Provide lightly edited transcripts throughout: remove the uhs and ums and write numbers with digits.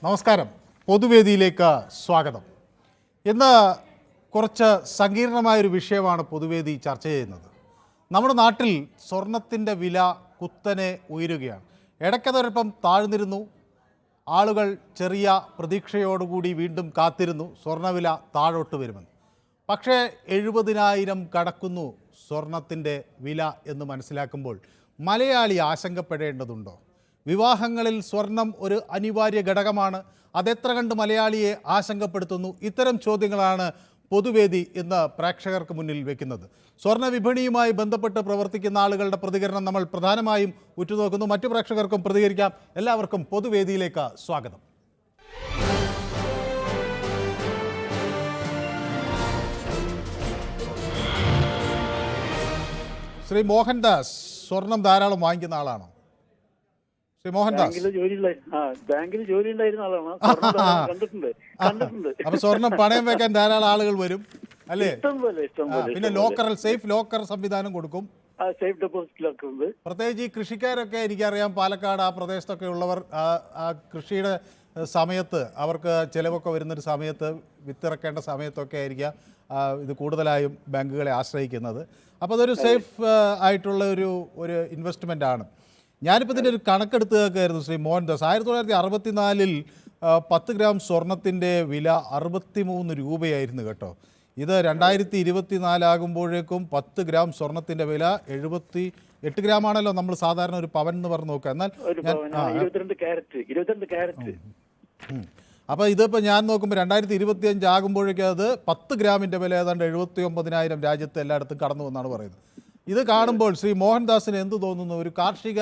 നമസ്കാരം. പൊതുവേദിയിലേക്ക് സ്വാഗതം. ഇന്ന് കുറച്ച് സങ്കീർണമായൊരു വിഷയമാണ് പൊതുവേദി ചർച്ച ചെയ്യുന്നത്. നമ്മുടെ നാട്ടിൽ സ്വർണത്തിൻ്റെ വില കുത്തനെ ഉയരുകയാണ്. ഇടയ്ക്കതൊരൽപ്പം താഴ്ന്നിരുന്നു. ആളുകൾ ചെറിയ പ്രതീക്ഷയോടുകൂടി വീണ്ടും കാത്തിരുന്നു സ്വർണ്ണവില താഴോട്ട് വരുമെന്ന്. പക്ഷേ 70,000 കടക്കുന്നു സ്വർണത്തിൻ്റെ വില എന്ന് മനസ്സിലാക്കുമ്പോൾ മലയാളി ആശങ്കപ്പെടേണ്ടതുണ്ടോ? വിവാഹങ്ങളിൽ സ്വർണം ഒരു അനിവാര്യ ഘടകമാണ്. അതെത്ര കണ്ട് മലയാളിയെ ആശങ്കപ്പെടുത്തുന്നു? ഇത്തരം ചോദ്യങ്ങളാണ് പൊതുവേദി ഇന്ന് പ്രേക്ഷകർക്ക് മുന്നിൽ വെക്കുന്നത്. സ്വർണ്ണ വിപണിയുമായി ബന്ധപ്പെട്ട് പ്രവർത്തിക്കുന്ന ആളുകളുടെ പ്രതികരണം നമ്മൾ പ്രധാനമായും ഉറ്റുനോക്കുന്നു. മറ്റു പ്രേക്ഷകർക്കും പ്രതികരിക്കാം. എല്ലാവർക്കും പൊതുവേദിയിലേക്ക് സ്വാഗതം. ശ്രീ മോഹൻദാസ് സ്വർണം ധാരാളം വാങ്ങിക്കുന്ന ആളാണോ? ശ്രീ മോഹൻദാസ് ബാങ്കിൽ ജോലി ഉണ്ടായിരുന്ന ആളാണ്. അപ്പൊ സ്വർണം പണയം വെക്കാൻ ധാരാളം ആളുകൾ വരും അല്ലേ? പിന്നെ സേഫ് ലോക്കർ സംവിധാനം കൊടുക്കും. സേഫ് ഡെപ്പോസിറ്റ് ലോക്കർ ഉണ്ട്. പ്രത്യേകിച്ച് ഈ കൃഷിക്കാരൊക്കെ എനിക്കറിയാം, പാലക്കാട് ആ പ്രദേശത്തൊക്കെ ഉള്ളവർ ആ കൃഷിയുടെ സമയത്ത് അവർക്ക് ചിലവൊക്കെ വരുന്നൊരു സമയത്ത്, വിത്തിറക്കേണ്ട സമയത്തൊക്കെ ആയിരിക്കാം ഇത് കൂടുതലായും ബാങ്കുകളെ ആശ്രയിക്കുന്നത്. അപ്പോൾ അതൊരു സേഫ് ആയിട്ടുള്ള ഒരു ഇൻവെസ്റ്റ്മെൻ്റ് ആണ്. ഞാനിപ്പോൾ ഇതിൻ്റെ ഒരു കണക്കെടുത്ത് കേൾക്കുകയായിരുന്നു ശ്രീ മോഹൻദാസ്. 1964 10 ഗ്രാം സ്വർണത്തിൻ്റെ വില 63 രൂപയായിരുന്നു കേട്ടോ. ഇത് 2024 ആകുമ്പോഴേക്കും 10 ഗ്രാം സ്വർണത്തിൻ്റെ വില 78 ഗ്രാമാണല്ലോ നമ്മൾ സാധാരണ ഒരു പവൻ എന്ന് പറഞ്ഞ് നോക്കുക. എന്നാൽ അപ്പോൾ ഇതിപ്പോൾ ഞാൻ നോക്കുമ്പോൾ 2025 ആകുമ്പോഴേക്കും അത് 10 ഗ്രാമിൻ്റെ വില ഏതാണ്ട് 79,000 രാജ്യത്ത് എല്ലായിടത്തും കടന്നു എന്നാണ് പറയുന്നത്. ഇത് കാണുമ്പോൾ ശ്രീ മോഹൻദാസിന് എന്ത് തോന്നുന്നു? ഒരു കാർഷിക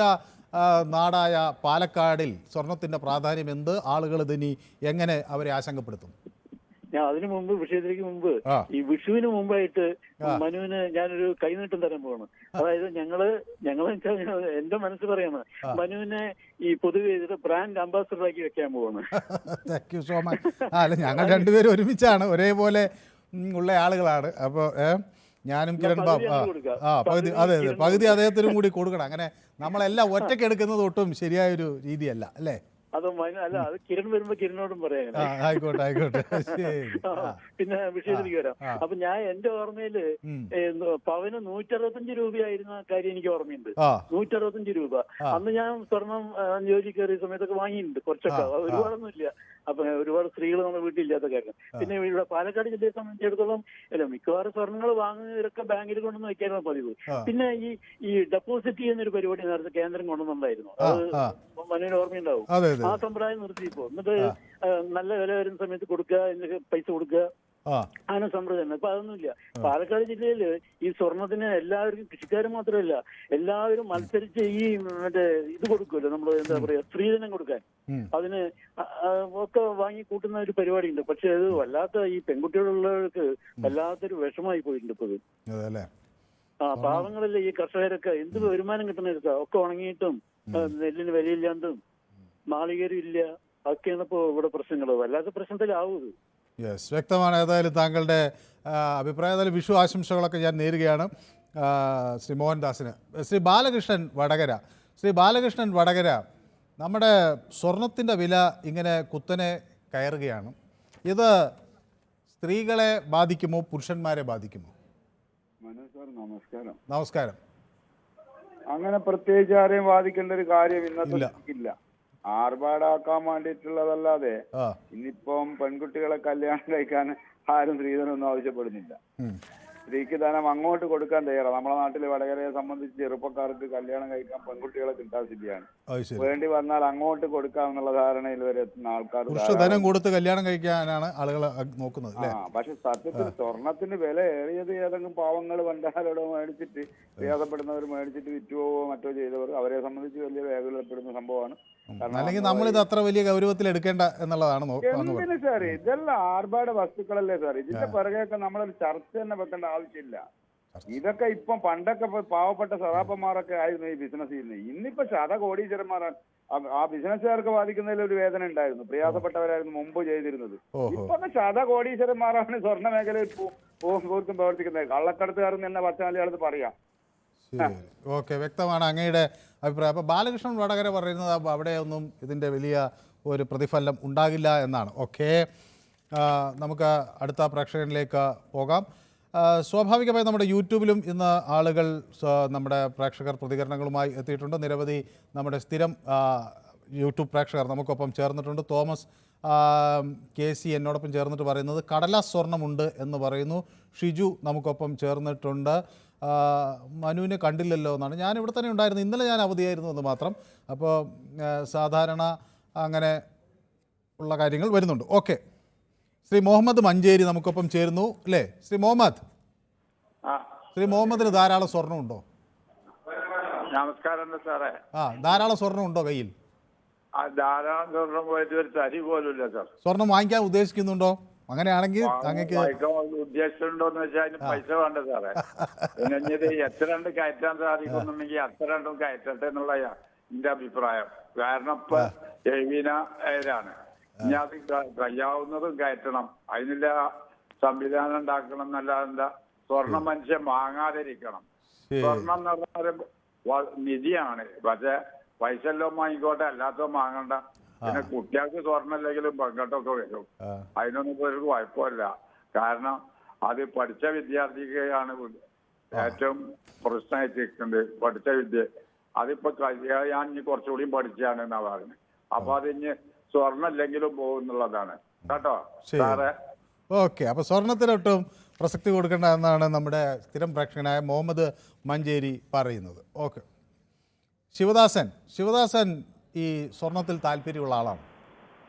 നാടായ പാലക്കാടിൽ സ്വർണത്തിൻ്റെ പ്രാധാന്യം എന്ത്? ആളുകൾ ഇതിനി എങ്ങനെ അവരെ ആശങ്കപ്പെടുത്തും? ഞാൻ അതിനു മുമ്പ് വിഷയത്തിലേക്ക് മുമ്പ് ഈ വിഷുവിന് മുമ്പായിട്ട് മനുവിന് ഞാനൊരു കൈനീട്ടം തരാൻ പോവാണ്. അതായത് ഞങ്ങള് എന്റെ മനസ്സ് പറയാണ്, മനുവിനെ ഈ പൊതുവേദിയുടെ ബ്രാൻഡ് അംബാസഡർ ആക്കി വെക്കാൻ പോവാണ്. Thank you so much. അല്ല, ഞങ്ങൾ രണ്ടുപേരും ഒരുമിച്ചാണ്, ഒരേപോലെ ഉള്ള ആളുകളാണ്. അപ്പോൾ ഞാനും കിരൺ ബാബു പകുതി, അതെ പകുതി അദ്ദേഹത്തിനും കൂടി കൊടുക്കണം. അങ്ങനെ നമ്മളെല്ലാം ഒറ്റയ്ക്ക് എടുക്കുന്നത് ഒട്ടും ശരിയായൊരു രീതിയല്ല അല്ലേ? അത് അല്ല, അത് കിരൺ വരുമ്പോ കിരണോടും പറയാം. ആയിക്കോട്ടെ. പിന്നെ വിഷയത്തിലേക്ക് വരാം. അപ്പൊ ഞാൻ എന്റെ ഓർമ്മയില് പവന് 165 രൂപയായിരുന്ന കാര്യം എനിക്ക് ഓർമ്മയുണ്ട്. 165 രൂപ. അന്ന് ഞാൻ സ്വർണം ജോലി കയറിയ സമയത്തൊക്കെ വാങ്ങിയിട്ടുണ്ട് കുറച്ചൊക്കെ, ഒരുപാടൊന്നും ഇല്ല. അപ്പൊ ഒരുപാട് സ്ത്രീകൾ നമ്മുടെ വീട്ടിലില്ലാത്ത കാര്യം. പിന്നെ ഇവിടെ പാലക്കാട് ജില്ലയെ സംബന്ധിച്ചിടത്തോളം മിക്കവാറും സ്വർണ്ണങ്ങൾ വാങ്ങുന്നവരൊക്കെ ബാങ്കിൽ കൊണ്ടുവന്ന് വെക്കാനാണ് പതിവ്. പിന്നെ ഈ ഡെപ്പോസിറ്റ് ചെയ്യുന്നൊരു പരിപാടി നേരത്തെ കേന്ദ്രം കൊണ്ടുവന്നുണ്ടായിരുന്നു. അത് മനുവിന് ഓർമ്മയുണ്ടാവും. ആ സമ്പ്രദായം നിർത്തിയിപ്പോ. എന്നിട്ട് നല്ല വില വരുന്ന സമയത്ത് കൊടുക്കുക, എന്നിട്ട് പൈസ കൊടുക്കുക, അങ്ങനെ സമ്പ്രദായം. ഇപ്പൊ അതൊന്നുമില്ല. പാലക്കാട് ജില്ലയില് ഈ സ്വർണത്തിന് എല്ലാവർക്കും, കൃഷിക്കാർ മാത്രമല്ല എല്ലാവരും മത്സരിച്ച് ഈ മറ്റേ ഇത് കൊടുക്കുമല്ലോ, നമ്മള് എന്താ പറയാ, സ്ത്രീധനം കൊടുക്കാൻ, അതിന് ഒക്കെ വാങ്ങി കൂട്ടുന്ന ഒരു പരിപാടി ഉണ്ട്. പക്ഷെ അത് വല്ലാത്ത ഈ പെൺകുട്ടികളുള്ളവർക്ക് വല്ലാത്തൊരു വിഷമായി പോയിട്ടുണ്ട് ഇപ്പൊ. പാവങ്ങളല്ലേ ഈ കർഷകരൊക്കെ, എന്ത് വരുമാനം കിട്ടുന്ന ഒക്കെ ഉണങ്ങിയിട്ടും നെല്ലിന് വിലയില്ലാണ്ടും നാളികേരം ഇല്ല, അതൊക്കെയാണ് ഇപ്പോ ഇവിടെ പ്രശ്നങ്ങൾ. വല്ലാത്ത പ്രശ്നത്തിലാവും. യെസ്, വ്യക്തമാണ്. ഏതായാലും താങ്കളുടെ അഭിപ്രായം. ഏതായാലും വിഷു ആശംസകളൊക്കെ ഞാൻ നേരുകയാണ് ശ്രീ മോഹൻദാസിന്. ശ്രീ ബാലകൃഷ്ണൻ വടകര, നമ്മുടെ സ്വർണത്തിൻ്റെ വില ഇങ്ങനെ കുത്തനെ കയറുകയാണ്. ഇത് സ്ത്രീകളെ ബാധിക്കുമോ, പുരുഷന്മാരെ ബാധിക്കുമോ? നമസ്കാരം. അങ്ങനെ പ്രത്യേകിച്ച് ആരെയും ബാധിക്കേണ്ട ഒരു കാര്യം ഇന്നത്തെ ഇല്ല. ആർഭാടാക്കാൻ വേണ്ടിയിട്ടുള്ളതല്ലാതെ ഇന്നിപ്പം പെൺകുട്ടികളെ കല്യാണം കഴിക്കാൻ ആരും സ്ത്രീധനൊന്നും ആവശ്യപ്പെടുന്നില്ല. സ്ത്രീക്ക് ധനം അങ്ങോട്ട് കൊടുക്കാൻ തയ്യാറാണ്. നമ്മുടെ നാട്ടിൽ വടകരയെ സംബന്ധിച്ച് ചെറുപ്പക്കാർക്ക് കല്യാണം കഴിക്കാൻ പെൺകുട്ടികളെ കിട്ടാൻ സ്ഥിതിയാണ്. വേണ്ടി വന്നാൽ അങ്ങോട്ട് കൊടുക്കാമെന്നുള്ള ധാരണയിൽ വരെ എത്തുന്ന ആൾക്കാർ ധനം കൊടുത്ത് കല്യാണം കഴിക്കാനാണ് ആളുകൾ നോക്കുന്നത്. പക്ഷെ സത്യത്തിൽ സ്വർണത്തിന് വില ഏറിയത് ഏതെങ്കിലും പാവങ്ങൾ വണ്ടാലോടോ മേടിച്ചിട്ട് പ്രയാസപ്പെടുന്നവർ മേടിച്ചിട്ട് വിറ്റുവോ മറ്റോ ചെയ്തവർ, അവരെ സംബന്ധിച്ച് വലിയ വേഗതപ്പെടുന്ന സംഭവമാണ്. അല്ലെങ്കിൽ നമ്മളിത് അത്ര വലിയ ഗൗരവത്തിൽ എടുക്കേണ്ട എന്നുള്ളതാണ്. എന്തിനു സാർ, ഇതെല്ലാം ആർഭാട വസ്തുക്കളല്ലേ സാർ? ഇതിന്റെ പിറകെയൊക്കെ നമ്മളൊരു ചർച്ച തന്നെ വെക്കേണ്ട ആവശ്യമില്ല. ഇതൊക്കെ ഇപ്പം പണ്ടൊക്കെ പാവപ്പെട്ട സദാപ്പന്മാരൊക്കെ ആയിരുന്നു ഈ ബിസിനസ് ചെയ്യുന്നത്. ഇന്നിപ്പോ ശതകോടീശ്വരന്മാരാണ്. ആ ബിസിനസ്സുകാർക്ക് ബാധിക്കുന്നതിൽ ഒരു വേദന ഉണ്ടായിരുന്നു. പ്രയാസപ്പെട്ടവരായിരുന്നു മുമ്പ് ചെയ്തിരുന്നത്. ഇപ്പൊ ശതകോടീശ്വരന്മാരാണ് സ്വർണ്ണ മേഖലയിൽ പൂർത്തും പ്രവർത്തിക്കുന്നത്. കള്ളക്കടത്തുകാരെന്ന് തന്നെ പച്ച മലയാളത്തിൽ പറയാം. ഓക്കെ, വ്യക്തമാണ് അങ്ങയുടെ അഭിപ്രായം. അപ്പോൾ ബാലകൃഷ്ണൻ വടകര പറയുന്നത് അവിടെ ഒന്നും ഇതിൻ്റെ വലിയ ഒരു പ്രതിഫലനം ഉണ്ടാകില്ല എന്നാണ്. ഓക്കെ, നമുക്ക് അടുത്ത പ്രേക്ഷകനിലേക്ക് പോകാം. സ്വാഭാവികമായി നമ്മുടെ യൂട്യൂബിലും ഇന്ന് ആളുകൾ നമ്മുടെ പ്രേക്ഷകർ പ്രതികരണങ്ങളുമായി എത്തിയിട്ടുണ്ട്. നിരവധി നമ്മുടെ സ്ഥിരം യൂട്യൂബ് പ്രേക്ഷകർ നമുക്കൊപ്പം ചേർന്നിട്ടുണ്ട്. തോമസ് KC എന്നോടൊപ്പം ചേർന്നിട്ട് പറയുന്നത് കടലാസ് സ്വർണ്ണമുണ്ട് എന്ന് പറയുന്നു. ഷിജു നമുക്കൊപ്പം ചേർന്നിട്ടുണ്ട്. മനുവിനെ കണ്ടില്ലല്ലോ എന്നാണ്. ഞാൻ ഇവിടെ തന്നെ ഉണ്ടായിരുന്നു, ഇന്നലെ ഞാൻ അവധിയായിരുന്നു എന്ന് മാത്രം. അപ്പോൾ സാധാരണ അങ്ങനെ ഉള്ള കാര്യങ്ങൾ വരുന്നുണ്ട്. ഓക്കെ, ശ്രീ മുഹമ്മദ് മഞ്ചേരി നമുക്കൊപ്പം ചേരുന്നു അല്ലേ? ശ്രീ മുഹമ്മദിന് ധാരാളം സ്വർണ്ണമുണ്ടോ? നമസ്കാരം സാറേ. ധാരാളം സ്വർണ്ണം ഉണ്ടോ കയ്യിൽ? ധാരാളം സ്വർണം പോയിട്ട് ഒരു തരി പോലുമില്ല സാർ. സ്വർണം വാങ്ങിക്കാൻ ഉദ്ദേശിക്കുന്നുണ്ടോ? അങ്ങനെയാണെങ്കിൽ അങ്ങക്ക് ഉദ്ദേശിച്ചിട്ടുണ്ടോന്ന് വെച്ചാൽ അതിന് പൈസ വേണ്ട സാറേ. പിന്നെ എത്ര രണ്ട് കയറ്റാൻ സാധിക്കുന്നുണ്ടെങ്കിൽ അത്ര രണ്ടും കയറ്റട്ടെ എന്നുള്ള എന്റെ അഭിപ്രായം. കാരണം ഇപ്പൊ 70,000 ഇനി അത് കഴിയാവുന്നതും കയറ്റണം. അതിനുള്ള സംവിധാനം ഉണ്ടാക്കണം എന്നല്ലാതെ സ്വർണം മനുഷ്യൻ വാങ്ങാതിരിക്കണം. സ്വർണം എന്ന് പറഞ്ഞാൽ നിധിയാണ്. പക്ഷെ പൈസ എല്ലാം വാങ്ങിക്കോട്ടെ, അല്ലാത്ത വാങ്ങണ്ട. പിന്നെ കുട്ടികൾക്ക് സ്വർണ്ണം ഇല്ലെങ്കിലും പങ്കട്ടൊക്കെ വരും. അതിനൊന്നും ഒരു കുഴപ്പമില്ല. കാരണം അത് പഠിച്ച വിദ്യാർത്ഥിക്കാണ് ഏറ്റവും പ്രശ്നമായിട്ടുണ്ട്. പഠിച്ച വിദ്യ അതിപ്പോ ഞാൻ ഇനി കുറച്ചുകൂടി പഠിച്ചാണ് എന്നാ പറഞ്ഞത്. അപ്പൊ അത് ഇനി സ്വർണ്ണം ഇല്ലെങ്കിലും പോകുന്നുള്ളതാണ് കേട്ടോ സാറേ. ഓക്കെ, അപ്പൊ സ്വർണത്തിനൊട്ടും പ്രസക്തി കൊടുക്കേണ്ട എന്നാണ് നമ്മുടെ സ്ഥിരം പ്രേക്ഷകനായ മുഹമ്മദ് മഞ്ചേരി പറയുന്നത്. ഓക്കെ, ശിവദാസൻ ഈ സ്വർണത്തിൽ താല്പര്യമുള്ള ആളാണ്.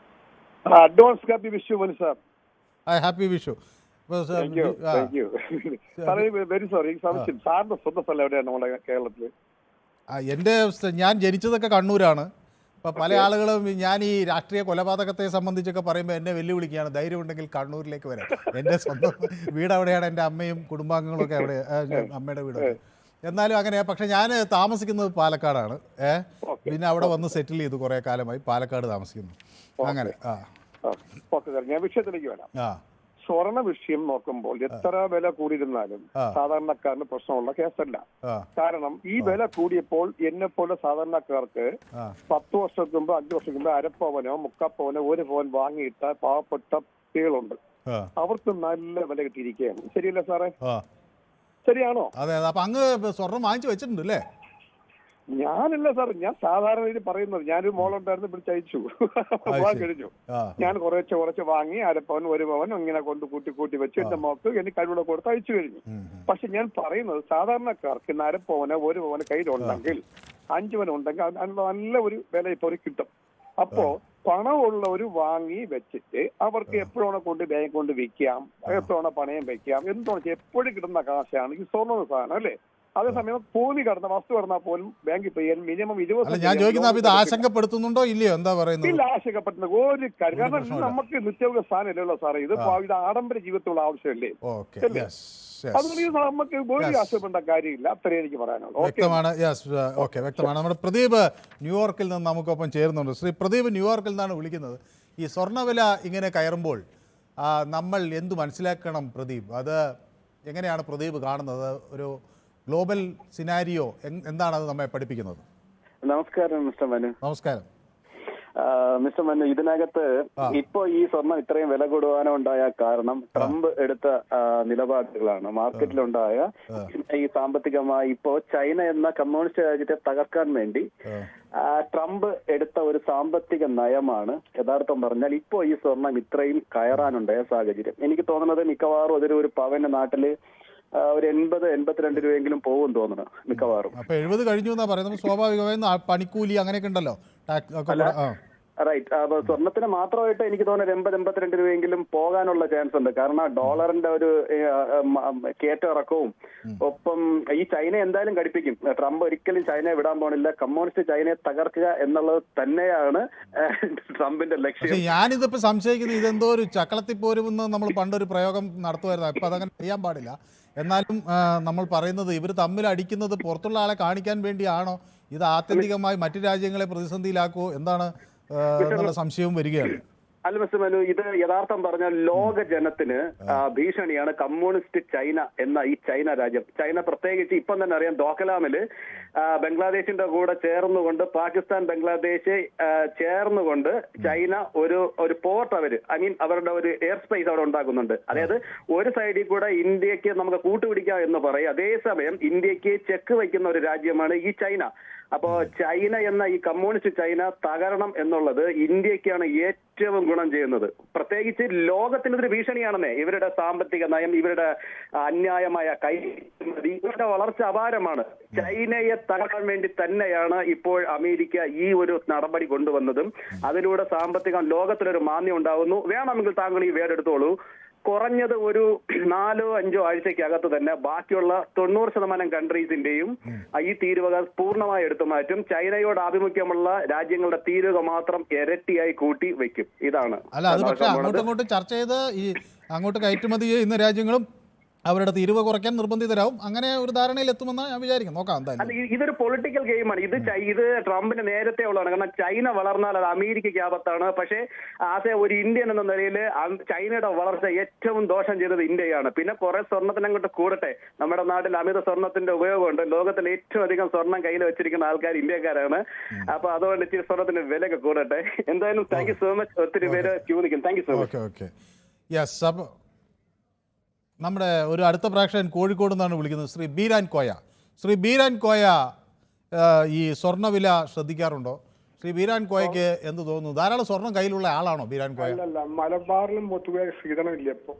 Advance happy Vishu Manu sir. Happy Vishu. Very sorry, സംശയം സാറിന്റെ സ്വന്തം സ്ഥലം എവിടെയാണ് നമ്മുടെ കേരളത്തില്? ഞാൻ ജനിച്ചതൊക്കെ കണ്ണൂരാണ്. അപ്പോൾ പല ആളുകളും ഞാൻ ഈ രാഷ്ട്രീയ കൊലപാതകത്തെ സംബന്ധിച്ചൊക്കെ പറയുമ്പോൾ എന്നെ വെല്ലുവിളിക്കുകയാണ്, ധൈര്യം ഉണ്ടെങ്കിൽ കണ്ണൂരിലേക്ക് വരാം. എൻ്റെ സ്വന്തം വീട് അവിടെയാണ്, എൻ്റെ അമ്മയും കുടുംബാംഗങ്ങളൊക്കെ അവിടെ, അമ്മയുടെ വീടൊക്കെ. എന്നാലും അങ്ങനെ. പക്ഷെ ഞാൻ താമസിക്കുന്നത് പാലക്കാടാണ്. പിന്നെ അവിടെ വന്ന് സെറ്റിൽ ചെയ്തു, കുറേ കാലമായി പാലക്കാട് താമസിക്കുന്നു. അങ്ങനെ. ഞാൻ വിഷയത്തിലേക്ക് വരാം. സ്വർണ വിഷയം നോക്കുമ്പോൾ എത്ര വില കൂടിയിരുന്നാലും സാധാരണക്കാരന് പ്രശ്നമുള്ള കേസല്ല. കാരണം ഈ വില കൂടിയപ്പോൾ എന്നെ പോലെ സാധാരണക്കാർക്ക് 10 വർഷത്തിന് മുമ്പ് 5 വർഷത്തിന് മുമ്പ് അരപ്പവനോ മുക്കപ്പവനോ 1 പവൻ വാങ്ങിയിട്ട പാവപ്പെട്ട കുട്ടികളുണ്ട്. അവർക്ക് നല്ല വില കിട്ടിയിരിക്കുകയാണ്. ശരിയല്ലേ സാറേ? ശരിയാണോ? അതെ. അപ്പൊ അങ്ങ് സ്വർണം വാങ്ങിച്ചു വെച്ചിട്ടുണ്ട് അല്ലേ? ഞാനല്ല സാർ, ഞാൻ സാധാരണ പറയുന്നത്. ഞാനൊരു മോളുണ്ടായിരുന്നു, പിടിച്ചയച്ചു കഴിഞ്ഞു. ഞാൻ കുറച്ച് വാങ്ങി അരപ്പവൻ 1 പവൻ ഇങ്ങനെ കൊണ്ട് കൂട്ടി വെച്ച് എന്റെ മോക്ക് എനിക്ക് കഴിവിടെ കൊടുത്ത് അയച്ചു കഴിഞ്ഞു. പക്ഷെ ഞാൻ പറയുന്നത് സാധാരണക്കാർക്ക് ഇന്ന് അരപ്പവനോ 1 പവന് കയ്യിലുണ്ടെങ്കിൽ 5 പവൻ ഉണ്ടെങ്കിൽ നല്ല ഒരു വില ഇപ്പോൾ കിട്ടും. അപ്പോ പണമുള്ളവർ വാങ്ങി വെച്ചിട്ട് അവർക്ക് എപ്പോഴാണ് ബാങ്ക് കൊണ്ട് വിൽക്കാം, എപ്പോഴാണ് പണയം വെക്കാം, എന്താണെന്ന് വെച്ചാൽ എപ്പോഴും കിട്ടുന്ന കാശാണ് ഈ സ്വർണ്ണ സാധനം അല്ലേ? അതേസമയം ഭൂമി കടന്ന വസ്തു കടന്നാൽ പോലും ബാങ്കിൽ പോയി മിനിമം 20. ഞാൻ ചോദിക്കുന്നത് ഇത് ആശങ്കപ്പെടുത്തുന്നുണ്ടോ ഇല്ലയോ, എന്താ പറയുന്നത്? ഇല്ല, ആശങ്കപ്പെടുന്ന ഒരു കാര്യം. കാരണം നമുക്ക് നിത്യോപയോഗ സാധനം അല്ലല്ലോ സാറേ, ഇത് ആഡംബര ജീവിതത്തിലുള്ള ആവശ്യമല്ലേ? അതുകൊണ്ട് നമുക്ക് ഒരു ആശയപ്പെടേണ്ട കാര്യമില്ല. അത്രയും എനിക്ക് പറയാനുള്ളൂ. വ്യക്തമാണ്. വ്യക്തമാണ്. നമ്മുടെ പ്രദീപ് ന്യൂയോർക്കിൽ നിന്ന് നമുക്കൊപ്പം ചേരുന്നുണ്ട്. ശ്രീ പ്രദീപ് ന്യൂയോർക്കിൽ നിന്നാണ് വിളിക്കുന്നത്. ഈ സ്വർണ്ണവില ഇങ്ങനെ കയറുമ്പോൾ നമ്മൾ എന്തു മനസ്സിലാക്കണം പ്രദീപ്? അത് എങ്ങനെയാണ് പ്രദീപ് കാണുന്നത്? ഒരു ഗ്ലോബൽ സിനാരിയോ എന്താണ് അത് നമ്മെ പഠിപ്പിക്കുന്നത്? നമസ്കാരം മിസ്റ്റർ മനു. നമസ്കാരം മിസ്റ്റർ മനു. ഇതിനകത്ത് ഇപ്പോ ഈ സ്വർണം ഇത്രയും വില കൂടുവാനുണ്ടായ കാരണം ട്രംപ് എടുത്ത നിലപാടുകളാണ്. മാർക്കറ്റിലുണ്ടായ ഈ സാമ്പത്തികമായി ഇപ്പോ ചൈന എന്ന കമ്മ്യൂണിസ്റ്റ് രാജ്യത്തെ തകർക്കാൻ വേണ്ടി ട്രംപ് എടുത്ത ഒരു സാമ്പത്തിക നയമാണ് യഥാർത്ഥം പറഞ്ഞാൽ ഇപ്പോ ഈ സ്വർണം ഇത്രയും കയറാനുണ്ടായ സാഹചര്യം. എനിക്ക് തോന്നുന്നത് മിക്കവാറും അതൊരു പവന്റെ നാട്ടില് ഒരു 80-82 രൂപയെങ്കിലും പോകും തോന്നുന്നു മിക്കവാറും. അപ്പൊ 70 കഴിഞ്ഞു എന്നാ പറയുന്നത്. സ്വാഭാവികമായും പണിക്കൂലി അങ്ങനെയൊക്കെ ഉണ്ടല്ലോ. റൈറ്റ്. അപ്പൊ സ്വർണത്തിന് മാത്രമായിട്ട് എനിക്ക് തോന്നുന്നത് 80-82 രൂപയെങ്കിലും പോകാനുള്ള ചാൻസ് ഉണ്ട്. കാരണം ഡോളറിന്റെ ഒരു കയറ്റം ഇറക്കവും ഒപ്പം ഈ ചൈന എന്തായാലും ഘടിപ്പിക്കും. ട്രംപ് ഒരിക്കലും ചൈനയെ വിടാൻ പോണില്ല. കമ്മ്യൂണിസ്റ്റ് ചൈനയെ തകർക്കുക എന്നുള്ളത് തന്നെയാണ് ട്രംപിന്റെ ലക്ഷ്യം. ഞാനിതിപ്പോ സംശയിക്കുന്നത് ഇതെന്തോ ഒരു ചക്കളത്തിപ്പോരുമെന്ന് നമ്മൾ പണ്ടൊരു പ്രയോഗം നടത്തുമായിരുന്നു. അപ്പൊ അതങ്ങനെ ചെയ്യാൻ പാടില്ല. എന്നാലും നമ്മൾ പറയുന്നത് ഇവർ തമ്മിൽ അടിക്കുന്നത് പുറത്തുള്ള ആളെ കാണിക്കാൻ വേണ്ടിയാണോ? ഇത് ആത്യന്തികമായി മറ്റു രാജ്യങ്ങളെ പ്രതിസന്ധിയിലാക്കുമോ എന്താണ് എന്നുള്ള സംശയവും വരികയാണ്. അല്ല മിസ്റ്റർ മനു, ഇത് യഥാർത്ഥം പറഞ്ഞാൽ ലോക ജനത്തിന് ഭീഷണിയാണ് കമ്മ്യൂണിസ്റ്റ് ചൈന എന്ന ഈ ചൈന രാജ്യം. ചൈന പ്രത്യേകിച്ച് ഇപ്പം തന്നെ അറിയാം, ഡോക്ലാമില് ബംഗ്ലാദേശിന്റെ കൂടെ ചേർന്നുകൊണ്ട് പാകിസ്ഥാൻ ബംഗ്ലാദേശ് ചേർന്നുകൊണ്ട് ചൈന ഒരു പോർട്ട് അവരുടെ ഒരു എയർ സ്പേസ് അവിടെ ഉണ്ടാക്കുന്നുണ്ട്. അതായത് ഒരു സൈഡിൽ കൂടെ ഇന്ത്യക്ക് നമുക്ക് കൂട്ടുപിടിക്കാം എന്ന് പറയും, അതേസമയം ഇന്ത്യക്ക് ചെക്ക് വയ്ക്കുന്ന ഒരു രാജ്യമാണ് ഈ ചൈന. അപ്പോ ചൈന എന്ന ഈ കമ്മ്യൂണിസ്റ്റ് ചൈന തകരണം എന്നുള്ളത് ഇന്ത്യക്കാണ് ഏറ്റവും ഗുണം ചെയ്യുന്നത്. പ്രത്യേകിച്ച് ലോകത്തിനൊരു ഭീഷണിയാണെന്നേ. ഇവരുടെ സാമ്പത്തിക നയം, ഇവരുടെ അന്യായമായ കയറ്റുമതി, ഇവരുടെ വളർച്ച അപാരമാണ്. ചൈനയെ തകർക്കാൻ വേണ്ടി തന്നെയാണ് ഇപ്പോൾ അമേരിക്ക ഈ ഒരു നടപടി കൊണ്ടുവന്നതും. അതിലൂടെ സാമ്പത്തികം ലോകത്തിലൊരു മാന്ദ്യം ഉണ്ടാവുന്നു. വേണമെങ്കിൽ താങ്കൾ ഈ വേടെടുത്തോളൂ. കുറഞ്ഞത് ഒരു 4-5 ആഴ്ചക്കകത്ത് തന്നെ ബാക്കിയുള്ള 90% കൺട്രീസിന്റെയും ഈ തീരുവക പൂർണ്ണമായി എടുത്തു മാറ്റും. ചൈനയോട് ആഭിമുഖ്യമുള്ള രാജ്യങ്ങളുടെ തീരുവക മാത്രം ഇരട്ടിയായി കൂട്ടി വെക്കും. ഇതാണ്. അല്ല, അത് പക്ഷേ അങ്ങോട്ടും ചർച്ച ചെയ്ത് ഈ അങ്ങോട്ട് കയറ്റുമതി ചെയ്യുന്ന രാജ്യങ്ങളും അവരുടെ തീരുവ കുറയ്ക്കാൻ നിർബന്ധിതരാവും. അങ്ങനെ ഒരു ധാരണയിൽ എത്തുമെന്ന് ഞാൻ വിചാരിക്കും. നോക്കാം എന്തായാലും. ഇതൊരു പൊളിറ്റിക്കൽ ഗെയിമാണ്. ഇത് ട്രംപിന് നേരത്തെ ഉള്ളതാണ്. കാരണം ചൈന വളർന്നാൽ അത് അമേരിക്കയ്ക്ക് ആപത്താണ്. പക്ഷേ ഒരു ഇന്ത്യൻ എന്ന നിലയിൽ ചൈനയുടെ വളർച്ച ഏറ്റവും ദോഷം ചെയ്തത് ഇന്ത്യയാണ്. പിന്നെ കുറെ സ്വർണ്ണത്തിന് അങ്ങോട്ട് കൂടട്ടെ. നമ്മുടെ നാട്ടിൽ അമിത സ്വർണ്ണത്തിന്റെ ഉപയോഗമുണ്ട്. ലോകത്തിൽ ഏറ്റവും അധികം സ്വർണ്ണം കയ്യിൽ വെച്ചിരിക്കുന്ന ആൾക്കാർ ഇന്ത്യക്കാരാണ്. അപ്പൊ അതുകൊണ്ട് ഇച്ചിരി സ്വർണ്ണത്തിന്റെ വിലയൊക്കെ കൂടട്ടെ. എന്തായാലും താങ്ക് യു സോ മച്ച്. ഒത്തിരി പേര് ക്യൂ നിൽക്കും. Thank you so much. Yes, നമ്മുടെ ഒരു അടുത്ത പ്രേക്ഷകൻ കോഴിക്കോട് നിന്നാണ് വിളിക്കുന്നത്. ശ്രീ ബീരാൻ കോയ. ശ്രീ ബീരാൻ കോയ, ഈ സ്വർണ്ണവില ശ്രദ്ധിക്കാറുണ്ടോ? ശ്രീ ബീരാൻ കോയക്ക് എന്ത് തോന്നുന്നു? ധാരാളം സ്വർണം കയ്യിലുള്ള ആളാണോ ബീരാൻ കോയ? മലബാറിലും പൊതുവെ സ്ത്രീധനം ഇല്ല. ഇപ്പൊ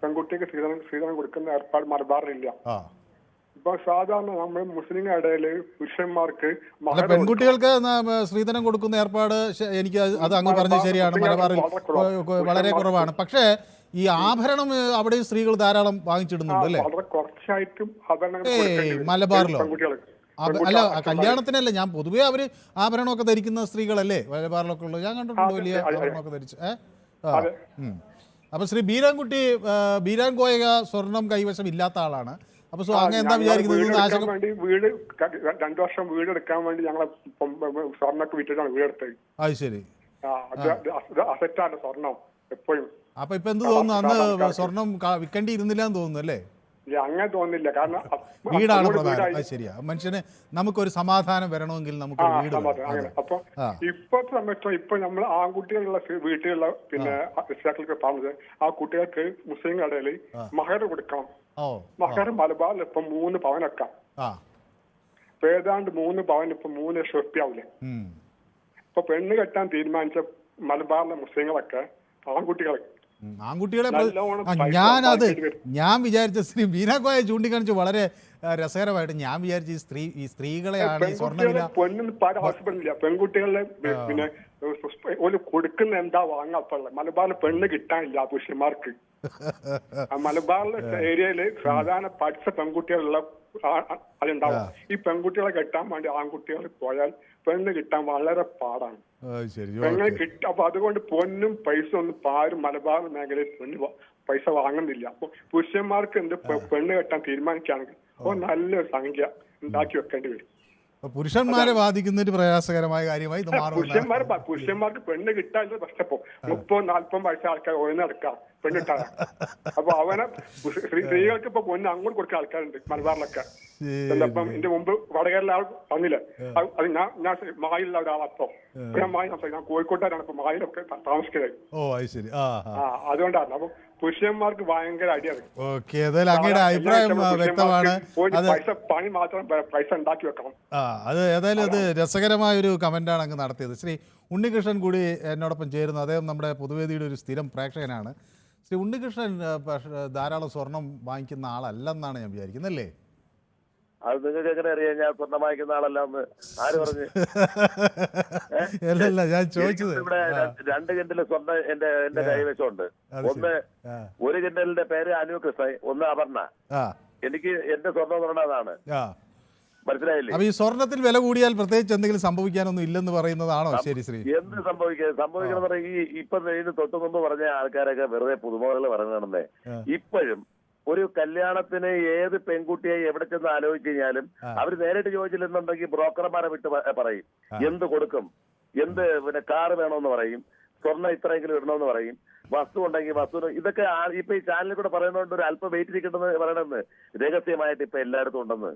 പെൺകുട്ടിക്ക് സ്ത്രീധനം കൊടുക്കുന്ന ഏർപ്പാട് മലബാറിലില്ല. ഇപ്പൊ സാധാരണ നമ്മൾ മുസ്ലിം ഇടയില് പുരുഷന്മാർക്ക് പെൺകുട്ടികൾക്ക് സ്ത്രീധനം കൊടുക്കുന്ന ഏർപ്പാട് എനിക്ക് അത് അങ്ങ് പറഞ്ഞത് ശരിയാണ്, മലബാറിൽ വളരെ കുറവാണ്. പക്ഷേ ഈ ആഭരണം അവിടെ സ്ത്രീകൾ ധാരാളം വാങ്ങിച്ചിടുന്നുണ്ട് അല്ലേ? മലബാറിലോ? അല്ല, കല്യാണത്തിനല്ല, ഞാൻ പൊതുവേ അവര് ആഭരണമൊക്കെ ധരിക്കുന്ന സ്ത്രീകളല്ലേ മലബാറിലൊക്കെ ഉള്ളത്. ഞാൻ കണ്ടിട്ടുണ്ട് വലിയ ആഭരണമൊക്കെ ധരിച്ച്. അപ്പൊ ശ്രീ ബീരാൻ കോയ സ്വർണം കൈവശം ഇല്ലാത്ത ആളാണ്. അപ്പൊ അങ്ങനെ എന്താ വിചാരിക്കുന്നത്? വീട് 2 വർഷം വീട് എടുക്കാൻ വേണ്ടി ഞങ്ങളെ സ്വർണ്ണൊക്കെ വിറ്റിട്ടാണ് വീടെടുത്തത്. അത് ശരി. അസറ്റാണ് സ്വർണം എപ്പോഴും. അപ്പൊ ഇപ്പൊ എന്ത് തോന്നുന്നു? അന്ന് സ്വർണം വിൽക്കേണ്ടി ഇരുന്നില്ല എന്ന് തോന്നുന്നു അല്ലേ? അങ്ങനെ തോന്നുന്നില്ല. കാരണം വീടാണ് പ്രധാനം. അത് ശരിയാ. മനുഷ്യന് നമുക്കൊരു സമാധാനം വരണമെങ്കിൽ നമുക്ക് വീട്. അപ്പൊ ഇപ്പോഴത്തെ സമയത്ത് ഇപ്പൊ നമ്മൾ ആൺകുട്ടികളുള്ള വീട്ടിലുള്ള പിന്നെ രക്ഷിതാക്കൾക്ക് പറഞ്ഞത് ആ കുട്ടികൾക്ക് മുസ്ലിം കടയിൽ മഹർ കൊടുക്കണം. മഹർ മലബാറിൽ ഇപ്പൊ 3 പവനൊക്കെ. ഇപ്പൊ ഏതാണ്ട് 3 പവൻ ഇപ്പൊ 3 ലക്ഷം റുപ്യ ആവില്ലേ? ഇപ്പൊ പെണ്ണ് കെട്ടാൻ തീരുമാനിച്ച മലബാറിലെ മുസ്ലിങ്ങളൊക്കെ ആൺകുട്ടികളെ ഞാൻ വിചാരിച്ച ശ്രീ ബീരാൻ കോയ ചൂണ്ടിക്കാണിച്ചു വളരെ രസകരമായിട്ട്. ഞാൻ വിചാരിച്ച ഈ സ്ത്രീകളെയാണ് ഈ സ്വർണ്ണവില ആവശ്യപ്പെടുന്നില്ല. പെൺകുട്ടികളെ പിന്നെ കൊടുക്കുന്ന എന്താ വാങ്ങാപ്പുള്ള മലബാറിൽ പെണ്ണ് കിട്ടാനില്ല പുരുഷന്മാർക്ക്. മലബാറിലെ ഏരിയയില് സാധാരണ പഠിച്ച പെൺകുട്ടികളുള്ള അതുണ്ടാവും. ഈ പെൺകുട്ടികളെ കെട്ടാൻ വേണ്ടി ആൺകുട്ടികൾ പോയാൽ പെണ്ണ് കിട്ടാൻ വളരെ പാടാണ്. പെണ്ണ് കിട്ടും. അപ്പൊ അതുകൊണ്ട് പൊന്നും പൈസ ഒന്നും ആരും മലബാർ മേഖലയിൽ പെണ്ണ് പൈസ വാങ്ങുന്നില്ല. അപ്പൊ പുരുഷന്മാർക്ക് എന്ത് പെണ്ണ് കെട്ടാൻ തീരുമാനിക്കുകയാണെങ്കിൽ നല്ലൊരു സംഖ്യ ഉണ്ടാക്കി വെക്കേണ്ടി വരും. പുരുഷന്മാരെ ബാധിക്കുന്ന ഒരു പ്രയാസകരമായ കാര്യമായി പുരുഷന്മാർക്ക് പെണ്ണ് കിട്ടാനുള്ള പ്രശ്നപ്പോ 30-40 വയസ്സ് ആൾക്കാർ ഒഴിഞ്ഞെടുക്കാം പെണ്ണിട്ടാണ്. അപ്പൊ അവനെ സ്ത്രീകൾക്ക് ഇപ്പൊ പൊന്ന് അങ്ങോട്ട് കൊടുക്കുന്ന ആൾക്കാരുണ്ട് മലബാറിലൊക്കെ. ഇപ്പം എന്റെ മുമ്പ് വടകരയിലെ ആൾ വന്നില്ല. അത് ഞാൻ മായിലുള്ള ഒരാളപ്പോ ഞാൻ മായി ഞാൻ കോഴിക്കോട്ടാണ് ഇപ്പൊ മായിലൊക്കെ താമസിക്കുന്നത്. അതുകൊണ്ടാണ്. അപ്പൊ പുരുഷന്മാർക്ക് ഭയങ്കര അടിയാണ്. പണി മാത്രം പൈസ ഉണ്ടാക്കി വെക്കണം. അത് ഏതായാലും അത് രസകരമായ ഒരു കമന്റാണ് അങ്ങ് നടത്തിയത്. ശ്രീ ഉണ്ണികൃഷ്ണൻ കൂടി എന്നോടൊപ്പം ചേരുന്നു. അദ്ദേഹം നമ്മുടെ പൊതുവേദിയുടെ ഒരു സ്ഥിരം പ്രേക്ഷകനാണ്. ശ്രീ ഉണ്ണികൃഷ്ണൻ ധാരാളം സ്വർണം വാങ്ങിക്കുന്ന ആളല്ലെന്നാണ് ഞാൻ വിചാരിക്കുന്നത് അല്ലേ? അത് നിങ്ങൾക്ക് എങ്ങനെ അറിയാം ഞാൻ സ്വർണ്ണം വാങ്ങിക്കുന്ന ആളല്ലാന്ന്? ആര് പറഞ്ഞു? അല്ലല്ല, ഞാൻ ചോദിച്ചത് ഇവിടെ 2 കിൻഡൽ സ്വർണ്ണം എന്റെ കൈവശമുണ്ട്. ഒന്ന് 1 കിൻഡലിന്റെ പേര് അനു കൃഷ്ണൻ, ഒന്ന് അപർണ. എനിക്ക് എന്റെ സ്വർണ്ണം എന്ന് പറഞ്ഞാൽ അതാണ്. മനസ്സിലായില്ലേ? അപ്പൊ ഈ സ്വർണ്ണത്തിൽ വില കൂടിയാൽ പ്രത്യേകിച്ച് എന്തെങ്കിലും സംഭവിക്കാനൊന്നും ഇല്ലെന്ന് പറയുന്നതാണോ? ശരി ശ്രീ. എന്ത് സംഭവിക്കണം പറഞ്ഞാൽ ഈ ഇപ്പൊ ഇതിന് തൊട്ട് മുമ്പ് പറഞ്ഞ ആൾക്കാരൊക്കെ വെറുതെ പുതുമകൾ പറഞ്ഞേ. ഇപ്പോഴും ഒരു കല്യാണത്തിന് ഏത് പെൺകുട്ടിയെ എവിടെ ചെന്ന് ആലോചിച്ച് കഴിഞ്ഞാലും അവർ നേരിട്ട് ചോദിച്ചില്ലെന്നുണ്ടെങ്കിൽ ബ്രോക്കർമാരെ വിട്ട് പറയും എന്ത് കൊടുക്കും, എന്ത് പിന്നെ കാറ് വേണമെന്ന് പറയും, സ്വർണ്ണം ഇത്രയെങ്കിലും ഇടണമെന്ന് പറയും, വസ്തു ഉണ്ടെങ്കിൽ വസ്തു. ഇതൊക്കെ ഇപ്പൊ ഈ ചാനലിൽ കൂടെ പറയുന്നതുകൊണ്ട് ഒരു അല്പം വെയിറ്റ് ഇരിക്കണമെന്ന് പറയണമെന്ന് രഹസ്യമായിട്ട് ഇപ്പൊ എല്ലായിടത്തും ഉണ്ടെന്ന്.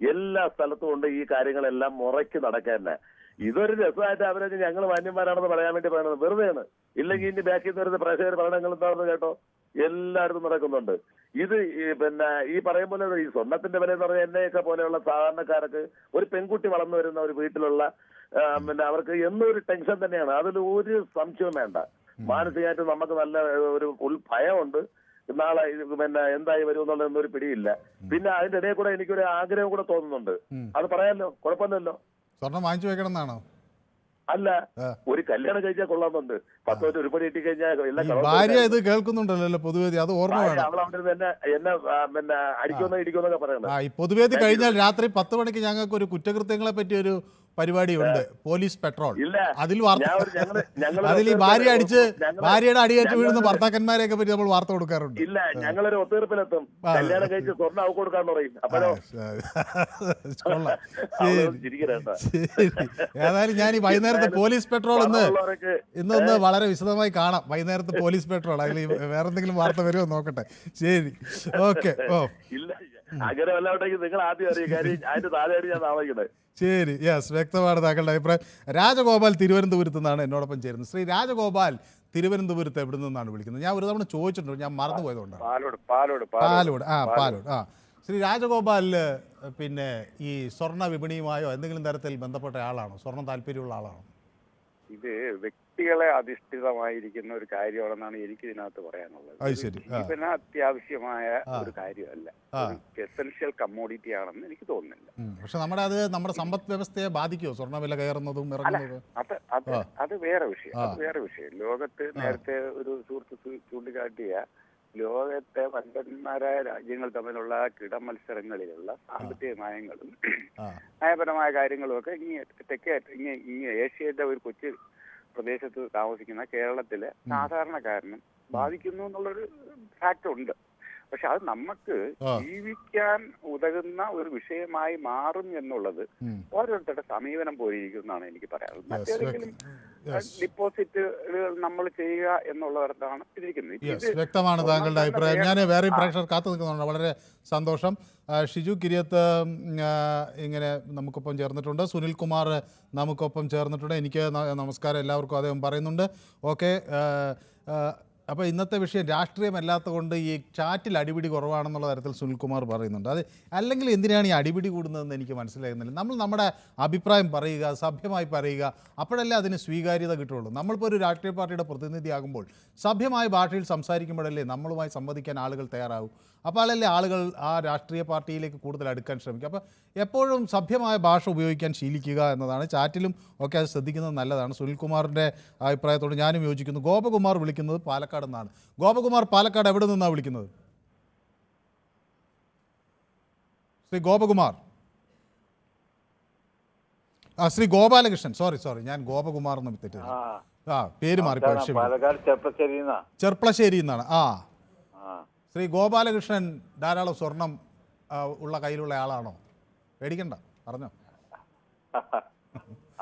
എല്ലാ സ്ഥലത്തും ഉണ്ട് ഈ കാര്യങ്ങളെല്ലാം മുറയ്ക്ക് നടക്കാൻ തന്നെ. ഇതൊരു രസമായിട്ട് അവരെ ഞങ്ങൾ മാന്യന്മാരാണെന്ന് പറയാൻ വേണ്ടി പറയുന്നത് വെറുതെയാണ്. ഇല്ലെങ്കിൽ ഇനി ബാക്കിൽ നിന്ന് വരുന്ന പ്രേക്ഷകർ പറയണങ്ങൾ എന്താണെന്ന് കേട്ടോ, എല്ലായിടത്തും നടക്കുന്നുണ്ട് ഇത്. പിന്നെ ഈ പറയും പോലെ ഈ സ്വർണ്ണത്തിന്റെ വില എന്ന് പറഞ്ഞാൽ എന്നെയൊക്കെ പോലെയുള്ള സാധാരണക്കാർക്ക് ഒരു പെൺകുട്ടി വളർന്നു വരുന്ന ഒരു വീട്ടിലുള്ള പിന്നെ അവർക്ക് എന്നും ഒരു ടെൻഷൻ തന്നെയാണ്. അതിൽ ഒരു സംശയവും വേണ്ട. മാനസികമായിട്ട് നമുക്ക് നല്ല ഒരു ഭയമുണ്ട്. നാളെ പിന്നെ എന്തായി വരും എന്നുള്ളതൊന്നും ഒരു പിടിയില്ല. പിന്നെ അതിന്റെ ഇടയിൽ കൂടെ എനിക്കൊരു ആഗ്രഹം കൂടെ തോന്നുന്നുണ്ട്. അത് പറയാമല്ലോ, കുഴപ്പമില്ലല്ലോ. സ്വർണം വാങ്ങിച്ചു വെക്കണം എന്നാണോ? അല്ല, ഒരു കല്യാണം കഴിച്ചാൽ കൊള്ളാമെന്നുണ്ട്. 10 ഉരുപ്പടി കിട്ടി കഴിഞ്ഞാൽ ഭാര്യ ഇത് കേൾക്കുന്നുണ്ടല്ലോ പൊതുവേദി, അത് ഓർമ്മ വേണം. അവളവിടെ എന്നെ പിന്നെ അടിക്കുമെന്നോ ഇടിക്കുമെന്നൊക്കെ പറയണം. ഈ പൊതുവേദി കഴിഞ്ഞാൽ രാത്രി 10 മണിക്ക് ഞങ്ങൾക്ക് ഒരു കുറ്റകൃത്യങ്ങളെ പറ്റി ഒരു പരിപാടിയുണ്ട്, പോലീസ് പെട്രോൾ. അതിൽ അതിൽ ഈ ഭാര്യയുടെ അടിയേറ്റ് വീഴുന്ന ഭർത്താക്കന്മാരെയൊക്കെ പറ്റി നമ്മൾ വാർത്ത കൊടുക്കാറുണ്ട്. ഇല്ല, ഞങ്ങളൊരു ഒത്തീർപ്പിലെത്തും. കല്യാണം കഴിച്ച് സ്വർണ്ണം അവ കൊടുക്കാൻ പറയും. അപ്പോഴോ ഏതായാലും ഞാൻ ഈ വൈകുന്നേരത്തെ പോലീസ് പെട്രോൾ ഇന്നൊന്ന് വളരെ വിശദമായി കാണാം. വൈകുന്നേരത്തെ പോലീസ് പെട്രോൾ, അതിൽ വേറെ എന്തെങ്കിലും വാർത്ത വരുമോ നോക്കട്ടെ. ശരി, ഓക്കെ. ഇല്ല, അങ്ങനെ വല്ലവട്ടെങ്കിൽ നിങ്ങൾ ആദ്യം അറിയും. കാര്യം അതിന്റെ താഴെയാണ് ഞാൻ താമസിക്കുന്നത്. ശരി, യെസ്, വ്യക്തമാണ് താങ്കളുടെ അഭിപ്രായം. രാജഗോപാൽ തിരുവനന്തപുരത്ത് നിന്നാണ് എന്നോടൊപ്പം ചേരുന്നത്. ശ്രീ രാജഗോപാൽ തിരുവനന്തപുരത്ത് എവിടെ നിന്നാണ് വിളിക്കുന്നത്? ഞാൻ ഒരു തവണ ചോദിച്ചിട്ടുണ്ട്, ഞാൻ മറന്നുപോയതുകൊണ്ടാണ്. പാലോട്. ശ്രീ രാജഗോപാലിന് പിന്നെ ഈ സ്വർണ്ണ വിപണിയുമായോ എന്തെങ്കിലും തരത്തിൽ ബന്ധപ്പെട്ട ആളാണോ? സ്വർണ്ണം താല്പര്യമുള്ള ആളാണോ? ഇത് വ്യക്തികളെ അധിഷ്ഠിതമായിരിക്കുന്ന ഒരു കാര്യമാണെന്നാണ് എനിക്ക് ഇതിനകത്ത് പറയാനുള്ളത്. പിന്നെ അത്യാവശ്യമായ ഒരു കാര്യമല്ല, എസൻഷ്യൽ കമ്മോഡിറ്റി ആണെന്ന് എനിക്ക് തോന്നുന്നില്ല. പക്ഷെ നമ്മുടെ സമ്പദ് വ്യവസ്ഥയെ ബാധിക്കുമോ സ്വർണ്ണ വില കയറുന്നതും ഇറങ്ങുന്നതും? അത് വേറെ വിഷയം. ലോകത്ത് നേരത്തെ ഒരു സുഹൃത്ത് ചൂണ്ടിക്കാട്ടിയ ലോകത്തെ വൻപന്മാരായ രാജ്യങ്ങൾ തമ്മിലുള്ള കിടമത്സരങ്ങളിലുള്ള സാമ്പത്തിക നയങ്ങളും നയപരമായ കാര്യങ്ങളും ഒക്കെ ഇങ്ങ് ഏഷ്യയുടെ ഒരു കൊച്ചു പ്രദേശത്ത് താമസിക്കുന്ന കേരളത്തിലെ സാധാരണക്കാരനും ബാധിക്കുന്നു എന്നുള്ളൊരു ഫാക്ട് ഉണ്ട്. പക്ഷെ അത് നമുക്ക് ജീവിക്കാൻ ഉതകുന്ന ഒരു വിഷയമായി മാറും എന്നുള്ളത് ഓരോരുത്തരുടെ സമീപനം പോയിരിക്കുന്നതാണ് എനിക്ക് പറയാനുള്ളത്. മറ്റേതെങ്കിലും ഡിപ്പോസിറ്റുകൾ നമ്മൾ ചെയ്യുക എന്നുള്ളവർത്താണ് ഇതിരിക്കുന്നത്. വ്യക്തമാണ് താങ്കളുടെ അഭിപ്രായം. ഞാൻ വേറെ പ്രേക്ഷകർ കാത്തു നിൽക്കുന്നുണ്ട്. വളരെ സന്തോഷം. ഷിജു കിരിയത്ത് ഇങ്ങനെ നമുക്കൊപ്പം ചേർന്നിട്ടുണ്ട്. സുനിൽ കുമാർ നമുക്കൊപ്പം ചേർന്നിട്ടുണ്ട്. എനിക്ക് നമസ്കാരം എല്ലാവർക്കും അദ്ദേഹം പറയുന്നുണ്ട്. ഓക്കെ, അപ്പോൾ ഇന്നത്തെ വിഷയം രാഷ്ട്രീയമല്ലാത്ത കൊണ്ട് ഈ ചാറ്റിൽ അടിപിടി കുറവാണെന്നുള്ള തരത്തിൽ സുനിൽകുമാർ പറയുന്നുണ്ട്. അത് അല്ലെങ്കിൽ എന്തിനാണ് ഈ അടിപിടി കൂടുന്നതെന്ന് എനിക്ക് മനസ്സിലാകുന്നില്ല. നമ്മൾ നമ്മുടെ അഭിപ്രായം പറയുക, സഭ്യമായി പറയുക, അപ്പോഴല്ലേ അതിന് സ്വീകാര്യത കിട്ടുള്ളൂ. നമ്മളിപ്പോൾ ഒരു രാഷ്ട്രീയ പാർട്ടിയുടെ പ്രതിനിധിയാകുമ്പോൾ സഭ്യമായ ഭാഷയിൽ സംസാരിക്കുമ്പോഴല്ലേ നമ്മളുമായി സംവദിക്കാൻ ആളുകൾ തയ്യാറാവും. അപ്പോഴല്ലേ ആളുകൾ ആ രാഷ്ട്രീയ പാർട്ടിയിലേക്ക് കൂടുതൽ അടുക്കാൻ ശ്രമിക്കുക. അപ്പോൾ എപ്പോഴും സഭ്യമായ ഭാഷ ഉപയോഗിക്കാൻ ശീലിക്കുക എന്നതാണ്. ചാറ്റിലും ഒക്കെ അത് ശ്രദ്ധിക്കുന്നത് നല്ലതാണ്. സുനിൽകുമാറിൻ്റെ അഭിപ്രായത്തോട് ഞാനും യോജിക്കുന്നു. ഗോപകുമാർ വിളിക്കുന്നത് പാലക്കാട് നിന്നാണ്. ഗോപകുമാർ, പാലക്കാട് എവിടെ നിന്നാണ് വിളിക്കുന്നത്? ശ്രീ ഗോപകുമാർ. ശ്രീ ഗോപാലകൃഷ്ണൻ, സോറി, ഞാൻ ഗോപകുമാർ എന്ന് തെറ്റി. പേര് മാറിപ്പോയി, ചെർപ്പളശ്ശേരി എന്നാണ്. ശ്രീ ഗോപാലകൃഷ്ണൻ ധാരാളം സ്വർണം ഉള്ള കയ്യിലുള്ള ആളാണോ? പേടിക്കണ്ട, പറഞ്ഞോ.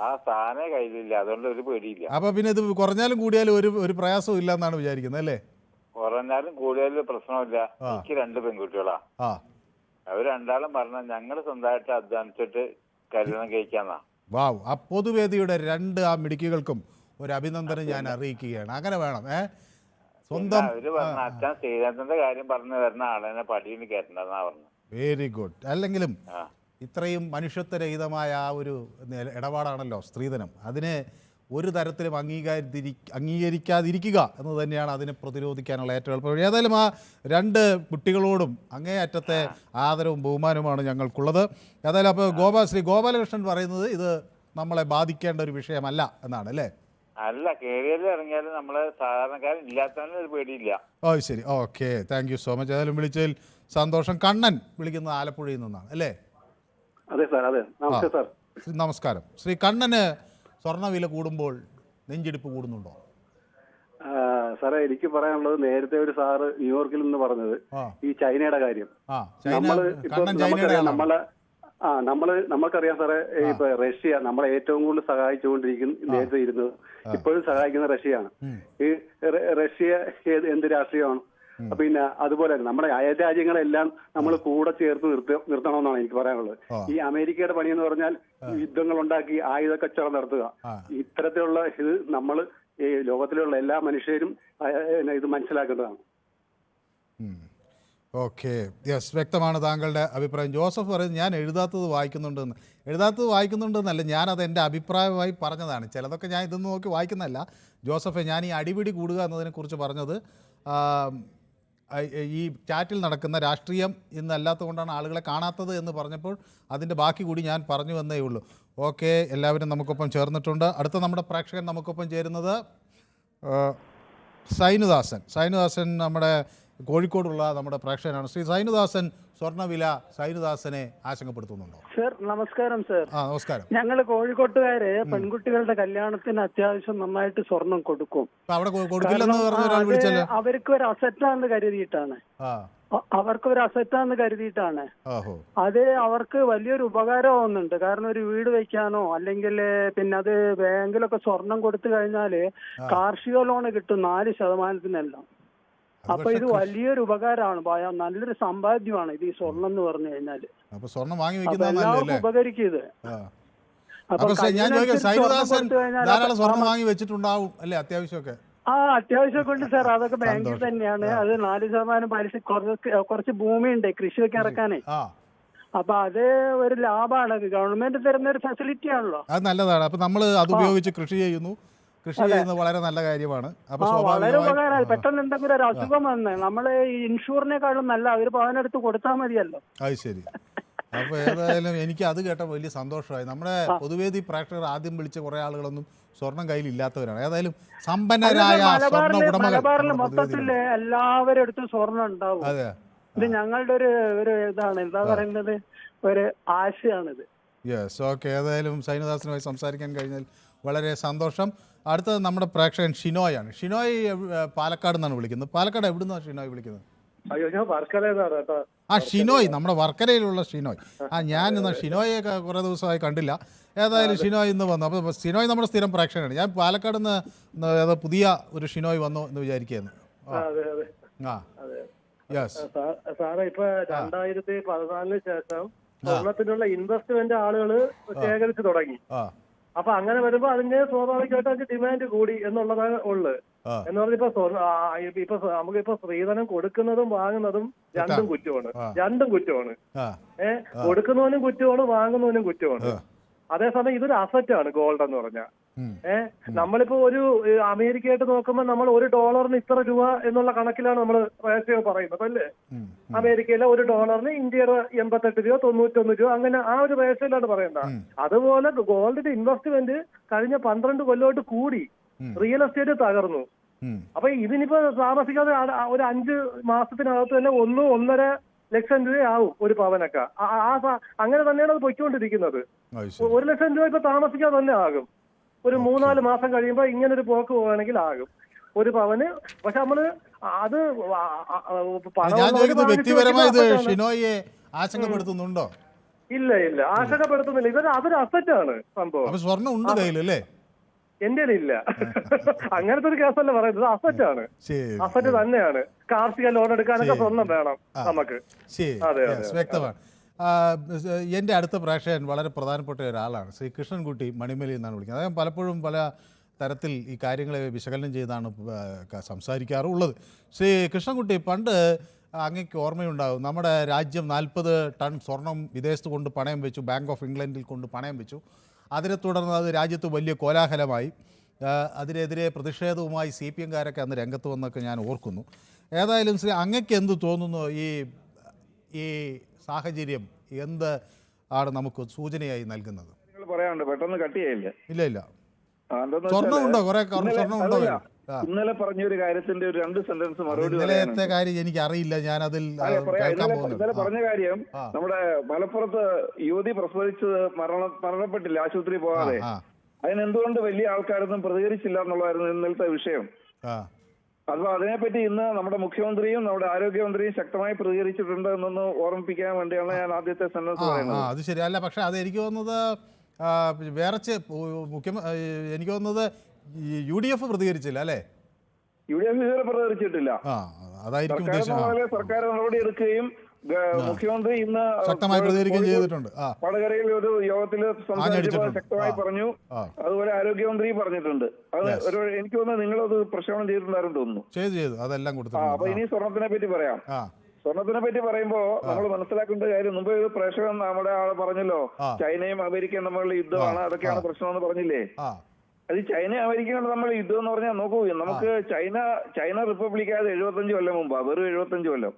ആ സാധനം കയ്യിലില്ല, അതുകൊണ്ട് ഒരു പേടിയില്ല. അപ്പൊ പിന്നെ ഇത് കുറഞ്ഞാലും കൂടിയാലും ഒരു പ്രയാസവും ഇല്ല എന്നാണ് വിചാരിക്കുന്നത് അല്ലേ? കുറഞ്ഞാലും കൂടിയാലും പ്രശ്നമില്ല. എനിക്ക് 2 പെൺകുട്ടികളാ. അവർ രണ്ടാളും പറഞ്ഞ ഞങ്ങള് സ്വന്തമായിട്ട് അധ്വാനിച്ചിട്ട് കല്യാണം കഴിക്കാന്നാ. വാവ്, ആ പൊതുവേദിയുടെ 2 ആ മിടുക്കികൾക്കും ഒരു അഭിനന്ദനം ഞാൻ അറിയിക്കുകയാണ്. അങ്ങനെ വേണം. സ്വന്തം അവര് പറഞ്ഞ അച്ഛൻ ശ്രീരാമന്റെ കാര്യം പറഞ്ഞു വരുന്ന ആളെന്നെ പടിയിൽ കയറ്റണ്ടെന്നാ പറഞ്ഞു. Very good. അല്ലെങ്കിലും ഇത്രയും മനുഷ്യത്വരഹിതമായ ആ ഒരു ഇടപാടാണല്ലോ സ്ത്രീധനം. അതിനെ ഒരു തരത്തിലും അംഗീകരിക്കാതിരിക്കുക എന്ന് തന്നെയാണ് അതിനെ പ്രതിരോധിക്കാനുള്ള ഏറ്റവും എളുപ്പം. ഏതായാലും ആ 2 കുട്ടികളോടും അങ്ങേയറ്റത്തെ ആദരവും ബഹുമാനവുമാണ് ഞങ്ങൾക്കുള്ളത്. ഏതായാലും അപ്പോൾ ശ്രീ ഗോപാലകൃഷ്ണൻ പറയുന്നത് ഇത് നമ്മളെ ബാധിക്കേണ്ട ഒരു വിഷയമല്ല എന്നാണ് അല്ലേ? അല്ല, കേറിയാലും ഇറങ്ങിയാലും നമ്മളെ സാധാരണക്കാരൻ ഇല്ലാത്തവനും ഒരു പേടിയില്ല. ശരി, okay, thank you so much. ഏതായാലും വിളിച്ചതിൽ സന്തോഷം. കണ്ണൻ വിളിക്കുന്നത് ആലപ്പുഴയിൽ നിന്നാണ് അല്ലേ? അതെ സാർ, അതെ. നമസ്കാരം സാർ. നമസ്കാരം. ശ്രീ കണ്ണന് സ്വർണ്ണവില കൂടുമ്പോൾ നെഞ്ചിടിപ്പ് കൂടുന്നുണ്ടോ? സാറേ, എനിക്ക് പറയാനുള്ളത്, നേരത്തെ ഒരു സാറ് ന്യൂയോർക്കിൽ നിന്ന് പറഞ്ഞത് ഈ ചൈനയുടെ കാര്യം. നമ്മൾക്കറിയാം സാറേ, ഇപ്പൊ റഷ്യ നമ്മളെ ഏറ്റവും കൂടുതൽ സഹായിച്ചുകൊണ്ടിരിക്കുന്ന നേരത്തെ ഇരുന്നത് ഇപ്പോഴും സഹായിക്കുന്ന റഷ്യയാണ്. ഈ റഷ്യ എന്ത് രാഷ്ട്രീയമാണ്? പിന്നെ അതുപോലെ നമ്മുടെ അയൽ രാജ്യങ്ങളെല്ലാം നമ്മൾ കൂടെ ചേർത്ത് നിർത്തണമെന്നാണ് എനിക്ക് പറയാനുള്ളത്. ഈ അമേരിക്കയുടെ പണിയെന്ന് പറഞ്ഞാൽ യുദ്ധങ്ങൾ ഉണ്ടാക്കി ആയുധ കച്ചവടം നടത്തുക. ഇത്തരത്തിലുള്ള ഇത് നമ്മൾ ഈ ലോകത്തിലുള്ള എല്ലാ മനുഷ്യരും ഇത് മനസ്സിലാക്കേണ്ടതാണ്. ഓക്കെ, യെസ്, വ്യക്തമാണ് താങ്കളുടെ അഭിപ്രായം. ജോസഫ് പറയുന്നത് ഞാൻ എഴുതാത്തത് വായിക്കുന്നുണ്ടെന്നല്ല, ഞാനത് എൻ്റെ അഭിപ്രായമായി പറഞ്ഞതാണ്. ചിലതൊക്കെ ഞാൻ ഇതൊന്നും നോക്കി വായിക്കുന്നതല്ല. ജോസഫെ, ഞാൻ ഈ അടിപിടി കൂടുക എന്നതിനെക്കുറിച്ച് പറഞ്ഞത് ഈ ചാറ്റിൽ നടക്കുന്ന രാഷ്ട്രീയം ഇന്നല്ലാത്തത് കൊണ്ടാണ് ആളുകളെ കാണാത്തത് എന്ന് പറഞ്ഞപ്പോൾ അതിൻ്റെ ബാക്കി കൂടി ഞാൻ പറഞ്ഞു എന്നേ ഉള്ളൂ. ഓക്കെ, എല്ലാവരും നമുക്കൊപ്പം ചേർന്നിട്ടുണ്ട്. അടുത്ത നമ്മുടെ പ്രേക്ഷകൻ നമുക്കൊപ്പം ചേരുന്നത് സൈനുദാസൻ നമ്മുടെ കോഴിക്കോടുള്ള നമ്മുടെ പ്രേക്ഷകനാണ്. ശ്രീ സൈനുദാസൻ, സ്വർണ്ണവില സൈനുദാസനെ ആശങ്കപ്പെടുത്തുന്നുണ്ടോ? സർ നമസ്കാരം. സർ നമസ്കാരം. ഞങ്ങൾ കോഴിക്കോട്ടുകാര് പെൺകുട്ടികളുടെ കല്യാണത്തിന് അത്യാവശ്യം നന്നായിട്ട് സ്വർണം കൊടുക്കും. അവർക്ക് ഒരു അസറ്റാന്ന് കരുതിയിട്ടാണ്. അത് അവർക്ക് വലിയൊരു ഉപകാരമാവുന്നുണ്ട്. കാരണം ഒരു വീട് വെക്കാനോ അല്ലെങ്കിൽ പിന്നെ അത് ബാങ്കിലൊക്കെ സ്വർണം കൊടുത്തു കഴിഞ്ഞാല് കാർഷിക ലോണ് കിട്ടും 4%. അപ്പൊ ഇത് വലിയൊരു ഉപകാരമാണ്, നല്ലൊരു സമ്പാദ്യമാണ് ഇത് ഈ സ്വർണം എന്ന് പറഞ്ഞു കഴിഞ്ഞാല്. എല്ലാവർക്കും ഉപകരിക്കും ഇത്. അത്യാവശ്യമൊക്കെ ഉണ്ട് സാർ. അതൊക്കെ ബാങ്കിൽ തന്നെയാണ്. അത് 4% പലിശ. കുറച്ച് ഭൂമിയുണ്ട് കൃഷി വെക്കാൻ ഇറക്കാനേ. അപ്പൊ അത് ഒരു ലാഭമാണ്. ഗവൺമെന്റ് തരുന്ന ഒരു ഫെസിലിറ്റി ആണല്ലോ. അത് നല്ലതാണ്. അപ്പൊ നമ്മൾ അത് ഉപയോഗിച്ച് കൃഷി ചെയ്യുന്നത് വളരെ നല്ല കാര്യമാണ്. വളരെ ഉപകാരമായി. പെട്ടെന്ന് എന്തെങ്കിലും ഒരു അസുഖം വന്ന് നമ്മള് ഈ ഇൻഷൂറിനെക്കാളും നല്ല ഒരു പവനെടുത്ത് കൊടുത്താൽ മതിയല്ലോ. അത് ശരി. അപ്പൊ ഏതായാലും എനിക്ക് അത് കേട്ടപ്പോൾ വലിയ സന്തോഷമായി. നമ്മുടെ പൊതുവേദി പ്രേക്ഷകർ ആദ്യം വിളിച്ച കുറെ ആളുകളൊന്നും സ്വർണം കയ്യിൽ ഇല്ലാത്തവരാണ്. ഏതായാലും സമ്പന്നരായ മലബാറിൽ മൊത്തത്തിൽ എല്ലാവരും അടുത്തും സ്വർണം ഉണ്ടാവും. ഇത് ഞങ്ങളുടെ ഒരു ഇതാണ്, എന്താ പറയുന്നത്, ഒരു ആശയാണിത്. Yes, okay. ഏതായാലും സൈനുദാസനുമായി സംസാരിക്കാൻ കഴിഞ്ഞാൽ വളരെ സന്തോഷം. അടുത്തത് നമ്മുടെ പ്രേക്ഷകൻ ഷിനോയാണ്. ഷിനോയ് പാലക്കാട് നിന്നാണ് വിളിക്കുന്നത്. പാലക്കാട് എവിടുന്നാണ് ഷിനോയ് വിളിക്കുന്നത്? ഷിനോയ്, നമ്മുടെ വർക്കലയിലുള്ള ഷിനോയ്. ഞാൻ ഇന്ന് ഷിനോയെ കുറേ ദിവസമായി കണ്ടില്ല. ഏതായാലും ഷിനോയ് ഇന്ന് വന്നു. അപ്പോൾ ഷിനോയ് നമ്മുടെ സ്ഥിരം പ്രേക്ഷകനാണ്. ഞാൻ പാലക്കാട് നിന്ന് പുതിയ ഒരു ഷിനോയ് വന്നു എന്ന് വിചാരിക്കുന്നു. സാറേ, ഇപ്പൊ 2014 ശേഷം സ്വർണത്തിനുള്ള ഇൻവെസ്റ്റ്മെന്റ് ആളുകൾ ശേഖരിച്ചു തുടങ്ങി. അപ്പൊ അങ്ങനെ വരുമ്പോ അതിന്റെ സ്വാഭാവികമായിട്ട് അതിന്റെ ഡിമാൻഡ് കൂടി എന്നുള്ളതാണ് ഉള്ളത്. എന്ന് പറഞ്ഞപ്പോ നമുക്കിപ്പോ സ്ത്രീധനം കൊടുക്കുന്നതും വാങ്ങുന്നതും രണ്ടും കുറ്റമാണ്. കൊടുക്കുന്നവനും കുറ്റമാണ്, വാങ്ങുന്നവനും കുറ്റമാണ്. അതേസമയം ഇതൊരു അസറ്റാണ് ഗോൾഡ് എന്ന് പറഞ്ഞാൽ. നമ്മളിപ്പോ ഒരു അമേരിക്കയായിട്ട് നോക്കുമ്പോൾ നമ്മൾ $1 ഇത്ര രൂപ എന്നുള്ള കണക്കിലാണ് നമ്മൾ റേഷ്യോ പറയുന്നത് അല്ലേ. അമേരിക്കയിലെ $1 ഇന്ത്യയുടെ 88 രൂപ 91 രൂപ അങ്ങനെ ആ ഒരു റേഷ്യോയിലാണ് പറയുന്നത്. അതുപോലെ ഗോൾഡിന്റെ ഇൻവെസ്റ്റ്മെന്റ് കഴിഞ്ഞ 12 കൊല്ലമായിട്ട് കൂടി, റിയൽ എസ്റ്റേറ്റ് തകർന്നു. അപ്പൊ ഇതിനിപ്പോ താമസിക്കാതെ ഒരു 5 മാസത്തിനകത്ത് തന്നെ 1-1.5 ലക്ഷം രൂപയാവും ഒരു പവനൊക്കെ. അങ്ങനെ തന്നെയാണ് അത് പൊയ്ക്കൊണ്ടിരിക്കുന്നത്. 1 ലക്ഷം രൂപ ഇപ്പൊ താമസിക്കാതെ തന്നെ ആകും. ഒരു 3-4 മാസം കഴിയുമ്പോ ഇങ്ങനൊരു പോക്ക് പോവുകയാണെങ്കിൽ ആകും ഒരു പവന്. പക്ഷെ നമ്മള് അത് ആശങ്കപ്പെടുത്തുന്നുണ്ടോ? ഇല്ല, ആശങ്കപ്പെടുത്തുന്നില്ല. അതൊരു അസറ്റാണ് സംഭവം. സ്വർണ്ണം ഉണ്ട് കയ്യിലല്ലേ? എന്റെ ഇല്ല. അങ്ങനത്തെ ഒരു കേസല്ല പറയുന്നത്. അസറ്റാണ്, അസറ്റ് തന്നെയാണ്. കാർഷിക ലോൺ എടുക്കാനൊക്കെ സ്വർണം വേണം നമുക്ക്. വ്യക്തമാണ്. എൻ്റെ അടുത്ത പ്രേക്ഷകൻ വളരെ പ്രധാനപ്പെട്ട ഒരാളാണ്. ശ്രീ കൃഷ്ണൻകുട്ടി മണിമലയിൽ നിന്നാണ് വിളിക്കുന്നത്. അദ്ദേഹം പലപ്പോഴും പല തരത്തിൽ ഈ കാര്യങ്ങളെ വിശകലനം ചെയ്താണ് സംസാരിക്കാറുള്ളത്. ശ്രീ കൃഷ്ണൻകുട്ടി, പണ്ട് അങ്ങേക്ക് ഓർമ്മയുണ്ടാകും, നമ്മുടെ രാജ്യം 40 ടൺ സ്വർണം വിദേശത്ത് കൊണ്ട് പണയം വെച്ചു, ബാങ്ക് ഓഫ് ഇംഗ്ലണ്ടിൽ കൊണ്ട് പണയം വെച്ചു. അതിനെ തുടർന്ന് അത് രാജ്യത്ത് വലിയ കോലാഹലമായി. അതിനെതിരെ പ്രതിഷേധവുമായി CPM-കാരൊക്കെ അന്ന് രംഗത്ത് വന്നൊക്കെ ഞാൻ ഓർക്കുന്നു. ഏതായാലും ശ്രീ അങ്ങക്ക് എന്ത് തോന്നുന്നു? ഈ സാഹചര്യം എന്ത് ആണ് നമുക്ക് സൂചനയായി നൽകുന്നത്? പറയാനുണ്ട്, പെട്ടെന്ന് കട്ടിയായില്ല. ഇല്ല, സ്വർണ്ണമുണ്ടോ? കുറെ സ്വർണ്ണമുണ്ടോ? ഇന്നലെ പറഞ്ഞൊരു കാര്യത്തിന്റെ ഒരു 2 സെന്റൻസ് മറുപടി. ഇന്നലത്തെ കാര്യം എനിക്ക് അറിയില്ല, ഞാൻ അതിൽ ഇന്നലെ പറഞ്ഞ കാര്യം, നമ്മുടെ മലപ്പുറത്ത് യുവതി പ്രസവിച്ചത് മരണപ്പെട്ടില്ല ആശുപത്രി പോകാതെ. അതിനെന്തുകൊണ്ട് വലിയ ആൾക്കാരൊന്നും പ്രതികരിച്ചില്ല എന്നുള്ളതായിരുന്നു ഇന്നലത്തെ വിഷയം. അപ്പൊ അതിനെപ്പറ്റി ഇന്ന് നമ്മുടെ മുഖ്യമന്ത്രിയും നമ്മുടെ ആരോഗ്യമന്ത്രിയും ശക്തമായി പ്രതികരിച്ചിട്ടുണ്ട് എന്നൊന്ന് ഓർമ്മിപ്പിക്കാൻ വേണ്ടിയാണ് ഞാൻ ആദ്യത്തെ സെന്റൻസ് പറയുന്നത്. അത് ശരിയല്ല. പക്ഷെ അത് എനിക്ക് തോന്നുന്നത് വേറെ എനിക്ക് തോന്നുന്നത് UDF പ്രതികരിച്ചില്ല അല്ലേ? UDF ഇതുവരെ പ്രതികരിച്ചിട്ടില്ല. അതായിരിക്കും സർക്കാർ നടപടി എടുക്കുകയും മുഖ്യമന്ത്രി ഇന്ന് ശക്തമായി പ്രതികരിക്കുകയും ചെയ്തിട്ടുണ്ട്. വടകരയിൽ ഒരു യോഗത്തിൽ സംസാരിച്ചപ്പോൾ ശക്തമായി പറഞ്ഞു. അതുപോലെ ആരോഗ്യമന്ത്രി പറഞ്ഞിട്ടുണ്ട്. അത് എനിക്ക് തോന്നുന്നു നിങ്ങളത് പ്രക്ഷേപണം ചെയ്തിട്ടുണ്ടായിരുന്നു തോന്നുന്നു. ചെയ്തു അതെല്ലാം കൊടുത്തു. അപ്പൊ ഇനി സ്വർണത്തിനെ പറ്റി പറയാം. സ്വർണത്തിനെ പറ്റി പറയുമ്പോ നമ്മൾ മനസ്സിലാക്കേണ്ട കാര്യം, മുമ്പ് ഒരു പ്രേക്ഷകൻ നമ്മുടെ ആള് പറഞ്ഞല്ലോ, ചൈനയും അമേരിക്കയും തമ്മിലുള്ള യുദ്ധമാണ്, അതൊക്കെയാണ് പ്രശ്നമെന്ന് പറഞ്ഞില്ലേ. അത് ചൈനയും അമേരിക്കയും തമ്മിലുള്ള യുദ്ധം എന്ന് പറഞ്ഞാൽ നോക്കൂ, നമുക്ക് ചൈന റിപ്പബ്ലിക് ആയത് 75 കൊല്ലം മുമ്പാ, വെറും 75 കൊല്ലം.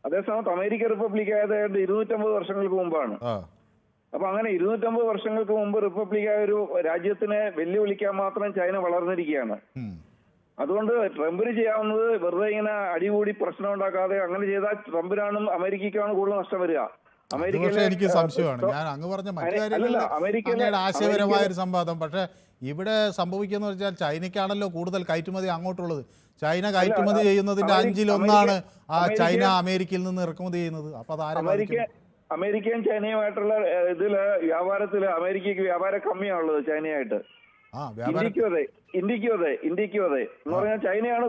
അതേസമയത്ത് അമേരിക്ക റിപ്പബ്ലിക് ആയത് 250 വർഷങ്ങൾക്ക് മുമ്പാണ്. അപ്പൊ അങ്ങനെ 250 വർഷങ്ങൾക്ക് മുമ്പ് റിപ്പബ്ലിക്കായ ഒരു രാജ്യത്തിനെ വെല്ലുവിളിക്കാൻ മാത്രം ചൈന വളർന്നിരിക്കുകയാണ്. അതുകൊണ്ട് ട്രംപിന് ചെയ്യാവുന്നത് വെറുതെ ഇങ്ങനെ അടികൂടി പ്രശ്നം ഉണ്ടാക്കാതെ അങ്ങനെ ചെയ്താൽ ട്രംപിനാണ് അമേരിക്കയ്ക്കാണ് കൂടുതൽ നഷ്ടം വരിക. എനിക്ക് സംശയമാണ്. ഞാൻ അങ്ങ് പറഞ്ഞ മറ്റു കാര്യങ്ങളിൽ ആശയപരമായ ഒരു സംവാദം. പക്ഷെ ഇവിടെ സംഭവിക്കുന്ന വെച്ചാൽ ചൈനയ്ക്കാണല്ലോ കൂടുതൽ കയറ്റുമതി അങ്ങോട്ടുള്ളത്. ചൈന കയറ്റുമതി ചെയ്യുന്നതിന്റെ 1/5 ആ ചൈന അമേരിക്കയിൽ നിന്ന് ഇറക്കുമതി ചെയ്യുന്നത്. അപ്പൊ അമേരിക്കയും ചൈനയുമായിട്ടുള്ള ഇതില് വ്യാപാരത്തില് അമേരിക്കയ്ക്ക് വ്യാപാരം കമ്മിയാണുള്ളത് ചൈനയായിട്ട്. ഇന്ത്യക്കും അതെ എന്ന് പറഞ്ഞാൽ ചൈനയാണ്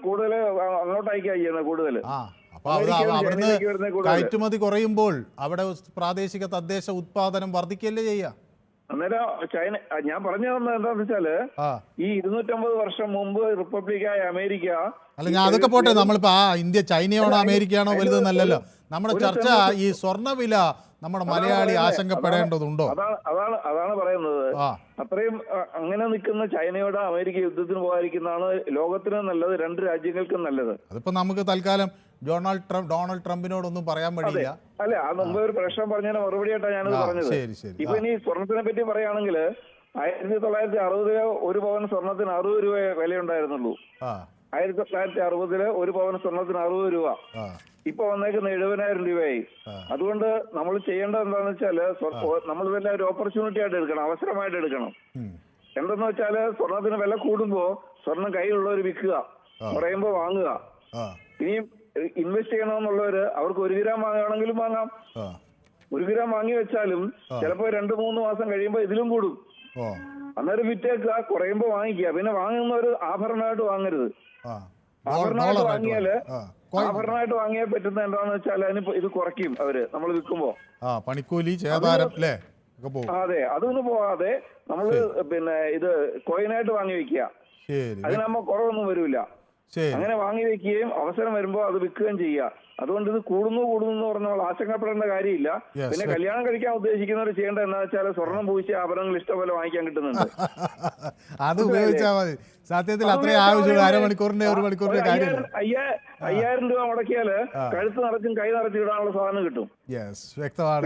കൂടുതൽ അങ്ങോട്ട് അയക്കുക ചെയ്യുന്നത് കൂടുതൽ. അപ്പൊ അവിടുന്ന് കയറ്റുമതി കുറയുമ്പോൾ അവിടെ പ്രാദേശിക തദ്ദേശ ഉത്പാദനം വർദ്ധിക്കല്ലേ ചെയ്യുക. അന്നേരം ചൈന, ഞാൻ പറഞ്ഞു തന്നത് എന്താന്ന് വെച്ചാല്, ഈ 250 വർഷം മുമ്പ് റിപ്പബ്ലിക്കായ അമേരിക്ക, അല്ല ഞാൻ അതൊക്കെ പോട്ടെ, നമ്മളിപ്പോ ഇന്ത്യ ചൈനയാണോ അമേരിക്കയാണോ വലുതെന്നല്ലല്ലോ നമ്മുടെ ചർച്ച. ഈ സ്വർണ്ണവില നമ്മുടെ മലയാളി ആശങ്കപ്പെടേണ്ടതുണ്ടോ? അതാണ് പറയുന്നത്. അത്രയും അങ്ങനെ നിൽക്കുന്ന ചൈനയോട് അമേരിക്ക യുദ്ധത്തിന് പോകാതിരിക്കുന്നതാണ് ലോകത്തിന് നല്ലത്, രണ്ട് രാജ്യങ്ങൾക്കും നല്ലത്. അതിപ്പോ നമുക്ക് തൽക്കാലം ഡൊണാൾഡ് ട്രംപിനോടൊന്നും പറയാൻ പറ്റില്ല. അല്ല, അത് മുമ്പ് ഒരു പ്രശ്നം പറഞ്ഞതിന് മറുപടിയായിട്ടാണ് ഞാനത് പറഞ്ഞത്. ഇപ്പൊ ഇനി സ്വർണത്തിനെ പറ്റി പറയുകയാണെങ്കിൽ 1960 ഒരു പവൻ സ്വർണത്തിന് 60 രൂപ വിലയുണ്ടായിരുന്നുള്ളൂ. 1960 ഒരു പവൻ സ്വർണത്തിന് 60 രൂപ. ഇപ്പൊ വന്നേക്കുന്ന 70,000 രൂപയായി. അതുകൊണ്ട് നമ്മൾ ചെയ്യേണ്ടത് എന്താണെന്ന് വെച്ചാല്, നമ്മൾ ഇതെല്ലാം ഒരു ഓപ്പർച്യൂണിറ്റി ആയിട്ട് എടുക്കണം, അവസരമായിട്ട് എടുക്കണം. എന്തെന്ന് വെച്ചാല്, സ്വർണത്തിന് വില കൂടുമ്പോ സ്വർണം കയ്യിലുള്ളവർ വിൽക്കുക, കുറയുമ്പോ വാങ്ങുക. ഇനിയും ഇൻവെസ്റ്റ് ചെയ്യണമെന്നുള്ളവര് അവർക്ക് 1 ഗ്രാം വാങ്ങുകയാണെങ്കിലും വാങ്ങാം. 1 ഗ്രാം വാങ്ങി വെച്ചാലും ചിലപ്പോ 2-3 മാസം കഴിയുമ്പോ ഇതിലും കൂടും. അന്നേരം വിറ്റേക്കുക, കുറയുമ്പോ വാങ്ങിക്കുക. പിന്നെ വാങ്ങുന്നവര് ആഭരണമായിട്ട് വാങ്ങരുത്. ആഭരണമായിട്ട് വാങ്ങിയാൽ പറ്റുന്ന എന്താന്ന് വെച്ചാൽ അതിന് ഇത് കുറയ്ക്കും അവര്, നമ്മൾ വിൽക്കുമ്പോ പണിക്കൂലി. അതെ, അതൊന്നും പോവാതെ നമ്മള് പിന്നെ ഇത് കോയിനായിട്ട് വാങ്ങി വെക്കുക. അതിനാകുമ്പോ കുറവൊന്നും വരില്ല. അങ്ങനെ വാങ്ങി വെക്കുകയും അവസരം വരുമ്പോ അത് വിൽക്കുകയും ചെയ്യുക. അതുകൊണ്ട് ഇത് കൂടുന്നു എന്ന് പറഞ്ഞാൽ ആശങ്കപ്പെടേണ്ട കാര്യമില്ല. പിന്നെ കല്യാണം കഴിക്കാൻ ഉദ്ദേശിക്കുന്നവർ ചെയ്യേണ്ടത് എന്താ വെച്ചാൽ സ്വർണം പൂശിയ ആഭരണങ്ങൾ ഇഷ്ടംപോലെ വാങ്ങിക്കാൻ കിട്ടുന്നുണ്ട്. അത് ഉപയോഗിച്ചാൽ മതി. സത്യത്തിൽ അത്രയും ആവശ്യമുള്ള 1 കാര്യം. 5,000 രൂപ മുടക്കിയാല് കഴുത്ത് നിറച്ചും കൈ നിറച്ചും ഇടാനുള്ള സാധനം കിട്ടും.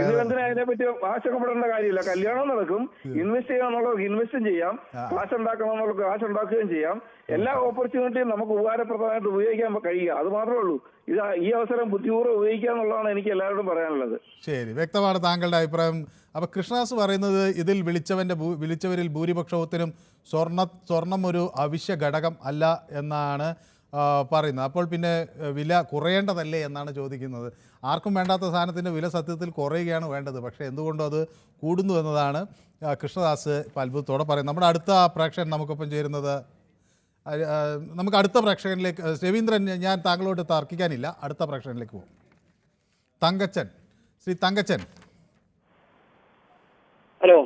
ഇതിനെന്തിനാ അതിനെപ്പറ്റി ആശങ്കപ്പെടേണ്ട കാര്യമില്ല. കല്യാണം നടക്കും, ഇൻവെസ്റ്റ് ചെയ്യാന്നുള്ളവർക്ക് ഇൻവെസ്റ്റും ചെയ്യാം, കാശ് ഉണ്ടാക്കണമെന്നുള്ളവർക്ക് കാശ് ഉണ്ടാക്കുകയും ചെയ്യാം. എല്ലാ ഓപ്പർച്യൂണിറ്റിയും നമുക്ക് ഉപകാരപ്രദമായിട്ട് ഉപയോഗിക്കാൻ കഴിയുക, അത് മാത്രമേ ഉള്ളൂ. ഈ അവസരം ബുദ്ധിപൂർവ്വം ഉപയോഗിക്കുക എന്നുള്ളതാണ് എനിക്ക് എല്ലാവരോടും പറയാനുള്ളത്. ശരി, വ്യക്തമാണ് താങ്കളുടെ അഭിപ്രായം. അപ്പൊ കൃഷ്ണദാസ് പറയുന്നത് ഇതിൽ വിളിച്ചവരിൽ ഭൂരിപക്ഷത്തിനും സ്വർണം ഒരു അവശ്യ ഘടകം അല്ല എന്നാണ് പറയുന്നത്. അപ്പോൾ പിന്നെ വില കുറയേണ്ടതല്ലേ എന്നാണ് ചോദിക്കുന്നത്. ആർക്കും വേണ്ടാത്ത സാധനത്തിൻ്റെ വില സത്യത്തിൽ കുറയുകയാണ് വേണ്ടത്. പക്ഷേ എന്തുകൊണ്ടും അത് കൂടുന്നു എന്നതാണ് കൃഷ്ണദാസ് അത്ഭുതത്തോടെ പറയുന്നത്. നമ്മുടെ അടുത്ത പ്രേക്ഷകൻ നമുക്കൊപ്പം ചേരുന്നത്, നമുക്ക് അടുത്ത പ്രേക്ഷകനിലേക്ക്, രവീന്ദ്രൻ, ഞാൻ താങ്കളോട് തർക്കിക്കാനില്ല, അടുത്ത പ്രേക്ഷകനിലേക്ക് പോകും. തങ്കച്ചൻ, ശ്രീ തങ്കച്ചൻ. ഹലോ.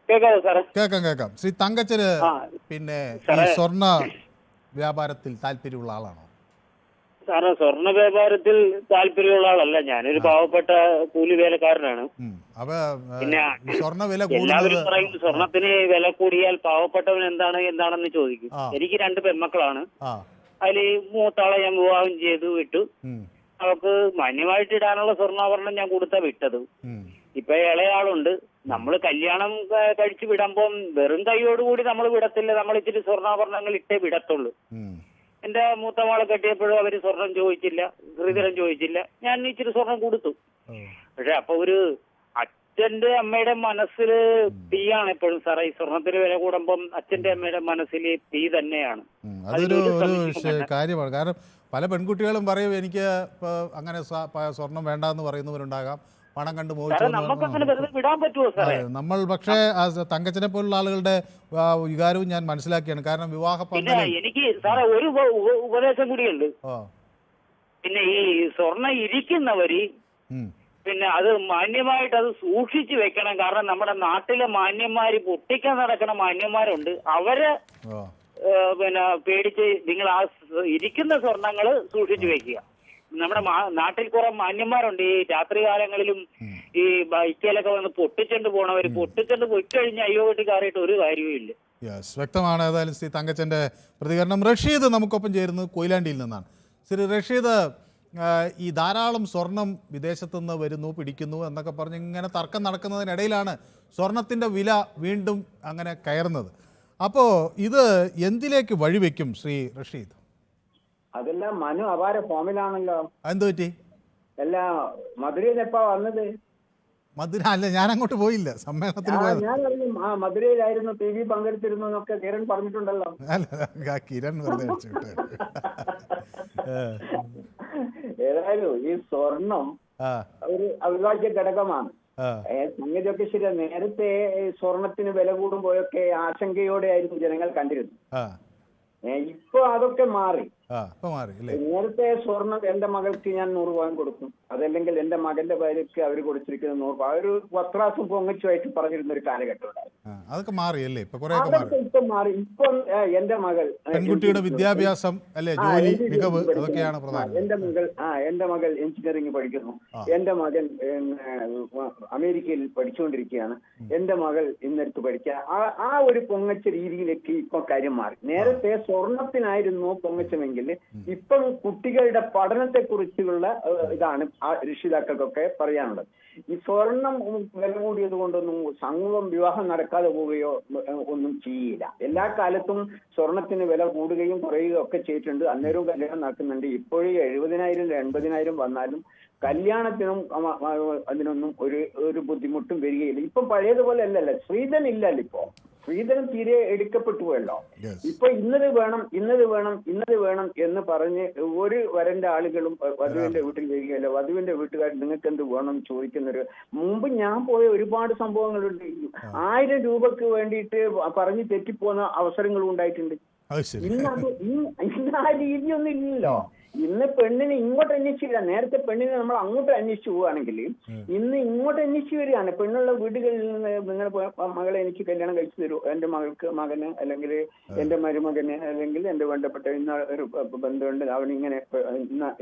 കേൾക്കാം. ശ്രീ തങ്കച്ചന് പിന്നെ ഈ സ്വർണ്ണ വ്യാപാരത്തിൽ താല്പര്യമുള്ള ആളാണോ? സാറേ, സ്വർണ്ണ വ്യാപാരത്തിൽ താല്പര്യമുള്ള ആളല്ല. ഞാനൊരു പാവപ്പെട്ട കൂലി വേലക്കാരനാണ്. പിന്നെ എല്ലാവരും പറയും സ്വർണത്തിന് വില കൂടിയാൽ പാവപ്പെട്ടവൻ എന്താണെന്ന് ചോദിക്കും. എനിക്ക് 2 പെൺമക്കളാണ്. അതില് മൂത്താളെ ഞാൻ വിവാഹം ചെയ്തു വിട്ടു. അവർക്ക് മാന്യമായിട്ട് ഇടാനുള്ള സ്വർണ്ണാഭരണം ഞാൻ കൊടുത്താ വിട്ടത്. ഇപ്പൊ ഇളയാളുണ്ട്. നമ്മൾ കല്യാണം കഴിച്ച് വിടുമ്പം വെറും കൈയോടുകൂടി നമ്മൾ വിടത്തില്ല. നമ്മൾ ഇച്ചിരി സ്വർണ്ണാഭരണങ്ങൾ ഇട്ടേ വിടത്തുള്ളൂ. എന്റെ മൂത്തമാളെ കെട്ടിയപ്പോഴും അവര് സ്വർണം ചോദിച്ചില്ല, ശ്രീധരൻ ചോദിച്ചില്ല. ഞാൻ ഇച്ചിരി സ്വർണം കൊടുത്തു. പക്ഷെ അപ്പൊ ഒരു അച്ഛന്റെ അമ്മയുടെ മനസ്സിൽ തീയാണ് എപ്പോഴും സാറേ. ഈ സ്വർണത്തിന് വില കൂടുമ്പം അച്ഛന്റെ അമ്മയുടെ മനസ്സിൽ തീ തന്നെയാണ്. അതൊരു കാര്യമാണ്. കാരണം പല പെൺകുട്ടികളും പറയും എനിക്ക് അങ്ങനെ സ്വർണം വേണ്ടെന്ന് പറയുന്നവരുണ്ടാകാം. പണം കണ്ട് നമുക്ക് അങ്ങനെ വെറുതെ വിടാൻ പറ്റുമോ സാറേ? നമ്മൾ പക്ഷേ തങ്കച്ചനെ പോലുള്ള ആളുകളുടെ വികാരവും ഞാൻ മനസ്സിലാക്കിയാണ്. കാരണം വിവാഹ എനിക്ക് സാറേ ഒരു ഉപദേശം കൂടിയുണ്ട്. പിന്നെ ഈ സ്വർണ്ണ ഇരിക്കുന്നവര് പിന്നെ അത് മാന്യമായിട്ട് അത് സൂക്ഷിച്ചു വെക്കണം. കാരണം നമ്മുടെ നാട്ടിലെ മാന്യന്മാര് പൊട്ടിക്കാൻ നടക്കുന്ന മാന്യന്മാരുണ്ട്. അവരെ പിന്നെ പേടിച്ച് നിങ്ങൾ ആ ഇരിക്കുന്ന സ്വർണ്ണങ്ങള് സൂക്ഷിച്ചു വെക്കുക. നമ്മുടെ നാട്ടിൽ കുറെ മാന്യന്മാരുണ്ട്. ഈ രാത്രി കാലങ്ങളിലും ഈ ബൈക്കിലൊക്കെ വന്ന് പൊട്ടിച്ചോണ്ട് പോണവര് പൊട്ടിച്ചോണ്ട് പോയിക്കഴിഞ്ഞാൽ അയ്യോ വീട്ടിൽ കയറിയിട്ട് ഒരു കാര്യവും ഇല്ല. വ്യക്തമാണ്. ഏതായാലും ശ്രീ തങ്കച്ചന്റെ പ്രതികരണം. റഷീദ് നമുക്കൊപ്പം ചേരുന്നത് കൊയിലാണ്ടിയിൽ നിന്നാണ്. ശ്രീ റഷീദ്, ഈ ധാരാളം സ്വർണം വിദേശത്തു നിന്ന് വരുന്നു, പിടിക്കുന്നു എന്നൊക്കെ പറഞ്ഞ് ഇങ്ങനെ തർക്കം നടക്കുന്നതിനിടയിലാണ് സ്വർണത്തിൻ്റെ വില വീണ്ടും അങ്ങനെ കയറുന്നത്. അപ്പോൾ ഇത് എന്തിലേക്ക് വഴിവെക്കും ശ്രീ റഷീദ്? അതെല്ലാം മനു അപാര ഫോമിലാണല്ലോ. എന്ത് പറ്റി? അല്ല, മധുരയിൽ എപ്പാ വന്നത്? മധുര അല്ല, ഞാൻ അങ്ങോട്ട് പോയില്ല, സമ്മേളനത്തിന് പോയത്. ഞാൻ അറിയും, മധുരയിലായിരുന്നു, ടി വി പങ്കെടുത്തിരുന്നു എന്നൊക്കെ കിരൺ പറഞ്ഞിട്ടുണ്ടല്ലോ. അല്ല, കിരൺ വെറുതെ ഏതായാലും ഈ സ്വർണം ഒരു അവിഭാജ്യ ഘടകമാണ്. സംഗതിയൊക്കെ ശരിയാ. നേരത്തെ സ്വർണത്തിന് വില കൂടുമ്പോഴൊക്കെ ആശങ്കയോടെ ആയിരുന്നു ജനങ്ങൾ കണ്ടിരുന്നത്. ഇപ്പൊ അതൊക്കെ മാറി. നേരത്തെ സ്വർണം എന്റെ മകൾക്ക് ഞാൻ 100 പവൻ കൊടുക്കും, അതല്ലെങ്കിൽ എന്റെ മകന്റെ ഭാര്യക്ക് അവർ കൊടുത്തിരിക്കുന്ന 100 പവൻ, ഒരു വസ്ത്രാസും പൊങ്ങച്ചുമായിട്ട് പറഞ്ഞിരുന്ന ഒരു കാലഘട്ടം ഉണ്ടായിരുന്നു. അതൊക്കെ മാറിയല്ലേ? അതൊക്കെ ഇപ്പൊ മാറി. ഇപ്പം എന്റെ മകൾ, പെൺകുട്ടിയുടെ വിദ്യാഭ്യാസം അല്ലെ, ജോലി, മികവ്, അതൊക്കെയാണ് പ്രധാനം. എന്റെ മകൾ എഞ്ചിനീയറിംഗ് പഠിക്കുന്നു, എന്റെ മകൻ അമേരിക്കയിൽ പഠിച്ചുകൊണ്ടിരിക്കുകയാണ്, എന്റെ മകൾ ഇന്നടുത്ത് പഠിക്കുക. ആ ഒരു പൊങ്ങച്ച രീതിയിലേക്ക് ഇപ്പൊ കാര്യം മാറി. നേരത്തെ സ്വർണത്തിനായിരുന്നു പൊങ്ങച്ചമെങ്കിൽ ഇപ്പം കുട്ടികളുടെ പഠനത്തെ കുറിച്ചുള്ള ഇതാണ് രക്ഷിതാക്കൾക്കൊക്കെ പറയാനുള്ളത്. ഈ സ്വർണം വില കൂടിയത് കൊണ്ടൊന്നും സമൂഹം വിവാഹം നടക്കാതെ പോവുകയോ ഒന്നും ചെയ്യില്ല. എല്ലാ കാലത്തും സ്വർണത്തിന് വില കൂടുകയും കുറയുകയും ഒക്കെ ചെയ്തിട്ടുണ്ട്. അന്നേരവും കല്യാണം നടക്കുന്നുണ്ട്. ഇപ്പോഴും 70,000 80,000 വന്നാലും കല്യാണത്തിനും അതിനൊന്നും ഒരു ബുദ്ധിമുട്ടും വരികയില്ല. ഇപ്പം പഴയതുപോലെ അല്ലല്ലോ, സ്ത്രീധനം ഇല്ലല്ലോ. ഇപ്പോ സ്ത്രീധനം തീരെ എടുക്കപ്പെട്ടു പോയല്ലോ. ഇപ്പൊ ഇന്നത് വേണം എന്ന് പറഞ്ഞ് ഒരു വരന്റെ ആളുകളും വധുവിന്റെ വീട്ടിൽ വരികയല്ലോ. വധുവിന്റെ വീട്ടുകാർ നിങ്ങൾക്ക് എന്ത് വേണം ചോദിക്കുന്നൊരു. മുമ്പ് ഞാൻ പോയ ഒരുപാട് സംഭവങ്ങളുണ്ട്. 1000 രൂപക്ക് വേണ്ടിയിട്ട് പറഞ്ഞ് തെറ്റിപ്പോകുന്ന അവസരങ്ങളും ഉണ്ടായിട്ടുണ്ട്. ഇന്ന് ആ രീതിയൊന്നും ഇല്ലല്ലോ. ഇന്ന് പെണ്ണിനെ ഇങ്ങോട്ട് അന്വേഷിച്ചില്ല. നേരത്തെ പെണ്ണിനെ നമ്മൾ അങ്ങോട്ട് അന്വേഷിച്ചു പോവുകയാണെങ്കിൽ ഇന്ന് ഇങ്ങോട്ട് അന്വേഷിച്ചു വരികയാണ്. പെണ്ണുള്ള വീടുകളിൽ നിന്ന് നിങ്ങൾ മകളെ എനിക്ക് കല്യാണം കഴിച്ചു തരൂ, എന്റെ മകൾക്ക് മകന് അല്ലെങ്കിൽ എന്റെ മരുമകന് അല്ലെങ്കിൽ എന്റെ വേണ്ടപ്പെട്ട ഇന്ന ഒരു ബന്ധമുണ്ട്, അവനിങ്ങനെ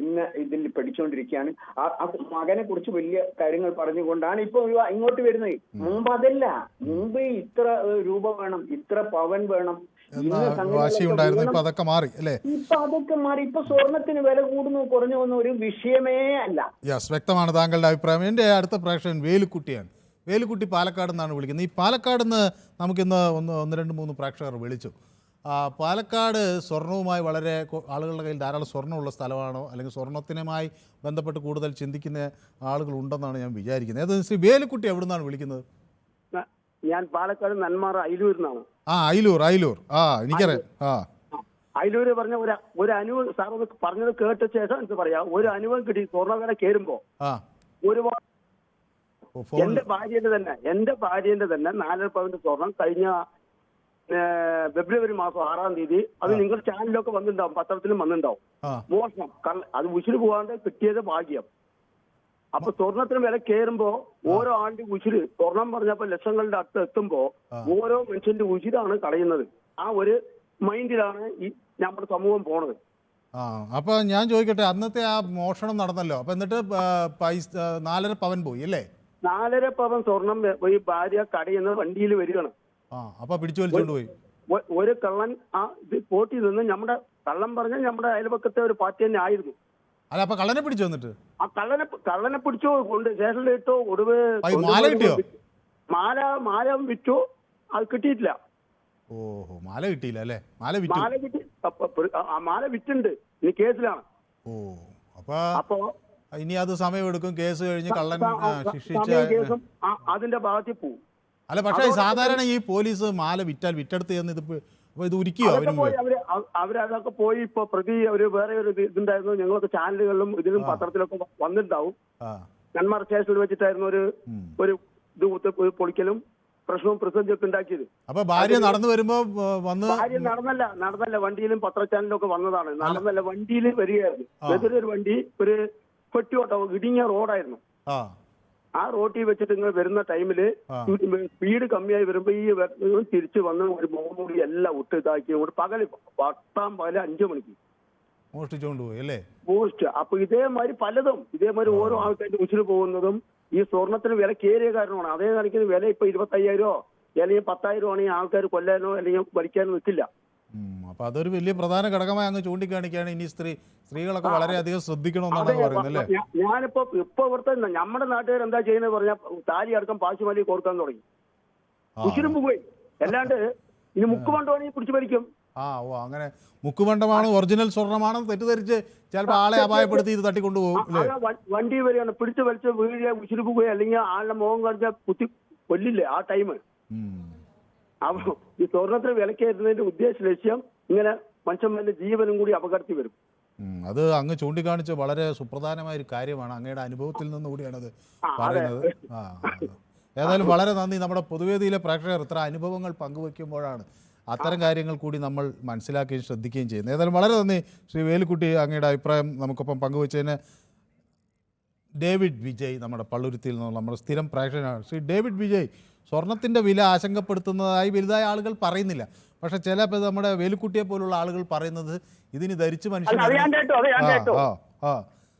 ഇന്ന ഇതിൽ പഠിച്ചുകൊണ്ടിരിക്കുകയാണ്. ആ മകനെ കുറിച്ച് വലിയ കാര്യങ്ങൾ പറഞ്ഞുകൊണ്ടാണ് ഇപ്പൊ ഇങ്ങോട്ട് വരുന്നത്. മുമ്പ് അതല്ല. മുമ്പ് ഇത്ര രൂപ വേണം, ഇത്ര പവൻ വേണം, ഇപ്പൊ അതൊക്കെ മാറി അല്ലേ? ഇപ്പൊ അതൊക്കെ മാറി. ഇപ്പൊ സ്വർണത്തിന് വില കൂടുന്നു കുറഞ്ഞു വന്ന ഒരു വിഷയമേ അല്ല. വ്യക്തമാണ് താങ്കളുടെ അഭിപ്രായം. എൻ്റെ അടുത്ത പ്രേക്ഷകൻ വേലുക്കുട്ടിയാണ്. വേലുക്കുട്ടി പാലക്കാട് നിന്നാണ് വിളിക്കുന്നത്. ഈ പാലക്കാട് നിന്ന് നമുക്കിന്ന് 1, 2, 3 പ്രേക്ഷകർ വിളിച്ചു. പാലക്കാട് സ്വർണവുമായി വളരെ ആളുകളുടെ കയ്യിൽ ധാരാളം സ്വർണ്ണമുള്ള സ്ഥലമാണോ, അല്ലെങ്കിൽ സ്വർണത്തിനുമായി ബന്ധപ്പെട്ട് കൂടുതൽ ചിന്തിക്കുന്ന ആളുകളുണ്ടെന്നാണ് ഞാൻ വിചാരിക്കുന്നത്. ശ്രീ വേലുക്കുട്ടി എവിടെ നിന്നാണ് വിളിക്കുന്നത്? ഞാൻ പാലക്കാട് നന്മാറ അയിലൂരിൽ നിന്നാണ്. അയിലൂർ എനിക്കറിയാം. അയിലൂര് പറഞ്ഞ ഒരു അനുഭവം സാർ ഒന്ന് പറഞ്ഞത് കേട്ട ശേഷം എനിക്ക് പറയാം. ഒരു അനുഭവം കിട്ടി. സ്വർണ്ണക്കട കയറുമ്പോ ഒരുപാട് എന്റെ ഭാര്യന്റെ തന്നെ 4 പവന്റെ സ്വർണം കഴിഞ്ഞ ഫെബ്രുവരി മാസം 6-ാം തീയതി അത് നിങ്ങൾ ചാനലിലൊക്കെ വന്നിട്ടുണ്ടാവും, പത്രത്തിലും വന്നിട്ടുണ്ടാവും. മോഷണം അത് ഉശിര് പോകാണ്ട് കിട്ടിയത് ഭാഗ്യം. അപ്പൊ സ്വർണത്തിന് വില കയറുമ്പോ ഓരോ ആണ്ട് ഉശിര് സ്വർണം പറഞ്ഞപ്പോ ലക്ഷങ്ങളുടെ അടുത്ത് എത്തുമ്പോ ഓരോ മനുഷ്യന്റെ ഉശിരാണ് കളയുന്നത്. ആ ഒരു മൈൻഡിലാണ് ഈ നമ്മുടെ സമൂഹം പോണത്. അപ്പൊ ഞാൻ ചോദിക്കട്ടെ, അന്നത്തെ ആ മോഷണം നടന്നല്ലോ, അപ്പൊ എന്നിട്ട് 4.5 പവൻ പോയി അല്ലേ? 4.5 പവൻ സ്വർണം ഈ ഭാര്യ കടയിൽ നിന്ന് വണ്ടിയിൽ വരികയാണ്. അപ്പൊ പിടിച്ചു വലിച്ചോണ്ട് പോയി. ഒരു കള്ളൻ ഇത് കോട്ടി നിന്ന് നമ്മുടെ കള്ളൻ പറഞ്ഞ നമ്മുടെ അയൽപക്കത്തെ ഒരു പാർട്ടി തന്നെ ആയിരുന്നു. അല്ല, അപ്പൊ കള്ളനെ പിടിച്ചു വന്നിട്ട് ആ കള്ളനെ പിടിച്ചോ, കൊണ്ട് സ്റ്റേഷനിലിട്ടോ, ഒടുവ് മാല വിറ്റു. അത് കിട്ടിയിട്ടില്ല. ഓഹോ, മാല കിട്ടിയില്ല അല്ലേ? മാല വിറ്റുണ്ട്, ഇനി കേസിലാണ്. അപ്പൊ ഇനി അത് സമയമെടുക്കും. കേസ് കഴിഞ്ഞ് കള്ളൻ ശിക്ഷിച്ച അതിന്റെ ഭാഗത്തിൽ പോവും. അല്ല, പക്ഷേ സാധാരണ ഈ പോലീസ് മാല വിറ്റെടുത്ത് ചെന്ന് ഇത് ഉരിക്കുകയോ? അവരതൊക്കെ പോയി ഇപ്പൊ പ്രതി വേറെ ഒരു ഇതുണ്ടായിരുന്നു. ഞങ്ങളൊക്കെ ചാനലുകളിലും ഇതിലും പത്രത്തിലൊക്കെ വന്നിട്ടുണ്ടാവും. നെന്മാർ സ്റ്റേഷനിൽ വെച്ചിട്ടായിരുന്നു ഒരു ഇത് പൊളിക്കലും പ്രശ്നവും പ്രതിസന്ധിയൊക്കെ ഉണ്ടാക്കിയത്. അപ്പൊ ഭാര്യ നടന്നു വരുമ്പോ ഭാര്യ നടന്നല്ല വണ്ടിയിലും പത്രച്ചാനലിലും ഒക്കെ വന്നതാണ്. നടന്നല്ല, വണ്ടിയിൽ വരികയായിരുന്നു. എതിരൊരു വണ്ടി ഒരു പെട്ടിയോട്ടോ ഇടുങ്ങിയ റോഡായിരുന്നു. ആ റോട്ടിൽ വെച്ചിട്ട് ഇങ്ങനെ വരുന്ന ടൈമില് സ്പീഡ് കമ്മിയായി വരുമ്പോ ഈ തിരിച്ചു വന്ന് ഒരു മോടി എല്ലാം ഇതാക്കി പകല് 5 മണിക്ക് മോഷ്ടിച്ചോണ്ട് പോയി അല്ലേ? അപ്പൊ ഇതേമാതിരി പലതും ഇതേമാതിരി ഓരോ ആൾക്കാരുടെ ഉച്ചിന് പോകുന്നതും ഈ സ്വർണത്തിന് വില കയറിയ കാരണമാണ്. അതേ കണക്കിന് വില ഇപ്പൊ 25,000 അല്ലെങ്കിൽ 10,000 ആണെങ്കിൽ ആൾക്കാർ കൊല്ലാനോ അല്ലെങ്കിൽ വലിക്കാനോ നിൽക്കില്ല. അപ്പൊ അതൊരു വലിയ പ്രധാന ഘടകമായി അങ്ങ് ചൂണ്ടിക്കാണിക്കുകയാണ്. ഇനി സ്ത്രീകളൊക്കെ വളരെയധികം ശ്രദ്ധിക്കണമെന്നാണ് പറയുന്നത് അല്ലേ? ഞാനിപ്പോ ഇവിടുത്തെ നമ്മുടെ നാട്ടുകാർ എന്താ ചെയ്യുന്നത് പറഞ്ഞാൽ താലി അടക്കം പാശുമാലി കൊടുക്കാൻ തുടങ്ങി. ഉച്ചിരുമ്പ് പോയി അല്ലാണ്ട് ഇനി മുക്കുമണ്ടോണെങ്കിൽ പിടിച്ചു ഭരിക്കും. അങ്ങനെ മുക്കുമണ്ടമാണ് ഒറിജിനൽ സ്വർണ്ണമാണെന്ന് തെറ്റിദ്ധരിച്ച് ചിലപ്പോൾ ആളെ അപായപ്പെടുത്തി ഇത് തട്ടിക്കൊണ്ടുപോകും. വണ്ടി വരികയാണ്, പിടിച്ചു വലിച്ച് വീഴുക, ഉച്ചിരുമ്പ് പോയി അല്ലെങ്കിൽ ആളുടെ മുഖം കാണിച്ചാൽ കുത്തി കൊല്ലില്ലേ ആ ടൈം. അപ്പൊ ഈ സ്വർണത്തിന് വിലക്കയറ്റുന്നതിന്റെ ഉദ്ദേശ ലക്ഷ്യം ഇങ്ങനെ മനുഷ്യന്മാരുടെ ജീവനും കൂടി അപകടത്തിൽ വരും. അത് അങ്ങ് ചൂണ്ടിക്കാണിച്ച് വളരെ സുപ്രധാനമായ ഒരു കാര്യമാണ്. അങ്ങയുടെ അനുഭവത്തിൽ നിന്നുകൂടിയാണ് അത് പറയുന്നത്. ഏതായാലും വളരെ നന്ദി. നമ്മുടെ പൊതുവേദിയിലെ പ്രേക്ഷകർ ഇത്ര അനുഭവങ്ങൾ പങ്കുവയ്ക്കുമ്പോഴാണ് അത്തരം കാര്യങ്ങൾ കൂടി നമ്മൾ മനസ്സിലാക്കുകയും ശ്രദ്ധിക്കുകയും ചെയ്യുന്നത്. ഏതായാലും വളരെ നന്ദി ശ്രീ വേലുക്കുട്ടി, അങ്ങയുടെ അഭിപ്രായം നമുക്കൊപ്പം പങ്കുവച്ചതിന്. ഡേവിഡ് വിജയ് നമ്മുടെ പള്ളുരുത്തിയിൽ നിന്നുള്ള നമ്മുടെ സ്ഥിരം പ്രേക്ഷകനാണ്. ശ്രീ ഡേവിഡ് വിജയ്, സ്വർണത്തിൻ്റെ വില ആശങ്കപ്പെടുത്തുന്നതായി വലുതായ ആളുകൾ പറയുന്നില്ല. പക്ഷെ ചിലപ്പോൾ നമ്മുടെ വേലുക്കുട്ടിയെ പോലുള്ള ആളുകൾ പറയുന്നത് ഇതിന് ധരിച്ച് മനുഷ്യൻ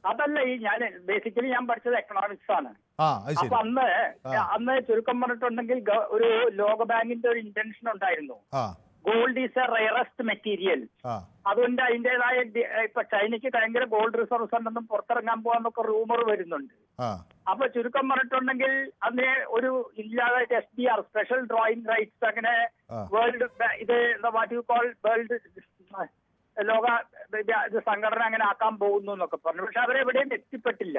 അതല്ല. ഞാൻ ബേസിക്കലി ഞാൻ പഠിച്ചത് എക്കണോമിക്സ് ആണ്. അപ്പൊ അന്ന് ചുരുക്കം പറഞ്ഞിട്ടുണ്ടെങ്കിൽ ഒരു ലോക ബാങ്കിന്റെ ഒരു ഇന്റൻഷൻ ഉണ്ടായിരുന്നു. Gold is A rarest material. അതുകൊണ്ട് അതിന്റേതായ ഇപ്പൊ ചൈനയ്ക്ക് ഭയങ്കര ഗോൾഡ് റിസർവ്സ് ഉണ്ടെന്നും പുറത്തിറങ്ങാൻ പോകാന്നൊക്കെ റൂമർ വരുന്നുണ്ട്. അപ്പൊ ചുരുക്കം പറഞ്ഞിട്ടുണ്ടെങ്കിൽ അതിനെ ഒരു ഇല്ലാതെ SDR സ്പെഷ്യൽ ഡ്രോയിങ് റൈറ്റ്സ് അങ്ങനെ വേൾഡ് ഇത് വാട്ട് യു കോൾ വേൾഡ് ലോക ഇത് സംഘടന അങ്ങനെ ആക്കാൻ പോകുന്നു എന്നൊക്കെ പറഞ്ഞു. പക്ഷെ അവരെവിടെയും എത്തിപ്പെട്ടില്ല.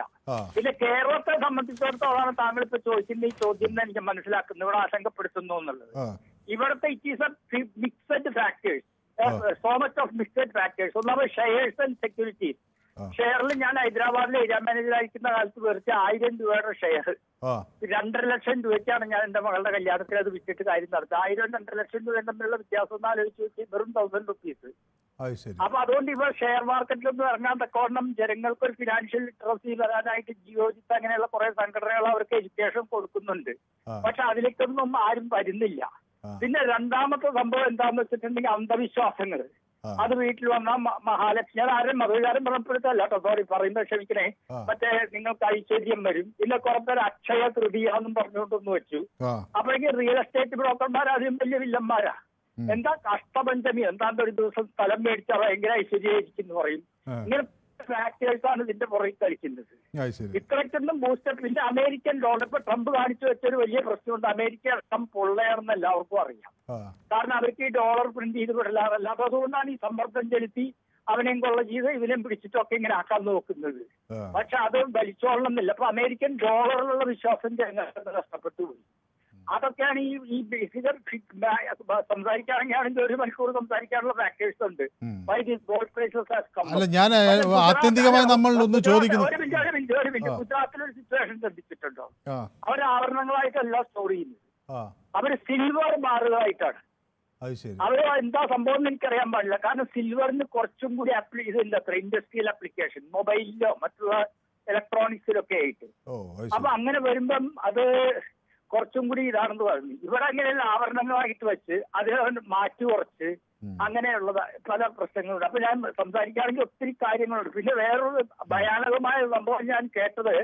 പിന്നെ കേരളത്തെ സംബന്ധിച്ചിടത്തോളാണ് താങ്കൾ ഇപ്പൊ ചോദിക്കുന്ന ഈ ചോദ്യം എനിക്ക് മനസ്സിലാക്കുന്നത് ഇവിടെ ആശങ്കപ്പെടുത്തുന്നു എന്നുള്ളത്. ഇവിടുത്തെ it is A mixed factors, so much of mixed factors. ഒന്നാമത് ഷെയർസ് ആൻഡ് സെക്യൂരിറ്റീസ്. ഷെയറിൽ ഞാൻ ഹൈദരാബാദിലെ ഏരിയ മാനേജർ ആയിരിക്കുന്ന കാലത്ത് വെറുതെ 1000 രൂപയുടെ ഷെയർ 2.5 ലക്ഷം രൂപയ്ക്കാണ് ഞാൻ എന്റെ മകളുടെ കല്യാണത്തിൽ അത് വിറ്റിട്ട് കാര്യം നടത്തുന്നത്. 1000 2.5 ലക്ഷം രൂപ തമ്മിലുള്ള വ്യത്യാസം ഒന്ന് ആലോചിച്ച് വെച്ച് വെറും 1000 റുപ്പീസ്. അപ്പൊ അതുകൊണ്ട് ഇവർ ഷെയർ മാർക്കറ്റിലൊന്നും ഇറങ്ങാൻ തക്കവണ്ണം ജനങ്ങൾക്ക് ഒരു ഫിനാൻഷ്യൽ ലിറ്ററസി വരാനായിട്ട് ജിയോജിത്ത് അങ്ങനെയുള്ള കുറെ സംഘടനകൾ അവർക്ക് എഡ്യൂക്കേഷൻ കൊടുക്കുന്നുണ്ട്. പക്ഷെ അതിലേക്കൊന്നും ആരും വരുന്നില്ല. പിന്നെ രണ്ടാമത്തെ സംഭവം എന്താന്ന് വെച്ചിട്ടുണ്ടെങ്കിൽ അന്ധവിശ്വാസങ്ങൾ. അത് വീട്ടിൽ വന്ന മഹാലക്ഷ്മി, ഞാൻ ആരും മതവികാരം പറയപ്പെടുത്തല്ല കേട്ടോ, സോറി പറയുന്നത് ക്ഷമിക്കണേ. മറ്റേ നിങ്ങൾക്ക് ഐശ്വര്യം വരും. പിന്നെ കുറച്ച് അക്ഷയ തൃതീയാന്നും പറഞ്ഞുകൊണ്ടൊന്ന് വെച്ചു. അപ്പോഴേക്കും റിയൽ എസ്റ്റേറ്റ് ബ്രോക്കർമാർ ആദ്യം വലിയ വില്ലന്മാരാ. എന്താ കഷ്ടപഞ്ചമി, എന്താണ്ട് ഒരു ദിവസം സ്ഥലം മേടിച്ചാൽ ഭയങ്കര ഐശ്വര്യമായിരിക്കും പറയും. ഇങ്ങനെ ഫാക്ടേഴ്സാണ് ഇതിന്റെ പുറകിൽ കളിക്കുന്നത്. ഇത്രയ്ക്കൊന്നും ബൂസ്റ്റർ. പിന്നെ അമേരിക്കൻ ഡോളർ ഇപ്പൊ ട്രംപ് കാണിച്ചു വെച്ചൊരു വലിയ പ്രശ്നമുണ്ട്. അമേരിക്ക അടക്കം പൊള്ളയാണെന്ന് എല്ലാവർക്കും അറിയാം. കാരണം അവർക്ക് ഈ ഡോളർ പ്രിന്റ് ചെയ്ത് വിടലാറല്ല. അപ്പൊ അതുകൊണ്ടാണ് ഈ സമ്മർദ്ദം ചെലുത്തി അവനെയും കൊള്ള ചെയ്ത് ഇവനെയും പിടിച്ചിട്ടൊക്കെ ഇങ്ങനെ ആക്കാൻ നോക്കുന്നത്. പക്ഷെ അത് വലിച്ചോളണമെന്നില്ല. അപ്പൊ അമേരിക്കൻ ഡോളറിലുള്ള വിശ്വാസം ജനങ്ങൾക്ക് നഷ്ടപ്പെട്ടു പോയി. അതൊക്കെയാണ് ഈ ബേസിക് സംസാരിക്കുകയാണെങ്കിൽ 1 മണിക്കൂർ സംസാരിക്കാനുള്ള ഫാക്ടേഴ്സ് ഉണ്ട്. ഞാൻ ആത്യന്തികമായി നമ്മൾ ഒന്ന് ചോദിക്കുന്നു, ഗുജറാത്തിലൊരു സിറ്റുവേഷൻ ശ്രദ്ധിച്ചിട്ടുണ്ടോ? അവർ ആഭരണങ്ങളായിട്ടല്ല സ്റ്റോർ ചെയ്യുന്നത്, അവര് സിൽവർ ബാറുകളായിട്ടാണ്. അവര് എന്താ സംഭവം എന്ന് എനിക്കറിയാൻ പാടില്ല. കാരണം സിൽവറിന് കുറച്ചും കൂടി ഇതില്ല അത്ര ഇൻഡസ്ട്രിയൽ ആപ്ലിക്കേഷൻ, മൊബൈലിലോ മറ്റുള്ള ഇലക്ട്രോണിക്സിലൊക്കെ ആയിട്ട്. അപ്പൊ അങ്ങനെ വരുമ്പം അത് കുറച്ചും കൂടി ഇതാണെന്ന് പറഞ്ഞു. ഇവിടെ അങ്ങനെയുള്ള ആഭരണങ്ങളായിട്ട് വെച്ച് അത് മാറ്റി കുറച്ച് അങ്ങനെയുള്ള പല പ്രശ്നങ്ങളുണ്ട്. അപ്പൊ ഞാൻ സംസാരിക്കുകയാണെങ്കിൽ ഒത്തിരി കാര്യങ്ങളുണ്ട്. പിന്നെ വേറൊരു ഭയാനകമായ സംഭവം ഞാൻ കേട്ടത്,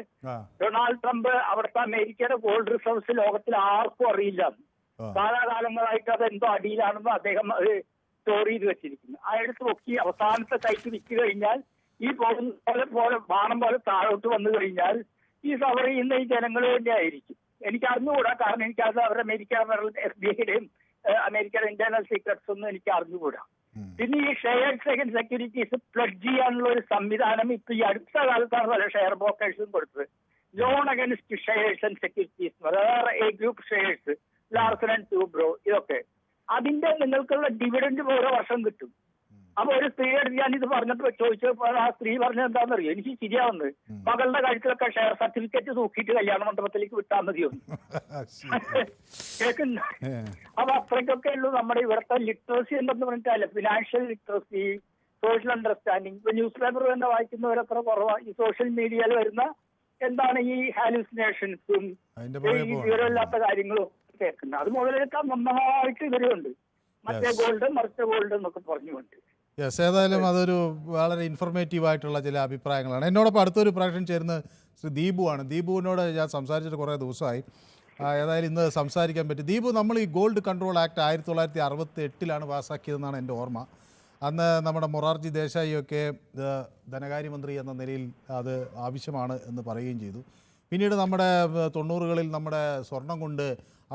ഡൊണാൾഡ് ട്രംപ് അവിടുത്തെ അമേരിക്കയുടെ ഗോൾഡ് റിസർവ്സ് ലോകത്തിൽ ആർക്കും അറിയില്ല. കാലാകാലങ്ങളായിട്ട് അത് എന്തോ അടിയിലാണെന്ന് അദ്ദേഹം അത് സ്റ്റോർ ചെയ്ത് വെച്ചിരിക്കുന്നു. അതെടുത്ത് നോക്കി അവസാനത്തെ കൈക്ക് വിറ്റ് കഴിഞ്ഞാൽ ഈ പോകുന്ന പോലെ ബാണം പോലെ താഴോട്ട് വന്നു കഴിഞ്ഞാൽ ഈ സഫർ ചെയ്യുന്ന ഈ ജനങ്ങൾ തന്നെ ആയിരിക്കും. എനിക്ക് അറിഞ്ഞുകൂടാ. കാരണം എനിക്കത് അവരുടെ അമേരിക്ക FBI-യുടെയും അമേരിക്കയുടെ ഇന്റേണൽ സീക്രട്സ് ഒന്നും എനിക്ക് അറിഞ്ഞുകൂടാ. പിന്നെ ഈ ഷെയർസ് ആൻഡ് സെക്യൂരിറ്റീസ് പ്ലഡ്ജ് ചെയ്യാനുള്ള ഒരു സംവിധാനം ഇപ്പൊ ഈ അടുത്ത കാലത്താണ് പല ഷെയർ ബ്രോക്കേഴ്സും കൊടുത്തത്. Loan against shares and securities, വേറെ A group shares, Larsen and Toubro, ഇതൊക്കെ അതിന്റെ നിങ്ങൾക്കുള്ള ഡിവിഡൻഡ് ഓരോ വർഷം കിട്ടും. അപ്പൊ ഒരു സ്ത്രീയോട് ഞാൻ ഇത് പറഞ്ഞപ്പോ ചോദിച്ചപ്പോൾ ആ സ്ത്രീ പറഞ്ഞത് എന്താണെന്നറിയോ, എനിക്ക് ശരിയാവുന്നത് മകളുടെ കഴുത്തിലൊക്കെ ഷെയർ സർട്ടിഫിക്കറ്റ് തൂക്കിയിട്ട് കല്യാണ മണ്ഡപത്തിലേക്ക് വിട്ടാൽ മതിയോ കേൾക്കുന്ന. അപ്പൊ അത്രയ്ക്കൊക്കെ ഉള്ളൂ നമ്മുടെ ഇവിടുത്തെ ലിറ്ററസി എന്തെന്ന് പറഞ്ഞിട്ടല്ല, ഫിനാൻഷ്യൽ ലിറ്ററസി, സോഷ്യൽ അണ്ടർസ്റ്റാൻഡിങ്. ഇപ്പൊ ന്യൂസ് പേപ്പർ തന്നെ വായിക്കുന്നവരത്ര കുറവാണ്. ഈ സോഷ്യൽ മീഡിയയിൽ വരുന്ന എന്താണ് ഈ ഹാലൂസിനേഷൻസും ഈ വിവരമില്ലാത്ത കാര്യങ്ങളും കേൾക്കുന്നത്, അത് മുതലെടുക്കാൻ നന്നായിട്ട് ഇവരുണ്ട്. മറ്റേ ഗോൾഡ് മറിച്ച ഗോൾഡ് എന്നൊക്കെ പറഞ്ഞുകൊണ്ട്. യെസ്, ഏതായാലും അതൊരു വളരെ ഇൻഫർമേറ്റീവ് ആയിട്ടുള്ള ചില അഭിപ്രായങ്ങളാണ്. എന്നോടൊപ്പം അടുത്തൊരു പ്രാവശ്യം ചേർന്ന് ശ്രീ ദീപുവാണ്. ദീപുവിനോട് ഞാൻ സംസാരിച്ചിട്ട് കുറേ ദിവസമായി. ഏതായാലും ഇന്ന് സംസാരിക്കാൻ പറ്റി. ദീപു, നമ്മൾ ഈ ഗോൾഡ് കൺട്രോൾ ആക്ട് 1968 പാസ്സാക്കിയതെന്നാണ് എൻ്റെ ഓർമ്മ. അന്ന് നമ്മുടെ മൊറാർജി ദേശായിയൊക്കെ ധനകാര്യമന്ത്രി എന്ന നിലയിൽ അത് ആവശ്യമാണ് എന്ന് പറയുകയും ചെയ്തു. പിന്നീട് നമ്മുടെ 90കളിൽ നമ്മുടെ സ്വർണം കൊണ്ട്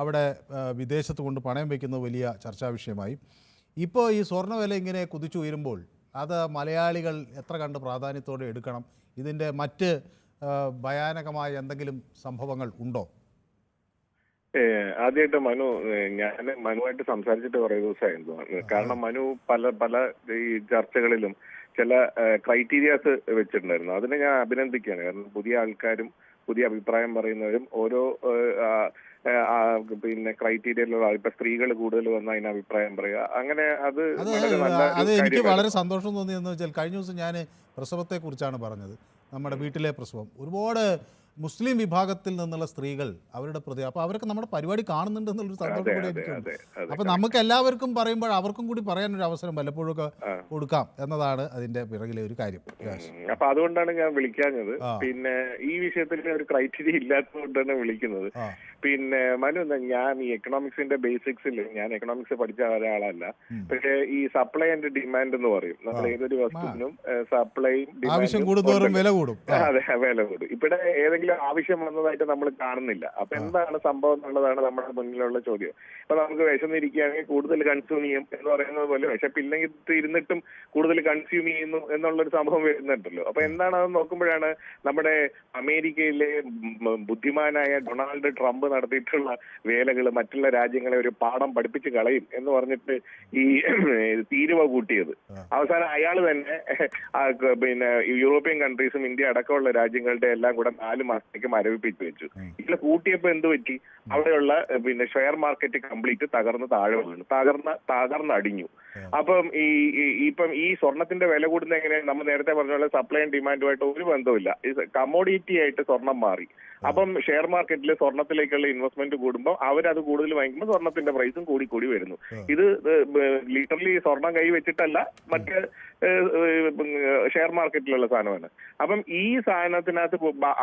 അവിടെ വിദേശത്ത് കൊണ്ട് പണയം വയ്ക്കുന്നത് വലിയ ചർച്ചാ വിഷയമായി. ഇപ്പോൾ ഈ സ്വർണ്ണ വില ഇങ്ങനെ കുതിച്ചുയരുമ്പോൾ അത് മലയാളികൾ എത്ര കണ്ട് പ്രാധാന്യത്തോടെ എടുക്കണം? ഇതിൻ്റെ മറ്റ് ഭയാനകമായ എന്തെങ്കിലും സംഭവങ്ങൾ ഉണ്ടോ? ആദ്യമായിട്ട് ഞാൻ മനുവായിട്ട് സംസാരിച്ചിട്ട് കുറേ ദിവസമായിരുന്നു. കാരണം മനു പല ഈ ചർച്ചകളിലും ചില ക്രൈറ്റീരിയാസ് വെച്ചിട്ടുണ്ടായിരുന്നു. അതിനെ ഞാൻ അഭിനന്ദിക്കുകയാണ്. കാരണം പുതിയ ആൾക്കാരും പുതിയ അഭിപ്രായം പറയുന്നവരും ഓരോ പിന്നെ ക്രൈറ്റീരിയയിലുള്ള ഇപ്പൊ സ്ത്രീകൾ കൂടുതൽ വന്ന അതിന് അഭിപ്രായം പറയുക, അങ്ങനെ അത് എനിക്ക് വളരെ സന്തോഷം തോന്നിയെന്ന് വെച്ചാൽ കഴിഞ്ഞ ദിവസം ഞാൻ പ്രസവത്തെക്കുറിച്ചാണ് പറഞ്ഞത്. നമ്മുടെ വീട്ടിലെ പ്രസവം ഒരുപാട് മുസ്ലിം വിഭാഗത്തിൽ നിന്നുള്ള സ്ത്രീകൾ അവരുടെ അപ്പോൾ അവരൊക്കെ നമ്മുടെ പരിപാടി കാണുന്നുണ്ട് എന്നുള്ളൊരു സന്തോഷം കൂടി എനിക്കുണ്ട്. അപ്പം നമുക്ക് എല്ലാവർക്കും പറയുമ്പോൾ അവർക്കും കൂടി പറയാനൊരു അവസരം വല്ലപ്പോഴൊക്കെ കൊടുക്കാം എന്നതാണ് അതിന്റെ പിറകിലെ ഒരു കാര്യം. അപ്പൊ അതുകൊണ്ടാണ് ഞാൻ വിളിക്കാഞ്ഞത്. പിന്നെ ഈ വിഷയത്തിൽ ഒരു ക്രൈറ്റീരിയ ഇല്ലാത്തതുകൊണ്ടാണ് വിളിക്കുന്നത്. പിന്നെ മനു, ഞാൻ ഈ എക്കണോമിക്സിന്റെ ബേസിക്സിൽ ഞാൻ എക്കണോമിക്സ് പഠിച്ച ഒരാളല്ല. പക്ഷേ ഈ സപ്ലൈ ആൻഡ് ഡിമാൻഡ് എന്ന് പറയും. നമ്മൾ ഏതൊരു വസ്തുവിനും സപ്ലൈയും ഡിമാൻഡും വില കൂടും. അതെ, വില കൂടും. ഇവിടെ ഏതെങ്കിലും ആവശ്യം വന്നതായിട്ട് നമ്മൾ കാണുന്നില്ല. അപ്പൊ എന്താണ് സംഭവം എന്നുള്ളതാണ് നമ്മുടെ മുന്നിലുള്ള ചോദ്യം. ഇപ്പൊ നമുക്ക് വിശന്നിരിക്കുകയാണെങ്കിൽ കൂടുതൽ കൺസ്യൂം ചെയ്യും എന്ന് പറയുന്നത് പോലെ വിശപ്പില്ലെങ്കിൽ ഇരുന്നിട്ടും കൂടുതൽ കൺസ്യൂം ചെയ്യുന്നു എന്നുള്ളൊരു സംഭവം വരുന്നുണ്ടല്ലോ. അപ്പൊ എന്താണ് അത് നോക്കുമ്പോഴാണ് നമ്മുടെ അമേരിക്കയിലെ ബുദ്ധിമാനായ ഡൊണാൾഡ് ട്രംപ് നടത്തിയിട്ടുള്ള വേലകൾ മറ്റുള്ള രാജ്യങ്ങളെ ഒരു പാഠം പഠിപ്പിച്ച് കളയും എന്ന് പറഞ്ഞിട്ട് ഈ തീരുവ കൂട്ടിയത്. അവസാനം അയാൾ തന്നെ പിന്നെ യൂറോപ്യൻ കൺട്രീസും ഇന്ത്യ അടക്കമുള്ള രാജ്യങ്ങളുടെ എല്ലാം കൂടെ 4 മാസത്തേക്ക് മരവിപ്പിച്ച് വെച്ചു. ഇതിൽ കൂട്ടിയപ്പോ എന്ത് പറ്റി? അവിടെയുള്ള പിന്നെ ഷെയർ മാർക്കറ്റ് കംപ്ലീറ്റ് തകർന്ന് താഴെ വീണു, തകർന്നടിഞ്ഞു. അപ്പം ഇപ്പം ഈ സ്വർണത്തിന്റെ വില കൂടുന്ന എങ്ങനെ? നമ്മൾ നേരത്തെ പറഞ്ഞ പോലെ സപ്ലൈ ആൻഡ് ഡിമാൻഡുമായിട്ട് ഒരു ബന്ധമില്ല. കമോഡിറ്റി ആയിട്ട് സ്വർണം മാറി. അപ്പം ഷെയർ മാർക്കറ്റിൽ സ്വർണത്തിലേക്കുള്ള ഇൻവെസ്റ്റ്മെന്റ് കൂടുമ്പോൾ അവരത് കൂടുതൽ വാങ്ങിക്കുമ്പോൾ സ്വർണത്തിന്റെ പ്രൈസും കൂടി വരുന്നു. ഇത് ലിറ്ററലി സ്വർണം കൈ വെച്ചിട്ടല്ല, മറ്റേ ഷെയർ മാർക്കറ്റിലുള്ള സാധനമാണ്. അപ്പം ഈ സാധനത്തിനകത്ത്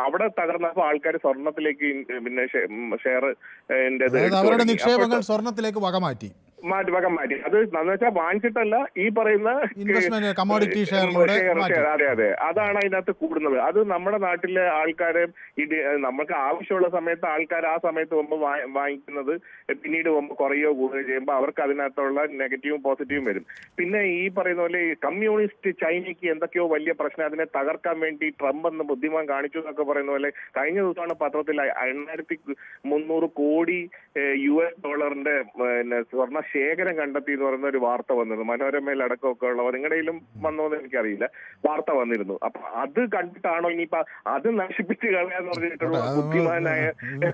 അവിടെ തകർന്നപ്പോൾ ആൾക്കാർ സ്വർണത്തിലേക്ക് പിന്നെ ഷെയർ അവരുടെ നിക്ഷേപങ്ങൾ സ്വർണത്തിലേക്ക് വക മാറ്റി. അത് എന്ന് വെച്ചാൽ വാങ്ങിച്ചിട്ടല്ല, ഈ പറയുന്ന കമോഡിറ്റി ഷെയർ. അതെ, അതാണ് അതിനകത്ത് കൂടുന്നത്. അത് നമ്മുടെ നാട്ടിലെ ആൾക്കാരെ നമുക്ക് ആവശ്യമുള്ള സമയത്ത് ആൾക്കാർ ആ സമയത്ത് പോകുമ്പോൾ വാങ്ങിക്കുന്നത് പിന്നീട് പോകുമ്പോൾ കുറയോ കൂടുകയോ ചെയ്യുമ്പോൾ അവർക്ക് അതിനകത്തുള്ള നെഗറ്റീവും പോസിറ്റീവും വരും. പിന്നെ ഈ പറയുന്ന പോലെ കമ്മ്യൂണിസ്റ്റ് ചൈനയ്ക്ക് എന്തൊക്കെയോ വലിയ പ്രശ്നം, അതിനെ തകർക്കാൻ വേണ്ടി ട്രംപ് എന്ന് ബുദ്ധിമാൻ കാണിച്ചു എന്നൊക്കെ പറയുന്ന പോലെ കഴിഞ്ഞ ദിവസമാണ് പത്രത്തിൽ 8300 കോടി US$ന്റെ സ്വർണ്ണ ശേഖരം കണ്ടെത്തി എന്ന് പറയുന്ന ഒരു വാർത്ത വന്നിരുന്നു. മനോരമയിൽ അടക്കമൊക്കെ ഉള്ളവർ നിങ്ങളുടെയിലും വന്നോന്ന് എനിക്കറിയില്ല, വാർത്ത വന്നിരുന്നു. അപ്പൊ അത് കണ്ടിട്ടാണോ ഇനിയിപ്പോ അത് നശിപ്പിച്ച് കളയാന്ന് പറഞ്ഞിട്ടുള്ള ബുദ്ധിമാനായ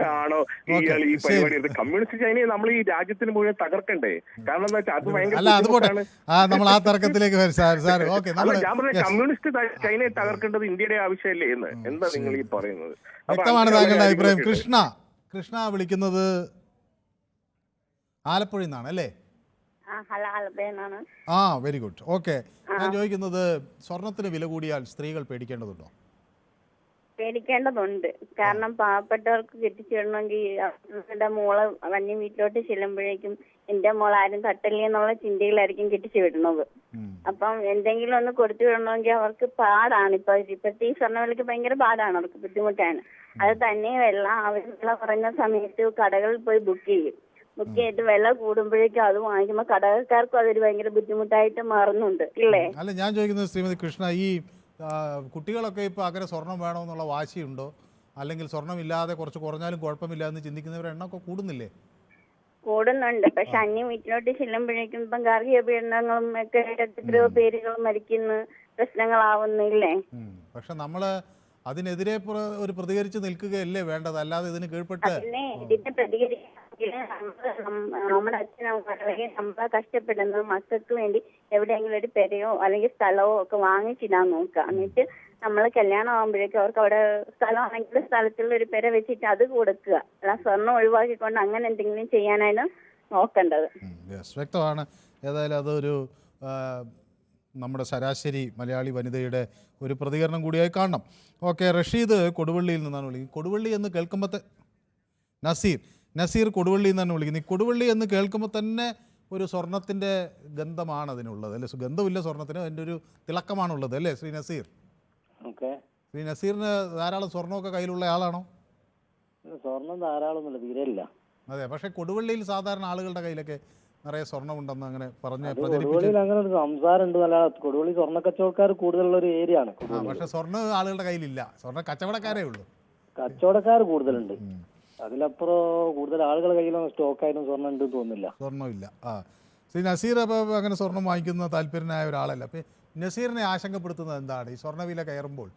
ആണോ ഇയാൾ ഈ പരിപാടി എടുത്ത്? കമ്മ്യൂണിസ്റ്റ് ചൈനയെ നമ്മൾ ഈ രാജ്യത്തിന് മുഴുവൻ തകർക്കണ്ടേ? കാരണം എന്താ വെച്ചാൽ അത് ഭയങ്കര ഞാൻ പറഞ്ഞ കമ്മ്യൂണിസ്റ്റ് ചൈനയെ തകർക്കേണ്ടത് ഇന്ത്യയുടെ ആവശ്യമല്ലേ എന്ന്. എന്താ നിങ്ങൾ ഈ പറയുന്നത്? വ്യക്തമാണ് താങ്കളുടെ അഭിപ്രായം. കൃഷ്ണ വിളിക്കുന്നത് ആലപ്പുഴയിൽ നിന്നാണ് അല്ലേ? Very good. ഓക്കെ, ഞാൻ ചോദിക്കുന്നത് സ്വർണത്തിന് വില കൂടിയാൽ സ്ത്രീകൾ പേടിക്കേണ്ടതുണ്ടോ? പേടിക്കേണ്ടതുണ്ട്. കാരണം പാവപ്പെട്ടവർക്ക് കെട്ടിച്ചു വിടണമെങ്കിൽ അവരുടെ മോള് വന്യ വീട്ടിലോട്ട് ചെല്ലുമ്പോഴേക്കും എന്റെ മോൾ ആരും തട്ടല്ലേ എന്നുള്ള ചിന്തയിലായിരിക്കും കെട്ടിച്ചു വിടുന്നത്. അപ്പം എന്തെങ്കിലും ഒന്ന് കൊടുത്തു വിടണമെങ്കിൽ അവർക്ക് പാടാണ്. ഇപ്പോഴത്തെ ഈ സ്വർണ്ണവിലക്ക് ഭയങ്കര പാടാണ്, അവർക്ക് ബുദ്ധിമുട്ടാണ്. അത് തന്നെയല്ല, അവർ വില കുറഞ്ഞ സമയത്ത് കടകളിൽ പോയി ബുക്ക് ചെയ്തിട്ട് വില കൂടുമ്പോഴേക്കും അത് വാങ്ങിക്കുമ്പോൾ കടകൾക്കാർക്കും അതൊരു ഭയങ്കര ബുദ്ധിമുട്ടായിട്ട് മാറുന്നുണ്ട്, ഇല്ലേ? അല്ല, ഞാൻ ചോദിക്കുന്നത് ശ്രീമതി കൃഷ്ണ, ഈ കുട്ടികളൊക്കെ ഇപ്പൊ അങ്ങനെ സ്വർണം വേണമെന്നുള്ള വാശിയുണ്ടോ? അല്ലെങ്കിൽ സ്വർണം ഇല്ലാതെ കുറച്ച് കുറഞ്ഞാലും കുഴപ്പമില്ല എന്ന് ചിന്തിക്കുന്നവരുടെ എണ്ണമൊക്കെ കൂടുന്നില്ലേ? കൂടുന്നുണ്ട്. പക്ഷെ അന്യ വീട്ടിലോട്ട് ചെല്ലുമ്പോഴേക്കും ഇപ്പം ഗാർഹിക പീഡനങ്ങളും ഒക്കെ എത്രയോ പേരുകൾ മരിക്കുന്നു, പ്രശ്നങ്ങളാവുന്നില്ലേ? പക്ഷെ നമ്മള് അതിനെതിരെ ഒരു പ്രതികരിച്ച് നിൽക്കുകയല്ലേ വേണ്ടത്, അല്ലാതെ ഇതിന് കീഴ്പ്പെട്ട് ഇതിനെ പ്രതികരിക്കാൻ നമ്മുടെ അച്ഛനും അല്ലെങ്കിൽ നമ്മളെ കഷ്ടപ്പെടുന്നത് മക്കൾക്ക് വേണ്ടി എവിടെയെങ്കിലും ഒരു പെരയോ അല്ലെങ്കിൽ സ്ഥലമോ ഒക്കെ വാങ്ങിച്ചിടാൻ നോക്കുക. എന്നിട്ട് നമ്മൾ കല്യാണം ആകുമ്പോഴേക്കും അവർക്ക് അവിടെ സ്ഥലമാണെങ്കിൽ സ്ഥലത്തുള്ള ഒരു പെര വെച്ചിട്ട് അത് കൊടുക്കുക. അല്ല സ്വർണ്ണം ഒഴിവാക്കിക്കൊണ്ട് അങ്ങനെ എന്തെങ്കിലും ചെയ്യാനാണ് നോക്കേണ്ടത്. വ്യക്തമാണ്. ഏതായാലും അതൊരു നമ്മുടെ ശരാശരി മലയാളി വനിതയുടെ ഒരു പ്രതികരണം കൂടിയായി കാണണം. ഓക്കെ, റഷീദ് കൊടുവള്ളിയിൽ നിന്നാണ് വിളിക്കുന്നത്. കൊടുവള്ളി എന്ന് കേൾക്കുമ്പോൾ നസീർ കൊടുവള്ളി എന്നാണ് വിളിക്കുന്നത്. ഈ കൊടുവള്ളി എന്ന് കേൾക്കുമ്പോൾ തന്നെ ഒരു സ്വർണത്തിൻ്റെ ഗന്ധമാണ് അതിനുള്ളത് അല്ലേ? ഗന്ധമില്ല സ്വർണത്തിന്, അതിൻ്റെ ഒരു തിളക്കമാണുള്ളത് അല്ലേ ശ്രീ നസീർ? ശ്രീ നസീറിന് ധാരാളം സ്വർണ്ണമൊക്കെ കയ്യിലുള്ള ആളാണോ? സ്വർണം ധാരാളമൊന്നുമില്ല, തീരെയില്ല. അതെ, പക്ഷേ കൊടുവള്ളിയിൽ സാധാരണ ആളുകളുടെ കയ്യിലൊക്കെ നിറയെ സ്വർണ്ണമുണ്ടെന്ന് അങ്ങനെ പറഞ്ഞ് കൊടുവള്ളിയിൽ അങ്ങനെ ഒരു സംസാരം ഉണ്ട്. നല്ല കൊടുവള്ളി സ്വർണ്ണ കച്ചവടക്കാർ കൂടുതലുള്ള ഒരു ഏരിയ ആണ്. പക്ഷെ സ്വർണ്ണ ആളുകളുടെ കയ്യിലില്ല, സ്വർണ്ണ കച്ചവടക്കാരേ ഉള്ളൂ. കച്ചവടക്കാർ കൂടുതലുണ്ട്, അതിലപ്പുറം കൂടുതൽ ആളുകളുടെ കയ്യിലൊന്നും സ്റ്റോക്കായാലും സ്വർണ്ണം ഉണ്ട് തോന്നുന്നില്ല. സ്വർണ്ണമില്ല. ശ്രീ നസീർ അപ്പോൾ അങ്ങനെ സ്വർണം വാങ്ങിക്കുന്ന താല്പര്യനായ ഒരാളല്ല. അപ്പം നസീറിനെ ആശങ്കപ്പെടുത്തുന്നത് എന്താണ്? ഈ സ്വർണ്ണവില കയറുമ്പോൾ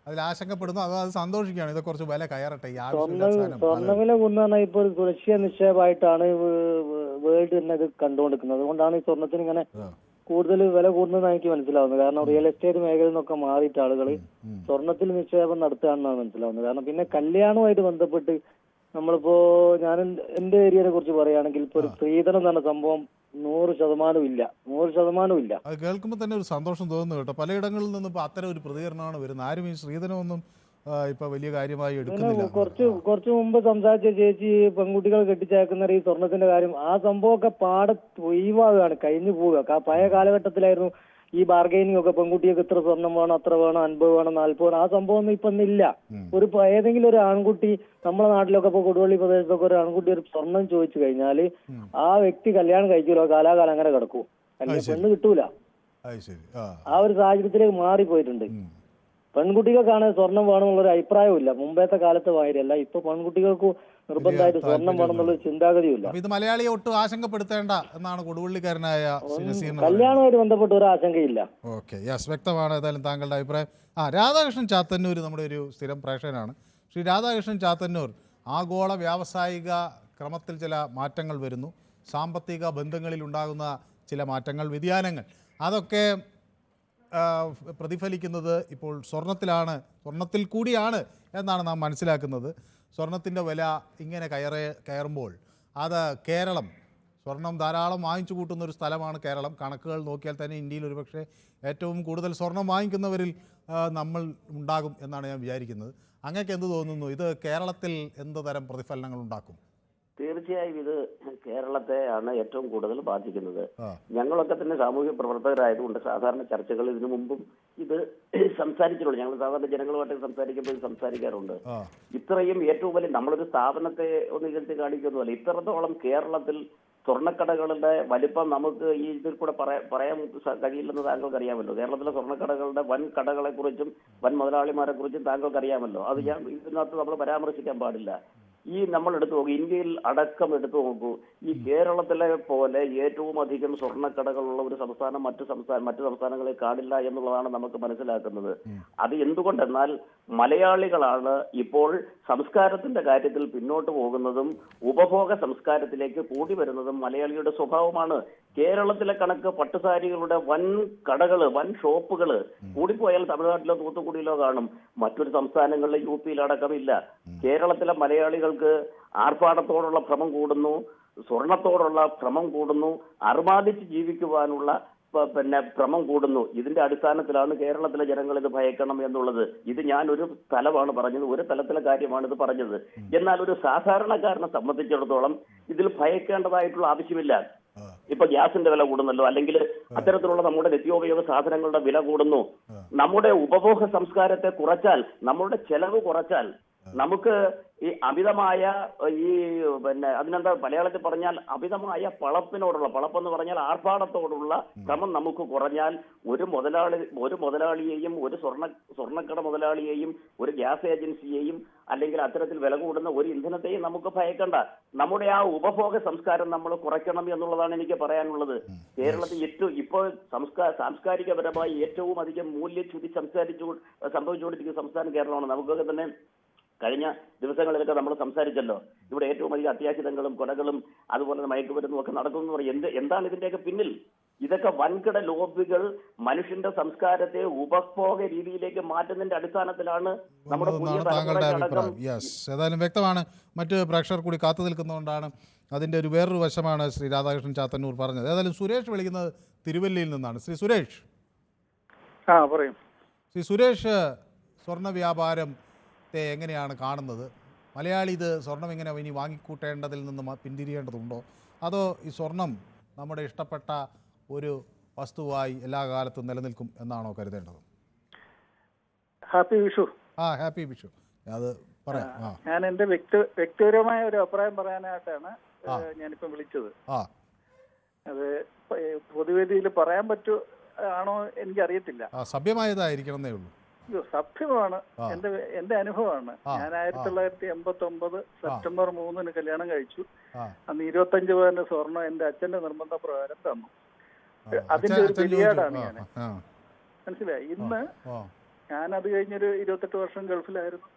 അതിൽ ആശങ്കപ്പെടുന്നു, അതോ അത് സന്തോഷിക്കുകയാണ് ഇത് കുറച്ച് വില കയറട്ടെ? ഈ സ്വർണ്ണവില കൂടുന്ന ഇപ്പോൾ ഒരു സുരക്ഷിത നിക്ഷേപമായിട്ടാണ് വേൾഡ് തന്നെ ഇത് കണ്ടുകൊണ്ടിരിക്കുന്നത്. അതുകൊണ്ടാണ് ഈ സ്വർണ്ണത്തിന് ഇങ്ങനെ കൂടുതൽ വില കൂടുന്നതെന്ന് എനിക്ക് മനസ്സിലാവുന്നത്. കാരണം റിയൽ എസ്റ്റേറ്റ് മേഖലയിൽ നിന്നൊക്കെ മാറിയിട്ട് ആളുകൾ സ്വർണ്ണത്തിൽ നിക്ഷേപം നടത്തുകയാണെന്നാണ് മനസ്സിലാവുന്നത്. കാരണം പിന്നെ കല്യാണവുമായിട്ട് ബന്ധപ്പെട്ട് നമ്മളിപ്പോ ഞാൻ എന്റെ ഏരിയയെ കുറിച്ച് പറയുകയാണെങ്കിൽ ഇപ്പൊ ഒരു സ്ത്രീധനം എന്ന് പറഞ്ഞ സംഭവം 100% ഇല്ല. അത് കേൾക്കുമ്പോൾ തന്നെ ഒരു സന്തോഷം തോന്നുന്നു കേട്ടോ. പലയിടങ്ങളിൽ നിന്നും ഇപ്പൊ അത്തരം ഒരു പ്രതികരണമാണ് വരുന്നത്. ആരും ഈ സ്ത്രീധനമൊന്നും ഇപ്പൊ വലിയ കാര്യമായി എടുക്കുന്നില്ല. കുറച്ച് മുമ്പ് സംസാരിച്ച ചേച്ചി പെൺകുട്ടികൾ കെട്ടിച്ചേക്കുന്ന ഈ സ്വർണത്തിന്റെ കാര്യം, ആ സംഭവമൊക്കെ പാടെ ഒഴിവാകുകയാണ്, കഴിഞ്ഞു പോവുക. പഴയ കാലഘട്ടത്തിലായിരുന്നു ഈ ബാർഗൈനിങ് ഒക്കെ, പെൺകുട്ടികൾക്ക് ഇത്ര സ്വർണം വേണം, അത്ര വേണം, 50 വേണം, 40 വേണം. ആ സംഭവം ഒന്നും ഇപ്പൊ ഇല്ല. ഒരു ഏതെങ്കിലും ഒരു ആൺകുട്ടി നമ്മുടെ നാട്ടിലൊക്കെ ഇപ്പൊ കൊടുവള്ളി പ്രദേശത്തൊക്കെ ഒരു ആൺകുട്ടി ഒരു സ്വർണം ചോദിച്ചു കഴിഞ്ഞാല് ആ വ്യക്തി കല്യാണം കഴിക്കുമല്ലോ, കാലാകാലം അങ്ങനെ കിടക്കും, അല്ലെങ്കിൽ പെണ്ണ് കിട്ടൂല. ആ ഒരു സാഹചര്യത്തിലേക്ക് മാറിപ്പോയിട്ടുണ്ട്. പെൺകുട്ടികൾക്കാണ് സ്വർണം വേണമെന്നുള്ളൊരു അഭിപ്രായവും ഇല്ല. മുമ്പത്തെ കാലത്തെ മാതിരിയല്ല, ഇപ്പൊ പെൺകുട്ടികൾക്ക് നിർബന്ധമായിട്ട് സ്വർണം വേണമെന്നുള്ള ചിന്താഗതിയില്ല. ഇത് മലയാളിയെ ഒട്ടും ആശങ്കപ്പെടുത്തേണ്ട എന്നാണ് കൊടുവള്ളിക്കാരനായ കല്യാണവുമായിട്ട് ബന്ധപ്പെട്ട് ഒരു ആശങ്കയില്ല. ഓക്കെ, യെസ്, വ്യക്തമാണ് ഏതായാലും താങ്കളുടെ അഭിപ്രായം. രാധാകൃഷ്ണൻ ചാത്തന്നൂർ നമ്മുടെ ഒരു സ്ഥിരം പ്രേക്ഷകനാണ്. ശ്രീ രാധാകൃഷ്ണൻ ചാത്തന്നൂർ, ആഗോള വ്യാവസായിക ക്രമത്തിൽ ചില മാറ്റങ്ങൾ വരുന്നു, സാമ്പത്തിക ബന്ധങ്ങളിൽ ഉണ്ടാകുന്ന ചില മാറ്റങ്ങൾ, വ്യതിയാനങ്ങൾ, അതൊക്കെ പ്രതിഫലിക്കുന്നത് ഇപ്പോൾ സ്വർണത്തിൽ കൂടിയാണ് എന്നാണ് നാം മനസ്സിലാക്കുന്നത്. സ്വർണത്തിൻ്റെ വില ഇങ്ങനെ കയറുമ്പോൾ അത് കേരളം, സ്വർണം ധാരാളം വാങ്ങിച്ചു കൂട്ടുന്ന ഒരു സ്ഥലമാണ് കേരളം. കണക്കുകൾ നോക്കിയാൽ തന്നെ ഇന്ത്യയിൽ ഒരുപക്ഷെ ഏറ്റവും കൂടുതൽ സ്വർണം വാങ്ങിക്കുന്നവരിൽ നമ്മൾ ഉണ്ടാകും എന്നാണ് ഞാൻ വിചാരിക്കുന്നത്. അങ്ങക്ക് എന്ത് തോന്നുന്നു? ഇത് കേരളത്തിൽ എന്ത് തരം പ്രതിഫലനങ്ങൾ ഉണ്ടാക്കും? തീർച്ചയായും ഇത് കേരളത്തെ ആണ് ഏറ്റവും കൂടുതൽ ബാധിക്കുന്നത്. ഞങ്ങളൊക്കെ തന്നെ സാമൂഹ്യ പ്രവർത്തകരായതുകൊണ്ട് സാധാരണ ചർച്ചകൾ ഇതിനു മുമ്പും ഇത് സംസാരിച്ചിട്ടുണ്ട്. ഞങ്ങൾ സാധാരണ ജനങ്ങളുമായിട്ട് സംസാരിക്കുമ്പോൾ സംസാരിക്കാറുണ്ട്. ഇത്രയും ഏറ്റവും വലിയ നമ്മളൊരു സ്ഥാപനത്തെ ഒന്ന് ഇകഴ്ത്തി കാണിക്കുന്നതല്ല, ഇത്രത്തോളം കേരളത്തിൽ സ്വർണ്ണക്കടകളുടെ വലിപ്പം നമുക്ക് ഈ ഇതിൽ കൂടെ പറയാൻ കഴിയില്ലെന്ന് താങ്കൾക്ക് അറിയാമല്ലോ. കേരളത്തിലെ സ്വർണ്ണക്കടകളുടെ വൻ കടകളെ കുറിച്ചും വൻ മുതലാളിമാരെ കുറിച്ചും താങ്കൾക്ക് അറിയാമല്ലോ. അത് ഞാൻ ഇതിനകത്ത് നമ്മൾ പരാമർശിക്കാൻ പാടില്ല. ഈ നമ്മൾ എടുത്തു നോക്കൂ, ഇന്ത്യയിൽ അടക്കം എടുത്തു നോക്കൂ, ഈ കേരളത്തിലെ പോലെ ഏറ്റവും അധികം സ്വർണ്ണക്കടകളുള്ള ഒരു സംസ്ഥാനം മറ്റു സംസ്ഥാനങ്ങളിൽ കാണില്ല എന്നുള്ളതാണ് നമുക്ക് മനസ്സിലാക്കുന്നത്. അത് എന്തുകൊണ്ടെന്നാൽ മലയാളികളാണ് ഇപ്പോൾ സംസ്കാരത്തിന്റെ കാര്യത്തിൽ പിന്നോട്ട് പോകുന്നതും ഉപഭോഗ സംസ്കാരത്തിലേക്ക് കൂടി വരുന്നതും മലയാളിയുടെ സ്വഭാവമാണ്. കേരളത്തിലെ കണക്ക് പട്ടുസാരികളുടെ വൻ കടകള്, വൻ ഷോപ്പുകള് കൂടിപ്പോയാൽ തമിഴ്നാട്ടിലോ തൂത്തുക്കുടിയിലോ കാണും. മറ്റൊരു സംസ്ഥാനങ്ങളിലെ യുപിയിലടക്കമില്ല. കേരളത്തിലെ മലയാളികൾക്ക് ആർഭാടത്തോടുള്ള ഭ്രമം കൂടുന്നു, സ്വർണത്തോടുള്ള ഭ്രമം കൂടുന്നു, അർമാദിച്ച് ജീവിക്കുവാനുള്ള ഭ്രമം കൂടുന്നു. ഇതിന്റെ അടിസ്ഥാനത്തിലാണ് കേരളത്തിലെ ജനങ്ങൾ ഇത് ഭയക്കണം എന്നുള്ളത്. ഇത് ഞാൻ ഒരു തലമാണ് പറഞ്ഞത്, ഒരു തലത്തിലെ കാര്യമാണ് ഇത് പറഞ്ഞത്. എന്നാൽ ഒരു സാധാരണക്കാരനെ സംബന്ധിച്ചിടത്തോളം ഇതിൽ ഭയക്കേണ്ടതായിട്ടുള്ള ആവശ്യമില്ല. ഇപ്പൊ ഗ്യാസിന്റെ വില കൂടുന്നല്ലോ, അല്ലെങ്കിൽ അത്തരത്തിലുള്ള നമ്മുടെ നിത്യോപയോഗ സാധനങ്ങളുടെ വില കൂടുന്നു. നമ്മുടെ ഉപഭോഗ സംസ്കാരത്തെ കുറച്ചാൽ, നമ്മുടെ ചെലവ് കുറച്ചാൽ നമുക്ക് ഈ അമിതമായ ഈ പിന്നെ അതിനെന്താ മലയാളത്തിൽ പറഞ്ഞാൽ അമിതമായ പളപ്പെന്ന് പറഞ്ഞാൽ ആർഭാടത്തോടുള്ള ക്രമം നമുക്ക് കുറഞ്ഞാൽ ഒരു മുതലാളിയെയും ഒരു സ്വർണ്ണക്കട മുതലാളിയെയും ഒരു ഗ്യാസ് ഏജൻസിയെയും അല്ലെങ്കിൽ അത്തരത്തിൽ വില കൂടുന്ന ഒരു ഇന്ധനത്തെയും നമുക്ക് ഭയക്കണ്ട. നമ്മുടെ ആ ഉപഭോഗ സംസ്കാരം നമ്മൾ കുറയ്ക്കണം എന്നുള്ളതാണ് എനിക്ക് പറയാനുള്ളത്. കേരളത്തിൽ ഇപ്പോൾ സാംസ്കാരികപരമായി ഏറ്റവും അധികം മൂല്യച്യുതി സംഭവിച്ചുകൊണ്ടിരിക്കുന്ന സംസ്ഥാനം കേരളമാണ്. നമുക്കൊക്കെ തന്നെ കഴിഞ്ഞ ദിവസങ്ങളിലൊക്കെ നമ്മൾ സംസാരിച്ചല്ലോ, ഇവിടെ ഏറ്റവും അധികം അത്യാഹിതങ്ങളും കൊലകളും അതുപോലെ മയക്കുമരുന്നും ഒക്കെ നടക്കുന്നു. എന്താണ് ഇതിന്റെയൊക്കെ പിന്നിൽ? ഇതൊക്കെ വൻകിട ലോബികൾ മനുഷ്യന്റെ സംസ്കാരത്തെ ഉപഭോഗ രീതിയിലേക്ക് മാറ്റുന്നതിന്റെ അടിസ്ഥാനത്തിലാണ് നമ്മുടെ പുതിയ തലമുറ. ഏതായാലും വ്യക്തമാണ്. മറ്റ് പ്രേക്ഷകർ കൂടി കാത്തു നിൽക്കുന്നതുകൊണ്ടാണ് അതിൻ്റെ ഒരു വേറൊരു വശമാണ് ശ്രീ രാധാകൃഷ്ണൻ ചാത്തന്നൂർ പറഞ്ഞത്. ഏതായാലും സുരേഷ് വിളിക്കുന്നത് തിരുവല്ലയിൽ നിന്നാണ്. ശ്രീ സുരേഷ്. പറയും. ശ്രീ സുരേഷ്, സ്വർണ്ണ വ്യാപാരത്തെ എങ്ങനെയാണ് കാണുന്നത്? മലയാളി ഇത് സ്വർണം ഇങ്ങനെ ഇനി വാങ്ങിക്കൂട്ടേണ്ടതിൽ നിന്ന് പിന്തിരിയേണ്ടതുണ്ടോ, അതോ ഈ സ്വർണം നമ്മുടെ ഇഷ്ടപ്പെട്ട ഒരു വസ്തുവായി എല്ലാ കാലത്തും നിലനിൽക്കും എന്നാണോ കരുതേണ്ടത്? ഹാപ്പി വിഷു. ഹാപ്പി വിഷു. അത് പറയാം. ഞാൻ എന്റെ വ്യക്തിപരമായ ഒരു അഭിപ്രായം പറയാനായിട്ടാണ് ഞാനിപ്പം വിളിച്ചത്. അത് പൊതുവേദിയിൽ പറയാൻ ആണോ എനിക്കറിയത്തില്ല. സഭ്യമായതായിരിക്കണമെന്നേ ഉള്ളൂ. സഭ്യമാണ്. എന്റെ അനുഭവമാണ്. ഞാൻ 1989 സെപ്റ്റംബർ 3 കല്യാണം കഴിച്ചു. അന്ന് 25 പവന്റെ സ്വർണം എന്റെ അച്ഛന്റെ നിർബന്ധ പ്രകാരം തന്നു. അതിന്റെ ഒരു പിരിയാടാണ് ഞാൻ. മനസ്സിലായി. ഇന്ന് ഞാനത് കഴിഞ്ഞൊരു 28 വർഷം ഗൾഫിലായിരുന്നു.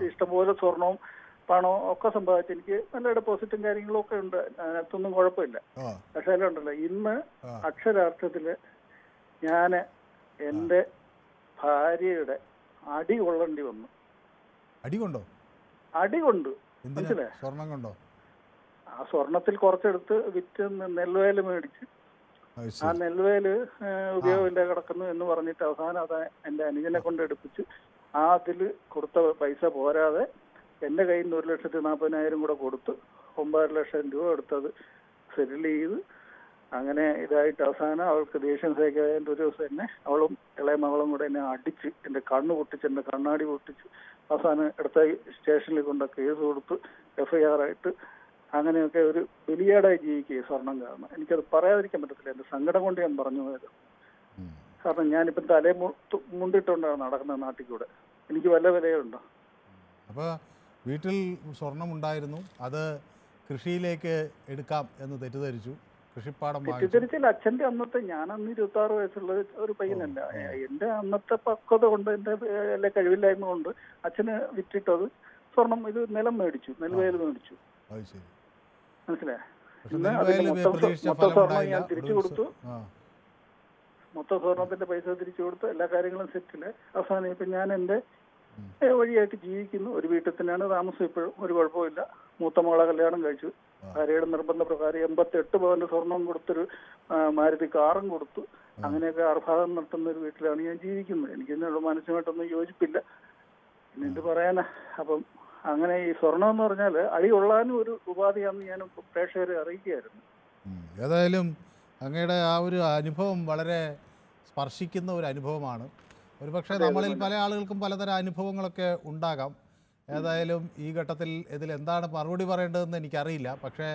ഇഷ്ടംപോലെ സ്വർണവും പണവും ഒക്കെ സമ്പാദിച്ചു. എനിക്ക് നല്ല ഡെപ്പോസിറ്റും കാര്യങ്ങളും ഒക്കെ ഉണ്ട്. അതിനകത്തൊന്നും കുഴപ്പമില്ല. പക്ഷെ അതിലുണ്ടല്ലോ, ഇന്ന് അക്ഷരാർത്ഥത്തില് ഞാന് എന്റെ ഭാര്യയുടെ അടി കൊള്ളേണ്ടി വന്നു. അടി കൊണ്ട് മനസ്സിലായി. സ്വർണം കൊണ്ടോ? ആ സ്വർണത്തിൽ കുറച്ചെടുത്ത് വിറ്റ് നെൽവയല് മേടിച്ച് ആ നെൽവയല് ഉപയോഗമില്ല കിടക്കുന്നു എന്ന് പറഞ്ഞിട്ട് അവസാനം അത് എന്റെ അനുജനെ കൊണ്ട് എടുപ്പിച്ച് അതിൽ കൊടുത്ത പൈസ പോരാതെ എന്റെ കയ്യിൽ നിന്ന് 1,40,000 കൂടെ കൊടുത്ത് 9 ലക്ഷം രൂപ എടുത്തത് സെറ്റിൽ ചെയ്ത് അങ്ങനെ ഇതായിട്ട് അവസാനം അവൾക്ക് ദേഷ്യം സഹിക്കാതിന്റെ ഒരു ദിവസം എന്നെ അവളും ഇളയ മകളും കൂടെ എന്നെ അടിച്ച് എന്റെ കണ്ണ് പൊട്ടിച്ച് എന്റെ കണ്ണാടി പൊട്ടിച്ച് അവസാനം അടുത്ത സ്റ്റേഷനിൽ കൊണ്ട് കേസ് കൊടുത്ത് FIR ആയിട്ട് അങ്ങനെയൊക്കെ ഒരു വലിയടായി ജീവിക്കുക സ്വർണം കാരണം. എനിക്കത് പറയാതിരിക്കാൻ പറ്റത്തില്ല. എന്റെ സങ്കടം കൊണ്ട് ഞാൻ പറഞ്ഞു പോയത്. കാരണം ഞാനിപ്പം തലേ മുണ്ടിട്ടുണ്ടാണ് നടക്കുന്നത് നാട്ടിൽ കൂടെ. എനിക്ക് വല്ല വിലയുണ്ടോ? അപ്പോൾ വീട്ടിൽ സ്വർണം ഉണ്ടായിരുന്നു, അത് കൃഷിയിലേക്ക് എടുക്കാം എന്ന് തെറ്റിദ്ധരിച്ചു. കൃഷിപ്പാടം തെറ്റിദ്ധരിച്ചില്ല. അച്ഛന്റെ അന്നത്തെ, ഞാൻ അന്ന് 26 വയസ്സുള്ള ഒരു പയ്യനല്ല. എന്റെ അന്നത്തെ പക്വത കൊണ്ട് എന്റെ എല്ലാ കഴിവില്ലായ്മ കൊണ്ട് അച്ഛന് വിറ്റിട്ടത് സ്വർണം ഇത് നിലം മേടിച്ചു, നെൽവയൽ മേടിച്ചു. മനസ്സിലായി. മൊത്തം സ്വർണം ഞാൻ തിരിച്ചു കൊടുത്തു. മൊത്തം സ്വർണത്തിന്റെ പൈസ തിരിച്ചു കൊടുത്തു. എല്ലാ കാര്യങ്ങളും സെറ്റില്. അവസാനം ഇപ്പൊ ഞാൻ എന്റെ വഴിയായിട്ട് ജീവിക്കുന്നു. ഒരു വീട്ടിൽ തന്നെയാണ് താമസം. ഇപ്പോഴും ഒരു കുഴപ്പമില്ല. മൂത്ത മകളെ കല്യാണം കഴിച്ചു. ഭാര്യയുടെ നിർബന്ധ പ്രകാരം 88 പവന്റെ സ്വർണം കൊടുത്തൊരു മാരുതി കാറും കൊടുത്തു. അങ്ങനെയൊക്കെ ആർഭാടം നടത്തുന്ന ഒരു വീട്ടിലാണ് ഞാൻ ജീവിക്കുന്നത്. എനിക്ക് ഇതിനോട് മാനസികമായിട്ടൊന്നും യോജിപ്പില്ല. പിന്നെ എന്ത് പറയാനാ. അപ്പം അങ്ങനെ ഈ സ്വർണം എന്ന് പറഞ്ഞാൽ അടി കൊള്ളാനും ഒരു ഉപാധിയാണെന്ന് ഞാൻ പ്രേക്ഷകരെ അറിയിക്കുകയായിരുന്നു. ഏതായാലും അങ്ങയുടെ ആ ഒരു അനുഭവം വളരെ സ്പർശിക്കുന്ന ഒരു അനുഭവമാണ്. ഒരുപക്ഷെ നമ്മളിൽ പല ആളുകൾക്കും പലതരം അനുഭവങ്ങളൊക്കെ ഉണ്ടാകാം. ഏതായാലും ഈ ഘട്ടത്തിൽ ഇതിൽ എന്താണ് മറുപടി പറയേണ്ടതെന്ന് എനിക്കറിയില്ല. പക്ഷേ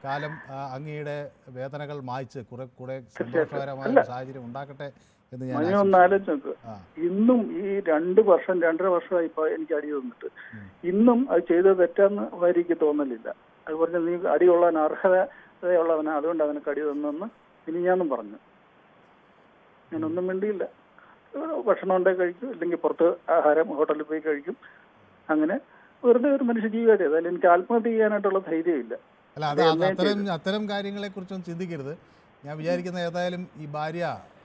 കാലം അങ്ങയുടെ വേദനകൾ മായ്ച്ച് കൂടെ സന്തോഷകരമായ സാഹചര്യം ഉണ്ടാക്കട്ടെ എന്ന് ഞാൻ ആലോചിച്ച് നോക്ക്. ഇന്നും ഈ 2-2.5 വർഷമായി ഇപ്പൊ എനിക്ക് അടി തന്നിട്ട് ഇന്നും അത് ചെയ്തത് തെറ്റാന്ന് എനിക്ക് തോന്നലില്ല. അത് പറഞ്ഞാൽ നീ അടി കൊള്ളാൻ അർഹതയുള്ളവനാ, അതുകൊണ്ട് അവനക്ക് അടി തന്നെന്ന് ഇനി ഞാനും പറഞ്ഞു. ഞാനൊന്നും മിണ്ടിയില്ല. ഭക്ഷണം ഉണ്ടായി കഴിക്കും, ഇല്ലെങ്കിൽ പുറത്ത് ആഹാരം ഹോട്ടലിൽ പോയി കഴിക്കും. അങ്ങനെ വെറുതെ ഒരു മനുഷ്യ ജീവിതം. ഏതായാലും എനിക്ക് ആത്മഹത്യ ചെയ്യാനായിട്ടുള്ള ധൈര്യമില്ല. അല്ല, അത്തരം കാര്യങ്ങളെ കുറിച്ചൊന്നും ചിന്തിക്കരുത്. ഞാൻ വിചാരിക്കുന്ന ഏതായാലും ഈ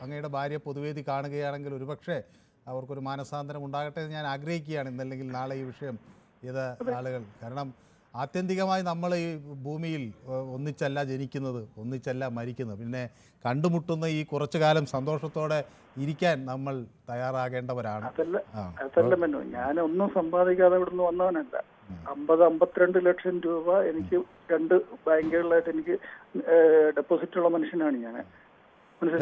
അങ്ങയുടെ ഭാര്യ പൊതുവേദി കാണുകയാണെങ്കിൽ ഒരുപക്ഷെ അവർക്കൊരു മാനസാന്തരം ഉണ്ടാകട്ടെ എന്ന് ഞാൻ ആഗ്രഹിക്കുകയാണ്. ഇന്നല്ലെങ്കിൽ നാളെ ഈ വിഷയം ആളുകൾ, കാരണം ആത്യന്തികമായി നമ്മൾ ഈ ഭൂമിയിൽ ഒന്നിച്ചല്ല ജനിക്കുന്നത്, ഒന്നിച്ചല്ല മരിക്കുന്നത്. പിന്നെ കണ്ടുമുട്ടുന്ന ഈ കുറച്ചു കാലം സന്തോഷത്തോടെ ഇരിക്കാൻ നമ്മൾ തയ്യാറാകേണ്ടവരാണ്. അതല്ല മെനു, ഞാൻ ഒന്നും സമ്പാദിക്കാതെ ഇവിടുന്ന് വന്നവനല്ല. 50-52 ലക്ഷം രൂപ എനിക്ക് 2 ബാങ്കുകളിലായിട്ട് എനിക്ക് ഡെപ്പോസിറ്റ് ഉള്ള മനുഷ്യനാണ് ഞാൻ.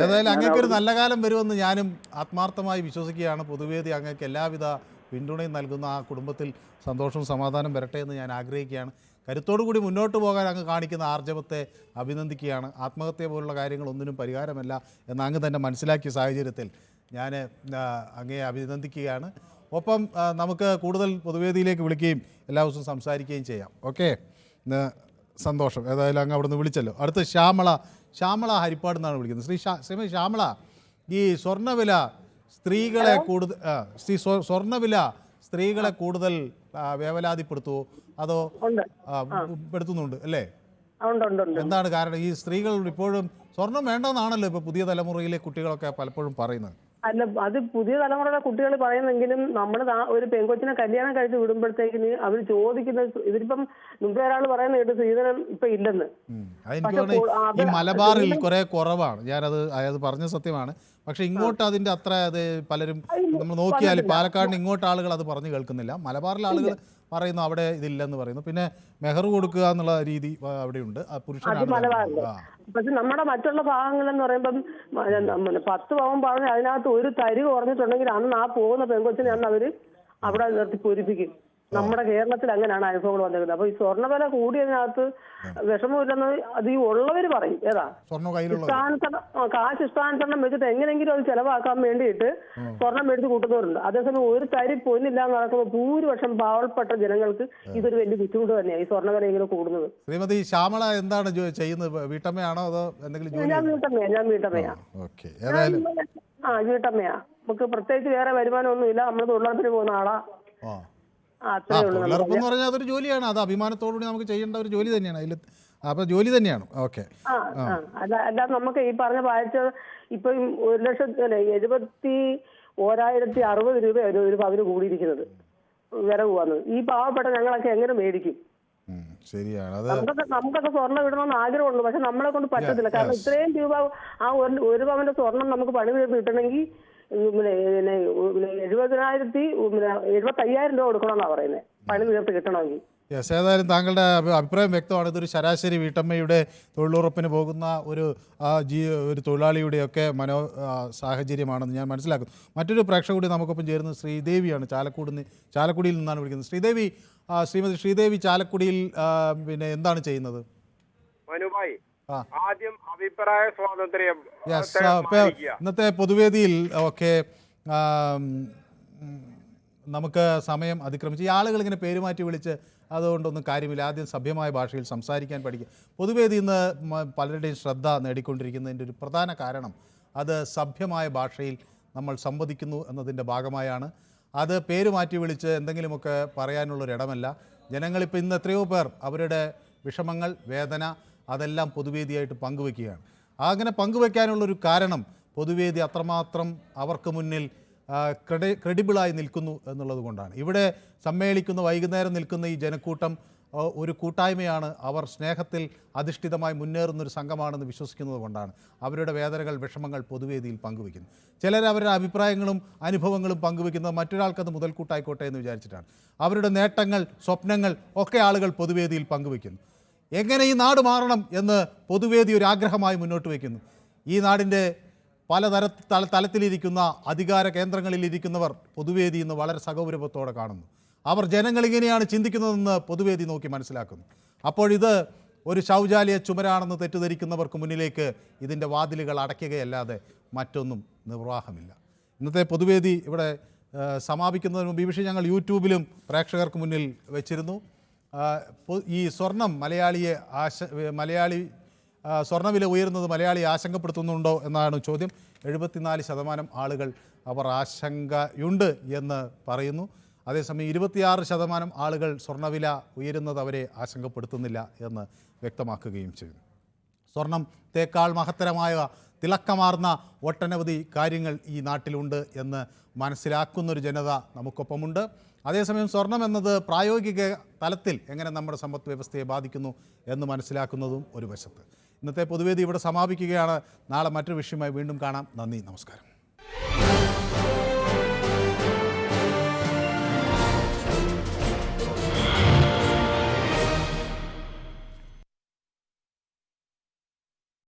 ഏതായാലും അങ്ങേക്കൊരു നല്ല കാലം വരുമെന്ന് ഞാനും ആത്മാർത്ഥമായി വിശ്വസിക്കുകയാണ്. പൊതുവേദി അങ്ങേക്ക് എല്ലാവിധ പിന്തുണയും നൽകുന്ന ആ കുടുംബത്തിൽ സന്തോഷവും സമാധാനം വരട്ടെ എന്ന് ഞാൻ ആഗ്രഹിക്കുകയാണ്. കരുത്തോടു കൂടി മുന്നോട്ട് പോകാൻ അങ്ങ് കാണിക്കുന്ന ആർജവത്തെ അഭിനന്ദിക്കുകയാണ്. ആത്മഹത്യ പോലുള്ള കാര്യങ്ങളൊന്നിനും പരിഹാരമല്ല എന്ന് അങ്ങ് തന്നെ മനസ്സിലാക്കിയ സാഹചര്യത്തിൽ ഞാൻ അങ്ങയെ അഭിനന്ദിക്കുകയാണ്. ഒപ്പം നമുക്ക് കൂടുതൽ പൊതുവേദിയിലേക്ക് വിളിക്കുകയും എല്ലാ ദിവസവും സംസാരിക്കുകയും ചെയ്യാം. ഓക്കെ, സന്തോഷം. ഏതായാലും അങ്ങ് അവിടെ നിന്ന് വിളിച്ചല്ലോ. അടുത്ത് ശ്യാമള ഹരിപ്പാട് നിന്നാണ് വിളിക്കുന്നത്. ശ്രീ ശ്യാമള, ഈ സ്വർണ്ണവില സ്ത്രീകളെ കൂടുതൽ വേവലാതിപ്പെടുത്തുമോ അതോ പെടുത്തുന്നുണ്ട് അല്ലേ? എന്താണ് കാരണം? ഈ സ്ത്രീകൾ ഇപ്പോഴും സ്വർണം വേണ്ടെന്നാണല്ലോ ഇപ്പോൾ പുതിയ തലമുറയിലെ കുട്ടികളൊക്കെ പലപ്പോഴും പറയുന്നത്. അല്ല, അത് പുതിയ തലമുറയിലെ കുട്ടികൾ പറയുന്നെങ്കിലും നമ്മൾ ഒരു പെൺകൊച്ചിനെ കല്യാണം കഴിച്ച് വിടുമ്പോഴത്തേക്കിന് അവർ ചോദിക്കുന്നത്, ഇതിപ്പം മുമ്പേ ഒരാൾ പറയുന്ന കേട്ട് സ്ത്രീധനം ഇപ്പൊ ഇല്ലെന്ന്. ഈ മലബാറിൽ കുറെ കുറവാണ്. അയാൾ പറഞ്ഞ സത്യമാണ്. പക്ഷെ ഇങ്ങോട്ട് അതിന്റെ അത്ര അത് പലരും നമ്മൾ നോക്കിയാൽ പാലക്കാടിന് ഇങ്ങോട്ട് ആളുകൾ അത് പറഞ്ഞു കേൾക്കുന്നില്ല. മലബാറിലെ ആളുകൾ പറയുന്നു അവിടെ ഇതില്ലെന്ന് പറയുന്നു. പിന്നെ മെഹർ കൊടുക്കുക എന്നുള്ള രീതി അവിടെയുണ്ട്. പക്ഷെ നമ്മുടെ മറ്റുള്ള ഭാഗങ്ങളെന്ന് പറയുമ്പം 10 പവൻ പറഞ്ഞ് അതിനകത്ത് ഒരു തരി കുറഞ്ഞിട്ടുണ്ടെങ്കിൽ അന്ന് ആ പോകുന്ന പെൺകൊച്ചിനെ അന്ന് അവര് അവിടെ നിർത്തി പൂരിപ്പിക്കും. നമ്മുടെ കേരളത്തിൽ അങ്ങനെയാണ് അനുഭവങ്ങൾ വന്നിരിക്കുന്നത്. അപ്പൊ ഈ സ്വർണ്ണവില കൂടിയതിനകത്ത് വിഷമമില്ലെന്ന് അത് ഈ ഉള്ളവര് പറയും. ഏതാ കാശ് ഇഷ്ടാനുസരണം വെച്ചിട്ട് എങ്ങനെയെങ്കിലും അത് ചെലവാക്കാൻ വേണ്ടിയിട്ട് സ്വർണം മേടിച്ച് കൂട്ടുന്നവരുണ്ട്. അതേസമയം ഒരു തരി പൊന്നില്ല എന്ന് നടക്കുമ്പോൾ ഭൂരിപക്ഷം പാവപ്പെട്ട ജനങ്ങൾക്ക് ഇതൊരു വലിയ ബുദ്ധിമുട്ട് തന്നെയാണ് ഈ സ്വർണ്ണവില ഇങ്ങനെ കൂടുന്നത്. ശ്രീമതി ശ്യാമള എന്താണ് ചെയ്യുന്നത്? വീട്ടമ്മയാണോ അതോ എന്തെങ്കിലും? ഞാൻ വീട്ടമ്മയാ. വീട്ടമ്മയാ. നമുക്ക് പ്രത്യേകിച്ച് വേറെ വരുമാനമൊന്നുമില്ല. നമ്മൾ തൊഴിലുറപ്പിന് പോകുന്ന ആളാ. തൊഴിലുറപ്പെന്ന് പറഞ്ഞാൽ അതൊരു ജോലിയാണ്. അത് അഭിമാനത്തോടുകൂടി നമുക്ക് ചെയ്യേണ്ട ഒരു ജോലി തന്നെയാണ്. അതിൽ അപ്പൊ ജോലി തന്നെയാണ്. ഓക്കെ. അല്ല, നമുക്ക് ഈ പറഞ്ഞ വായിച്ച ഇപ്പൊ 1,71,60 രൂപ ഒരു പവന് കൂടിയിരിക്കുന്നത് വില പോവാന്നത്. ഈ പാവപ്പെട്ട ഞങ്ങളൊക്കെ എങ്ങനെ മേടിക്കും? ശരിയാണ്. നമുക്കൊക്കെ സ്വർണ്ണം ഇടണമെന്ന് ആഗ്രഹമുണ്ട്. പക്ഷെ നമ്മളെ കൊണ്ട് പറ്റത്തില്ല. കാരണം ഇത്രയും രൂപ ആ ഒരു പവന്റെ സ്വർണം നമുക്ക് പണി തീർത്ത് കിട്ടണമെങ്കിൽ 75,000 രൂപ കൊടുക്കണമെന്നാ പറയുന്നത് പണി തീർത്ത് കിട്ടണമെങ്കിൽ. ഏതായാലും താങ്കളുടെ അഭിപ്രായം വ്യക്തമാണ്. ഇതൊരു ശരാശരി വീട്ടമ്മയുടെ തൊഴിലുറപ്പിന് പോകുന്ന ഒരു തൊഴിലാളിയുടെയൊക്കെ സാഹചര്യമാണെന്ന് ഞാൻ മനസ്സിലാക്കുന്നു. മറ്റൊരു പ്രേക്ഷക കൂടി നമുക്കൊപ്പം ചേരുന്നത് ശ്രീദേവിയാണ്. ചാലക്കുടിയിൽ നിന്നാണ് വിളിക്കുന്നത്. ശ്രീമതി ശ്രീദേവി ചാലക്കുടിയിൽ പിന്നെ എന്താണ് ചെയ്യുന്നത്? മനുഭായി, ആദ്യം അഭിപ്രായ സ്വാതന്ത്ര്യം. ഇന്നത്തെ പൊതുവേദിയിൽ ഒക്കെ നമുക്ക് സമയം അതിക്രമിച്ച് ഈ ആളുകൾ ഇങ്ങനെ പേരുമാറ്റി വിളിച്ച് അതുകൊണ്ടൊന്നും കാര്യമില്ല. ആദ്യം സഭ്യമായ ഭാഷയിൽ സംസാരിക്കാൻ പഠിക്കുക. പൊതുവേദി ഇന്ന് പലരുടെയും ശ്രദ്ധ നേടിക്കൊണ്ടിരിക്കുന്നതിൻ്റെ ഒരു പ്രധാന കാരണം അത് സഭ്യമായ ഭാഷയിൽ നമ്മൾ സംവദിക്കുന്നു എന്നതിൻ്റെ ഭാഗമായാണ്. അത് പേരുമാറ്റി വിളിച്ച് എന്തെങ്കിലുമൊക്കെ പറയാനുള്ളൊരിടമല്ല. ജനങ്ങളിപ്പോൾ ഇന്ന് എത്രയോ പേർ അവരുടെ വിഷമങ്ങൾ, വേദന അതെല്ലാം പൊതുവേദിയായിട്ട് പങ്കുവെക്കുകയാണ്. അങ്ങനെ പങ്കുവെക്കാനുള്ളൊരു കാരണം പൊതുവേദി അത്രമാത്രം അവർക്ക് മുന്നിൽ ക്രെഡിബിളായി നിൽക്കുന്നു എന്നുള്ളത് കൊണ്ടാണ്. ഇവിടെ സമ്മേളിക്കുന്ന വൈകുന്നേരം നിൽക്കുന്ന ഈ ജനക്കൂട്ടം ഒരു കൂട്ടായ്മയാണ്. അവർ സ്നേഹത്തിൽ അധിഷ്ഠിതമായി മുന്നേറുന്നൊരു സംഘമാണെന്ന് വിശ്വസിക്കുന്നത് കൊണ്ടാണ് അവരുടെ വേദനകൾ, വിഷമങ്ങൾ പൊതുവേദിയിൽ പങ്കുവയ്ക്കുന്നു. ചിലർ അവരുടെ അഭിപ്രായങ്ങളും അനുഭവങ്ങളും പങ്കുവയ്ക്കുന്നത് മറ്റൊരാൾക്കത് മുതൽക്കൂട്ടായിക്കോട്ടെ എന്ന് വിചാരിച്ചിട്ടാണ്. അവരുടെ നേട്ടങ്ങൾ, സ്വപ്നങ്ങൾ ഒക്കെ ആളുകൾ പൊതുവേദിയിൽ പങ്കുവയ്ക്കുന്നു. എങ്ങനെ ഈ നാട് മാറണം എന്ന് പൊതുവേദി ഒരു ആഗ്രഹമായി മുന്നോട്ട് വയ്ക്കുന്നു. ഈ നാടിൻ്റെ തലത്തിലിരിക്കുന്ന അധികാര കേന്ദ്രങ്ങളിലിരിക്കുന്നവർ പൊതുവേദി ഇന്ന് വളരെ സഗൗരവത്തോടെ കാണുന്നു. അവർ ജനങ്ങളിങ്ങനെയാണ് ചിന്തിക്കുന്നതെന്ന് പൊതുവേദി നോക്കി മനസ്സിലാക്കുന്നു. അപ്പോഴിത് ഒരു ശൗചാലയ ചുമരാണെന്ന് തെറ്റിദ്ധരിക്കുന്നവർക്ക് മുന്നിലേക്ക് ഇതിൻ്റെ വാതിലുകൾ അടയ്ക്കുകയല്ലാതെ മറ്റൊന്നും നിർവാഹമില്ല. ഇന്നത്തെ പൊതുവേദി ഇവിടെ സമാപിക്കുന്നതിന് മുമ്പ് ഈ വിഷയം ഞങ്ങൾ യൂട്യൂബിലും പ്രേക്ഷകർക്ക് മുന്നിൽ വെച്ചിരുന്നു. ഈ സ്വർണം സ്വർണ്ണവില ഉയരുന്നത് മലയാളി ആശങ്കപ്പെടുത്തുന്നുണ്ടോ എന്നാണ് ചോദ്യം. 74% ആളുകൾ അവർ ആശങ്കയുണ്ട് എന്ന് പറയുന്നു. അതേസമയം 26% ആളുകൾ സ്വർണ്ണവില ഉയരുന്നത് അവരെ ആശങ്കപ്പെടുത്തുന്നില്ല എന്ന് വ്യക്തമാക്കുകയും ചെയ്യുന്നു. സ്വർണത്തേക്കാൾ മഹത്തരമായ തിളക്കമാർന്ന ഒട്ടനവധി കാര്യങ്ങൾ ഈ നാട്ടിലുണ്ട് എന്ന് മനസ്സിലാക്കുന്നൊരു ജനത നമുക്കൊപ്പമുണ്ട്. അതേസമയം സ്വർണം എന്നത് പ്രായോഗിക തലത്തിൽ എങ്ങനെ നമ്മുടെ സമ്പദ് വ്യവസ്ഥയെ ബാധിക്കുന്നു എന്ന് മനസ്സിലാക്കുന്നതും ഒരു വശത്ത്. ഇന്നത്തെ പൊതുവേദി ഇവിടെ സമാപിക്കുകയാണ്. നാളെ മറ്റൊരു വിഷയമായി വീണ്ടും കാണാം. നന്ദി, നമസ്കാരം.